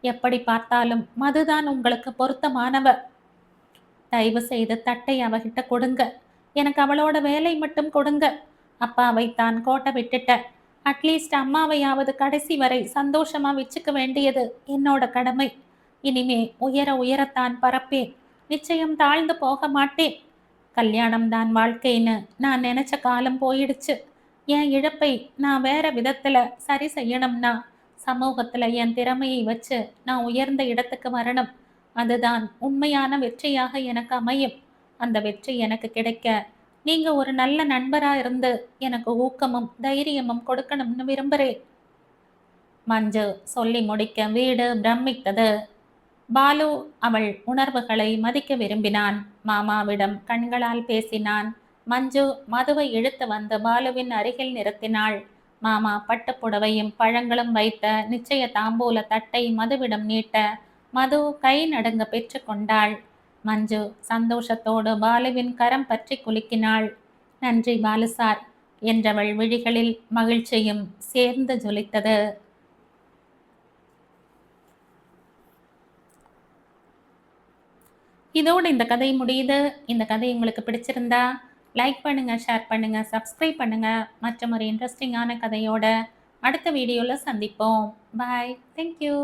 எப்படி பார்த்தாலும் மதுதான் உங்களுக்கு பொருத்தமானவ. தயவு செய்து தட்டை அவகிட்ட கொடுங்க. எனக்கு அவளோட வேலை மட்டும் கொடுங்க. அப்பாவை தான் கோட்டை விட்டுட்ட. அட்லீஸ்ட் அம்மாவையாவது கடைசி வரை சந்தோஷமா வச்சுக்க வேண்டியது என்னோட கடமை. இனிமே உயர உயரத்தான் பறப்பேன். நிச்சயம் தாழ்ந்து போக மாட்டேன். கல்யாணம் தான் வாழ்க்கைன்னு நான் நினைச்ச காலம் போயிடுச்சு. என் இழப்பை நான் வேற விதத்துல சரி செய்யணும்னா சமூகத்துல என் திறமையை வச்சு நான் உயர்ந்த இடத்துக்கு வரணும். அதுதான் உண்மையான வெற்றியாக எனக்கு அமையும். அந்த வெற்றி எனக்கு கிடைக்க நீங்க ஒரு நல்ல நண்பரா இருந்து எனக்கு ஊக்கமும் தைரியமும் கொடுக்கணும்னு விரும்புறேன். மஞ்சு சொல்லி முடிக்க வீடு பிரமித்தது. பாலு அவள் உணர்வுகளை மதிக்க விரும்பினான். மாமாவிடம் கண்களால் பேசினான். மஞ்சு மதுவை இழுத்து வந்து பாலுவின் அருகில் நிறுத்தினாள். மாமா பட்டுப்புடவையும் பழங்களும் வைத்த நிச்சய தாம்பூல தட்டை மதுவிடம் நீட்ட மது கை நடுங்க பெற்று கொண்டாள். மஞ்சு சந்தோஷத்தோடு பாலுவின் கரம் பற்றி குலுக்கினாள். நன்றி பாலு சார் என்றவள் விழிகளில் மகிழ்ச்சியும் சேர்ந்து ஜொலித்தது. இதோடு இந்த கதை முடியுது. இந்த கதை உங்களுக்கு பிடிச்சிருந்தா லைக் பண்ணுங்க, ஷேர் பண்ணுங்க, சப்ஸ்கிரைப் பண்ணுங்க. மற்றும் ஒரு இன்ட்ரெஸ்டிங்கான கதையோட அடுத்த வீடியோவில் சந்திப்போம். பாய். தேங்க்யூ.